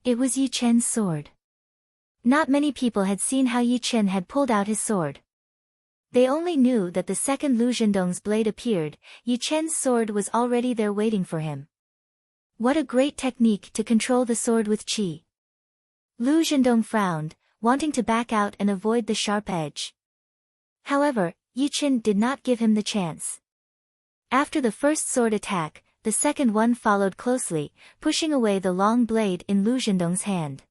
A: It was Yi Chen's sword. Not many people had seen how Yi Chen had pulled out his sword. They only knew that the second Lu Zhendong's blade appeared, Yi Chen's sword was already there waiting for him. What a great technique to control the sword with qi. Lu Zhendong frowned, wanting to back out and avoid the sharp edge. However, Yi Chen did not give him the chance. After the first sword attack, the second one followed closely, pushing away the long blade in Lu Zhendong's hand.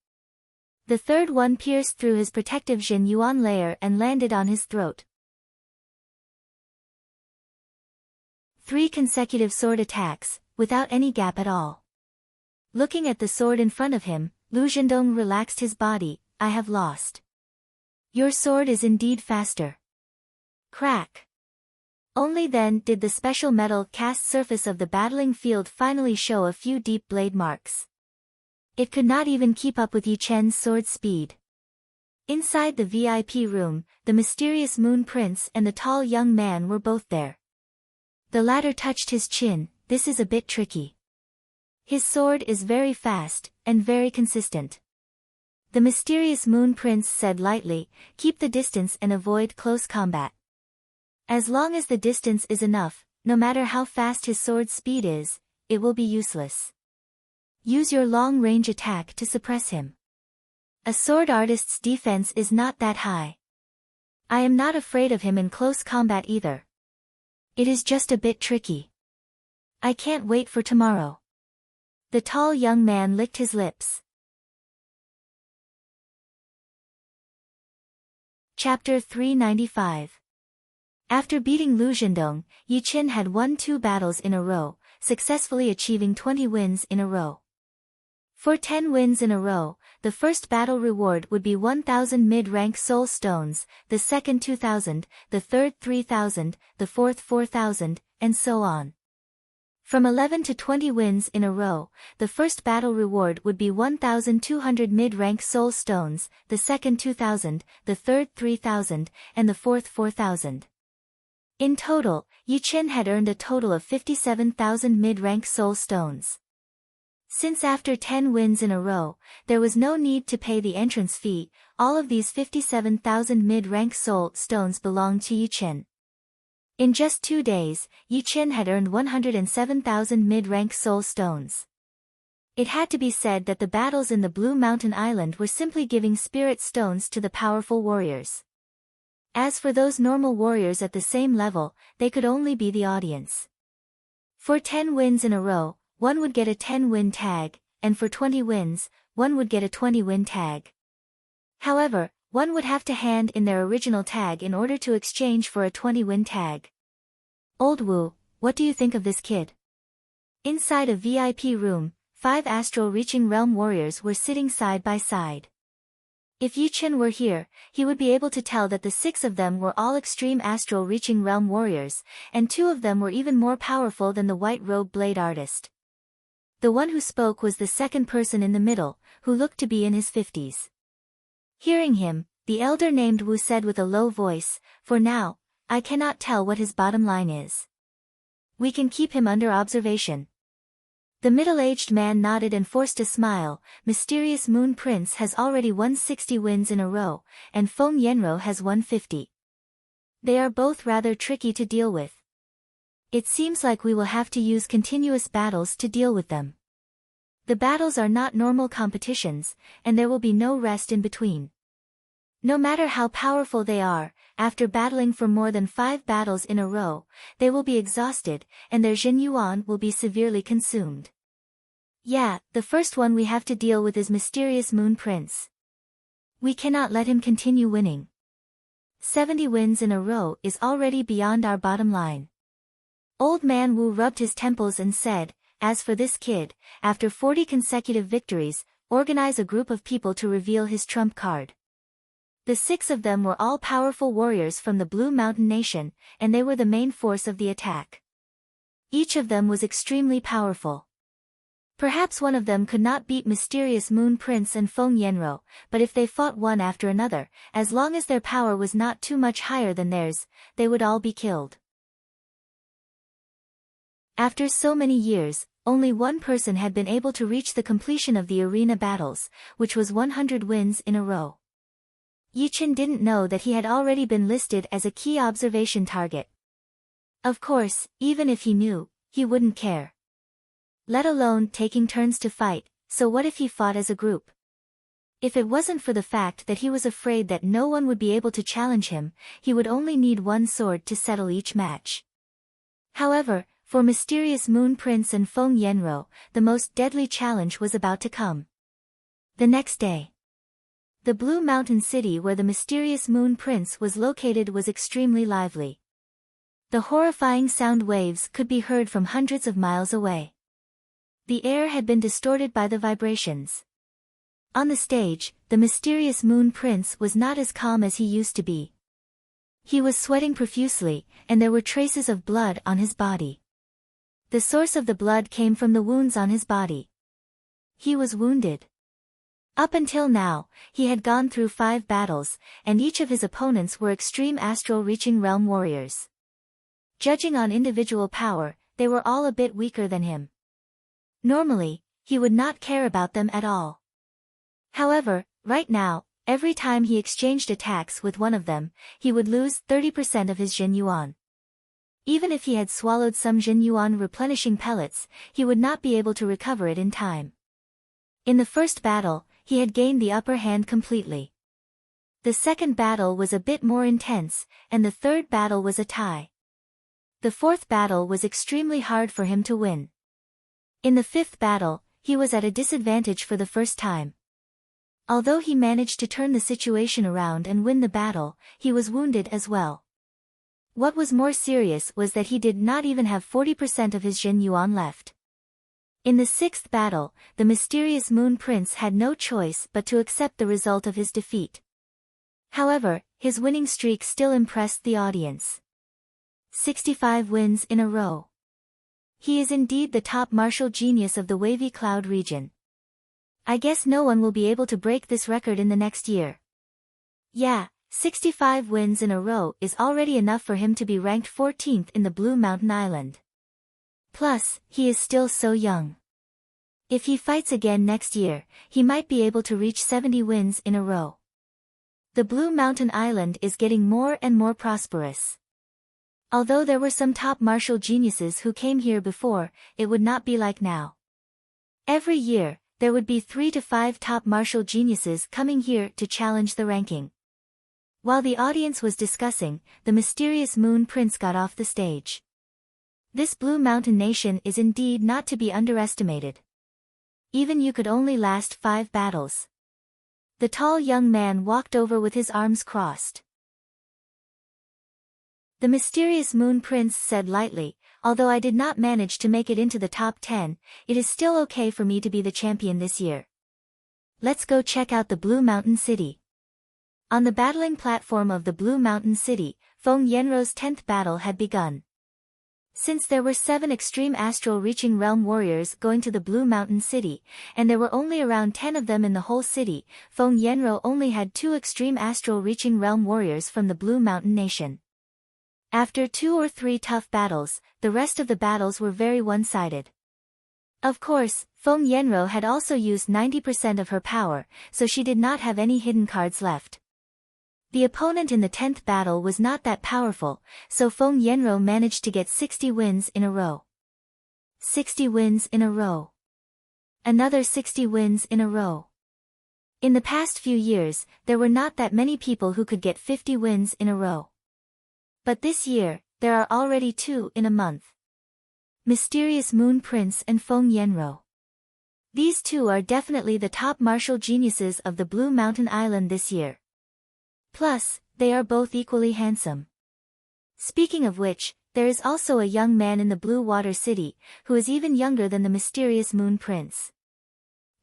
A: The third one pierced through his protective Jin Yuan layer and landed on his throat. 3 consecutive sword attacks, without any gap at all. Looking at the sword in front of him, Lu Zhendong relaxed his body. I have lost. Your sword is indeed faster. Crack. Only then did the special metal cast surface of the battling field finally show a few deep blade marks. It could not even keep up with Yi Chen's sword speed. Inside the VIP room, the mysterious Moon Prince and the tall young man were both there. The latter touched his chin. This is a bit tricky. His sword is very fast, and very consistent. The mysterious Moon Prince said lightly, keep the distance and avoid close combat. As long as the distance is enough, no matter how fast his sword speed is, it will be useless. Use your long-range attack to suppress him. A sword artist's defense is not that high. I am not afraid of him in close combat either. It is just a bit tricky. I can't wait for tomorrow. The tall young man licked his lips. Chapter 395. After beating Lu Zhendong, Yi Chen had won 2 battles in a row, successfully achieving 20 wins in a row. For 10 wins in a row, the first battle reward would be 1,000 mid-rank soul stones, the second 2,000, the third 3,000, the fourth 4,000, and so on. From 11 to 20 wins in a row, the first battle reward would be 1,200 mid-rank soul stones, the second 2,000, the third 3,000, and the fourth 4,000. In total, Yi Chen had earned a total of 57,000 mid-rank soul stones. Since after 10 wins in a row, there was no need to pay the entrance fee, all of these 57,000 mid-rank soul stones belonged to Yi Chen. In just 2 days, Yi Chen had earned 107,000 mid-rank soul stones. It had to be said that the battles in the Blue Mountain Island were simply giving spirit stones to the powerful warriors. As for those normal warriors at the same level, they could only be the audience. For 10 wins in a row, one would get a 10-win tag, and for 20 wins, one would get a 20-win tag. However, one would have to hand in their original tag in order to exchange for a 20-win tag. Old Wu, what do you think of this kid? Inside a VIP room, 5 astral-reaching realm warriors were sitting side by side. If Yi Chen were here, he would be able to tell that the 6 of them were all extreme astral-reaching realm warriors, and 2 of them were even more powerful than the white-robe blade artist. The one who spoke was the second person in the middle, who looked to be in his 50s. Hearing him, the elder named Wu said with a low voice, for now, I cannot tell what his bottom line is. We can keep him under observation. The middle-aged man nodded and forced a smile. Mysterious Moon Prince has already won 60 wins in a row, and Feng Yanro has won 50. They are both rather tricky to deal with. It seems like we will have to use continuous battles to deal with them. The battles are not normal competitions, and there will be no rest in between. No matter how powerful they are, after battling for more than 5 battles in a row, they will be exhausted, and their Jin Yuan will be severely consumed. Yeah, the first one we have to deal with is Mysterious Moon Prince. We cannot let him continue winning. 70 wins in a row is already beyond our bottom line. Old man Wu rubbed his temples and said, as for this kid, after 40 consecutive victories, organize a group of people to reveal his trump card. The 6 of them were all powerful warriors from the Blue Mountain Nation, and they were the main force of the attack. Each of them was extremely powerful. Perhaps one of them could not beat Mysterious Moon Prince and Feng Yanro, but if they fought one after another, as long as their power was not too much higher than theirs, they would all be killed. After so many years, only one person had been able to reach the completion of the arena battles, which was 100 wins in a row. Yi Chen didn't know that he had already been listed as a key observation target. Of course, even if he knew, he wouldn't care. Let alone taking turns to fight, so what if he fought as a group? If it wasn't for the fact that he was afraid that no one would be able to challenge him, he would only need one sword to settle each match. However, for Mysterious Moon Prince and Feng Yanro, the most deadly challenge was about to come. The next day, the Blue Mountain City where the Mysterious Moon Prince was located was extremely lively. The horrifying sound waves could be heard from hundreds of miles away. The air had been distorted by the vibrations. On the stage, the mysterious Moon Prince was not as calm as he used to be. He was sweating profusely, and there were traces of blood on his body. The source of the blood came from the wounds on his body. He was wounded. Up until now, he had gone through 5 battles, and each of his opponents were extreme astral reaching realm warriors. Judging on individual power, they were all a bit weaker than him. Normally, he would not care about them at all. However, right now, every time he exchanged attacks with one of them, he would lose 30% of his Jin Yuan. Even if he had swallowed some Jin Yuan replenishing pellets, he would not be able to recover it in time. In the first battle, he had gained the upper hand completely. The second battle was a bit more intense, and the third battle was a tie. The fourth battle was extremely hard for him to win. In the fifth battle, he was at a disadvantage for the first time. Although he managed to turn the situation around and win the battle, he was wounded as well. What was more serious was that he did not even have 40% of his Jin Yuan left. In the sixth battle, the mysterious Moon Prince had no choice but to accept the result of his defeat. However, his winning streak still impressed the audience. 65 wins in a row. He is indeed the top martial genius of the Wavy Cloud region. I guess no one will be able to break this record in the next year. Yeah, 65 wins in a row is already enough for him to be ranked 14th in the Blue Mountain Island. Plus, he is still so young. If he fights again next year, he might be able to reach 70 wins in a row. The Blue Mountain Island is getting more and more prosperous. Although there were some top martial geniuses who came here before, it would not be like now. Every year, there would be 3 to 5 top martial geniuses coming here to challenge the ranking. While the audience was discussing, the mysterious Moon Prince got off the stage. This Blue Mountain nation is indeed not to be underestimated. Even you could only last 5 battles. The tall young man walked over with his arms crossed. The mysterious Moon Prince said lightly, "Although I did not manage to make it into the top 10, it is still okay for me to be the champion this year. Let's go check out the Blue Mountain City." On the battling platform of the Blue Mountain City, Feng Yenro's 10th battle had begun. Since there were 7 extreme astral reaching realm warriors going to the Blue Mountain City, and there were only around 10 of them in the whole city, Feng Yenro only had 2 extreme astral reaching realm warriors from the Blue Mountain Nation. After 2 or 3 tough battles, the rest of the battles were very one-sided. Of course, Feng Yenro had also used 90% of her power, so she did not have any hidden cards left. The opponent in the 10th battle was not that powerful, so Feng Yenro managed to get 60 wins in a row. 60 wins in a row. Another 60 wins in a row. In the past few years, there were not that many people who could get 50 wins in a row. But this year, there are already 2 in a month. Mysterious Moon Prince and Feng Yenro. These 2 are definitely the top martial geniuses of the Blue Mountain Island this year. Plus, they are both equally handsome. Speaking of which, there is also a young man in the Blue Water City, who is even younger than the mysterious Moon Prince.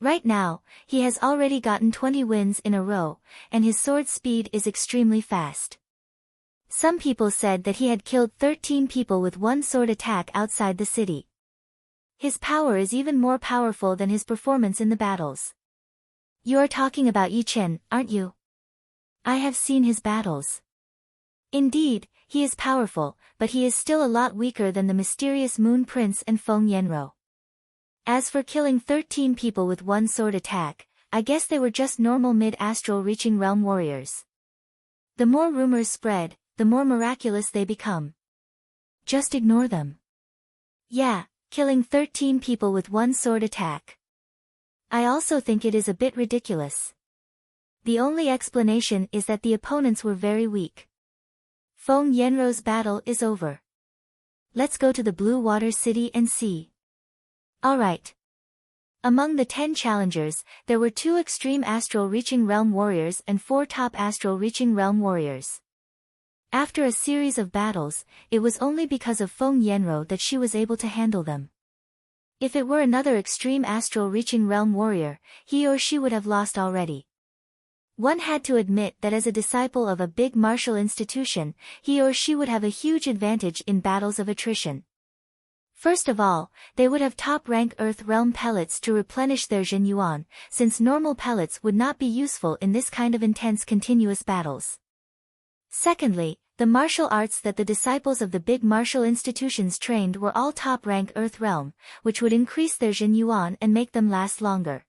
A: Right now, he has already gotten 20 wins in a row, and his sword speed is extremely fast. Some people said that he had killed 13 people with one sword attack outside the city. His power is even more powerful than his performance in the battles. You are talking about Yi Chen, aren't you? I have seen his battles. Indeed, he is powerful, but he is still a lot weaker than the mysterious Moon Prince and Feng Yenro. As for killing 13 people with one sword attack, I guess they were just normal mid-astral reaching realm warriors. The more rumors spread, the more miraculous they become. Just ignore them. Yeah, killing 13 people with one sword attack. I also think it is a bit ridiculous. The only explanation is that the opponents were very weak. Feng Yenro's battle is over. Let's go to the Blue Water City and see. Alright. Among the 10 challengers, there were 2 extreme astral reaching realm warriors and 4 top astral reaching realm warriors. After a series of battles, it was only because of Feng Yanro that she was able to handle them. If it were another extreme astral-reaching realm warrior, he or she would have lost already. One had to admit that as a disciple of a big martial institution, he or she would have a huge advantage in battles of attrition. First of all, they would have top-rank Earth Realm pellets to replenish their Jin Yuan, since normal pellets would not be useful in this kind of intense continuous battles. Secondly, the martial arts that the disciples of the big martial institutions trained were all top-rank Earth Realm, which would increase their Jin Yuan and make them last longer.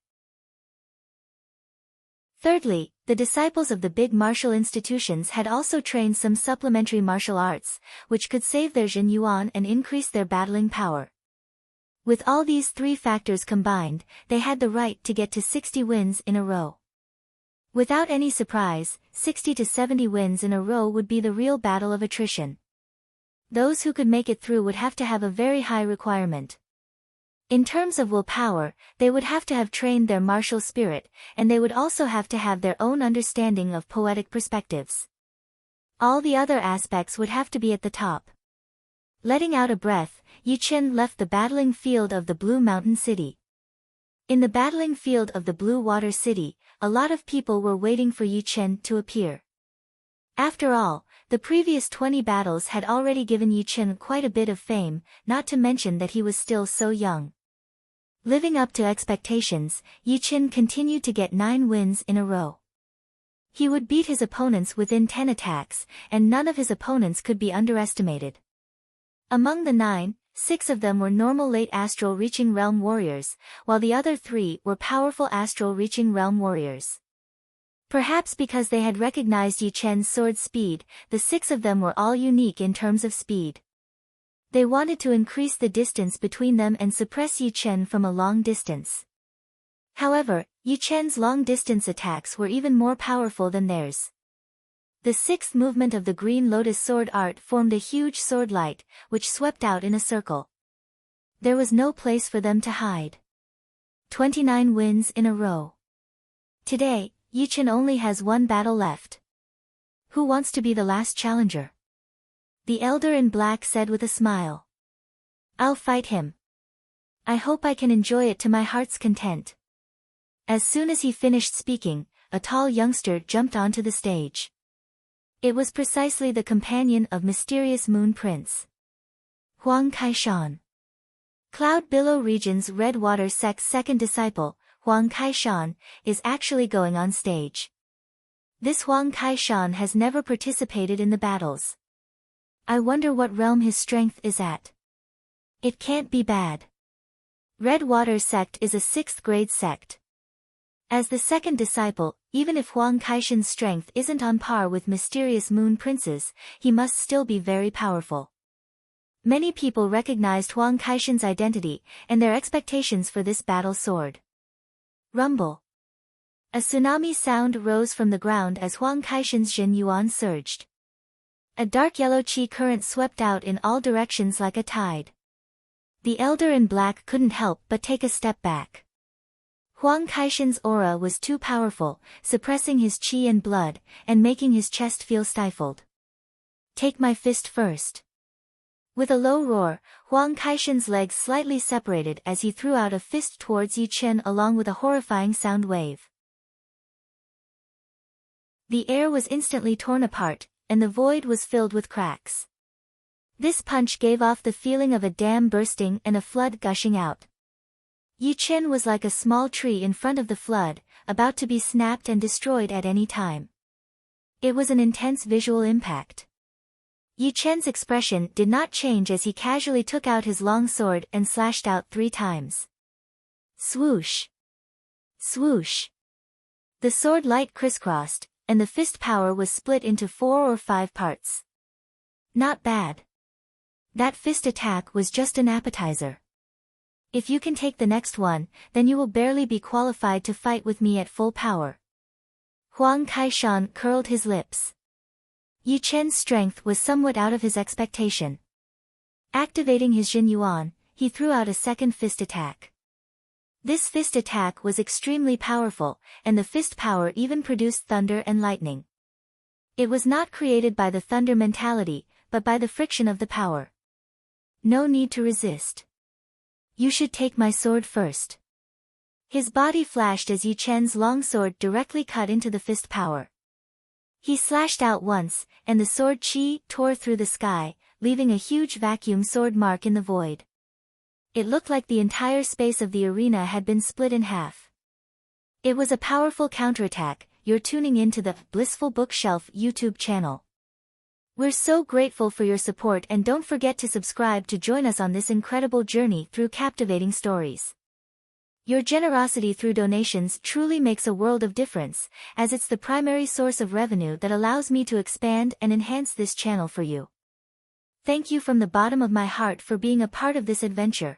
A: Thirdly, the disciples of the big martial institutions had also trained some supplementary martial arts, which could save their Jin Yuan and increase their battling power. With all these three factors combined, they had the right to get to 60 wins in a row. Without any surprise, 60 to 70 wins in a row would be the real battle of attrition. Those who could make it through would have to have a very high requirement. In terms of willpower, they would have to have trained their martial spirit, and they would also have to have their own understanding of poetic perspectives. All the other aspects would have to be at the top. Letting out a breath, Yi Chen left the battling field of the Blue Mountain City. In the battling field of the Blue Water City, a lot of people were waiting for Yi Chen to appear. After all, the previous 20 battles had already given Yi Chen quite a bit of fame, not to mention that he was still so young. Living up to expectations, Yi Chen continued to get 9 wins in a row. He would beat his opponents within 10 attacks, and none of his opponents could be underestimated. Among the 9, 6 of them were normal late astral reaching realm warriors, while the other 3 were powerful astral reaching realm warriors. Perhaps because they had recognized Yi Chen's sword speed, the 6 of them were all unique in terms of speed. They wanted to increase the distance between them and suppress Yi Chen from a long distance. However, Yi Chen's long-distance attacks were even more powerful than theirs. The 6th movement of the Green Lotus sword art formed a huge sword light, which swept out in a circle. There was no place for them to hide. 29 wins in a row. Today, Yi Chen only has 1 battle left. Who wants to be the last challenger? The elder in black said with a smile. I'll fight him. I hope I can enjoy it to my heart's content. As soon as he finished speaking, a tall youngster jumped onto the stage. It was precisely the companion of mysterious Moon Prince, Huang Kaishan. Cloud Billow Region's Red Water Sect's second disciple, Huang Kaishan, is actually going on stage. This Huang Kaishan has never participated in the battles. I wonder what realm his strength is at. It can't be bad. Red Water Sect is a 6th grade sect. As the second disciple, even if Huang Kaishan's strength isn't on par with mysterious Moon Prince's, he must still be very powerful. Many people recognized Huang Kaishan's identity, and their expectations for this battle soared. Rumble. A tsunami sound rose from the ground as Huang Kaishan's Jin Yuan surged. A dark yellow qi current swept out in all directions like a tide. The elder in black couldn't help but take a step back. Huang Kaishan's aura was too powerful, suppressing his qi and blood, and making his chest feel stifled. Take my fist first. With a low roar, Huang Kaishan's legs slightly separated as he threw out a fist towards Yi Chen along with a horrifying sound wave. The air was instantly torn apart, and the void was filled with cracks. This punch gave off the feeling of a dam bursting and a flood gushing out. Yi Chen was like a small tree in front of the flood, about to be snapped and destroyed at any time. It was an intense visual impact. Yi Chen's expression did not change as he casually took out his long sword and slashed out 3 times. Swoosh! Swoosh! The sword light crisscrossed, and the fist power was split into 4 or 5 parts. Not bad. That fist attack was just an appetizer. If you can take the next one, then you will barely be qualified to fight with me at full power. Huang Kaishan curled his lips. Yi Chen's strength was somewhat out of his expectation. Activating his Jin Yuan, he threw out a second fist attack. This fist attack was extremely powerful, and the fist power even produced thunder and lightning. It was not created by the thunder mentality, but by the friction of the power. No need to resist. You should take my sword first. His body flashed as Yi Chen's long sword directly cut into the fist power. He slashed out once, and the sword chi tore through the sky, leaving a huge vacuum sword mark in the void. It looked like the entire space of the arena had been split in half. It was a powerful counterattack. You're tuning into the Blissful Bookshelf YouTube channel. We're so grateful for your support, and don't forget to subscribe to join us on this incredible journey through captivating stories. Your generosity through donations truly makes a world of difference, as it's the primary source of revenue that allows me to expand and enhance this channel for you. Thank you from the bottom of my heart for being a part of this adventure.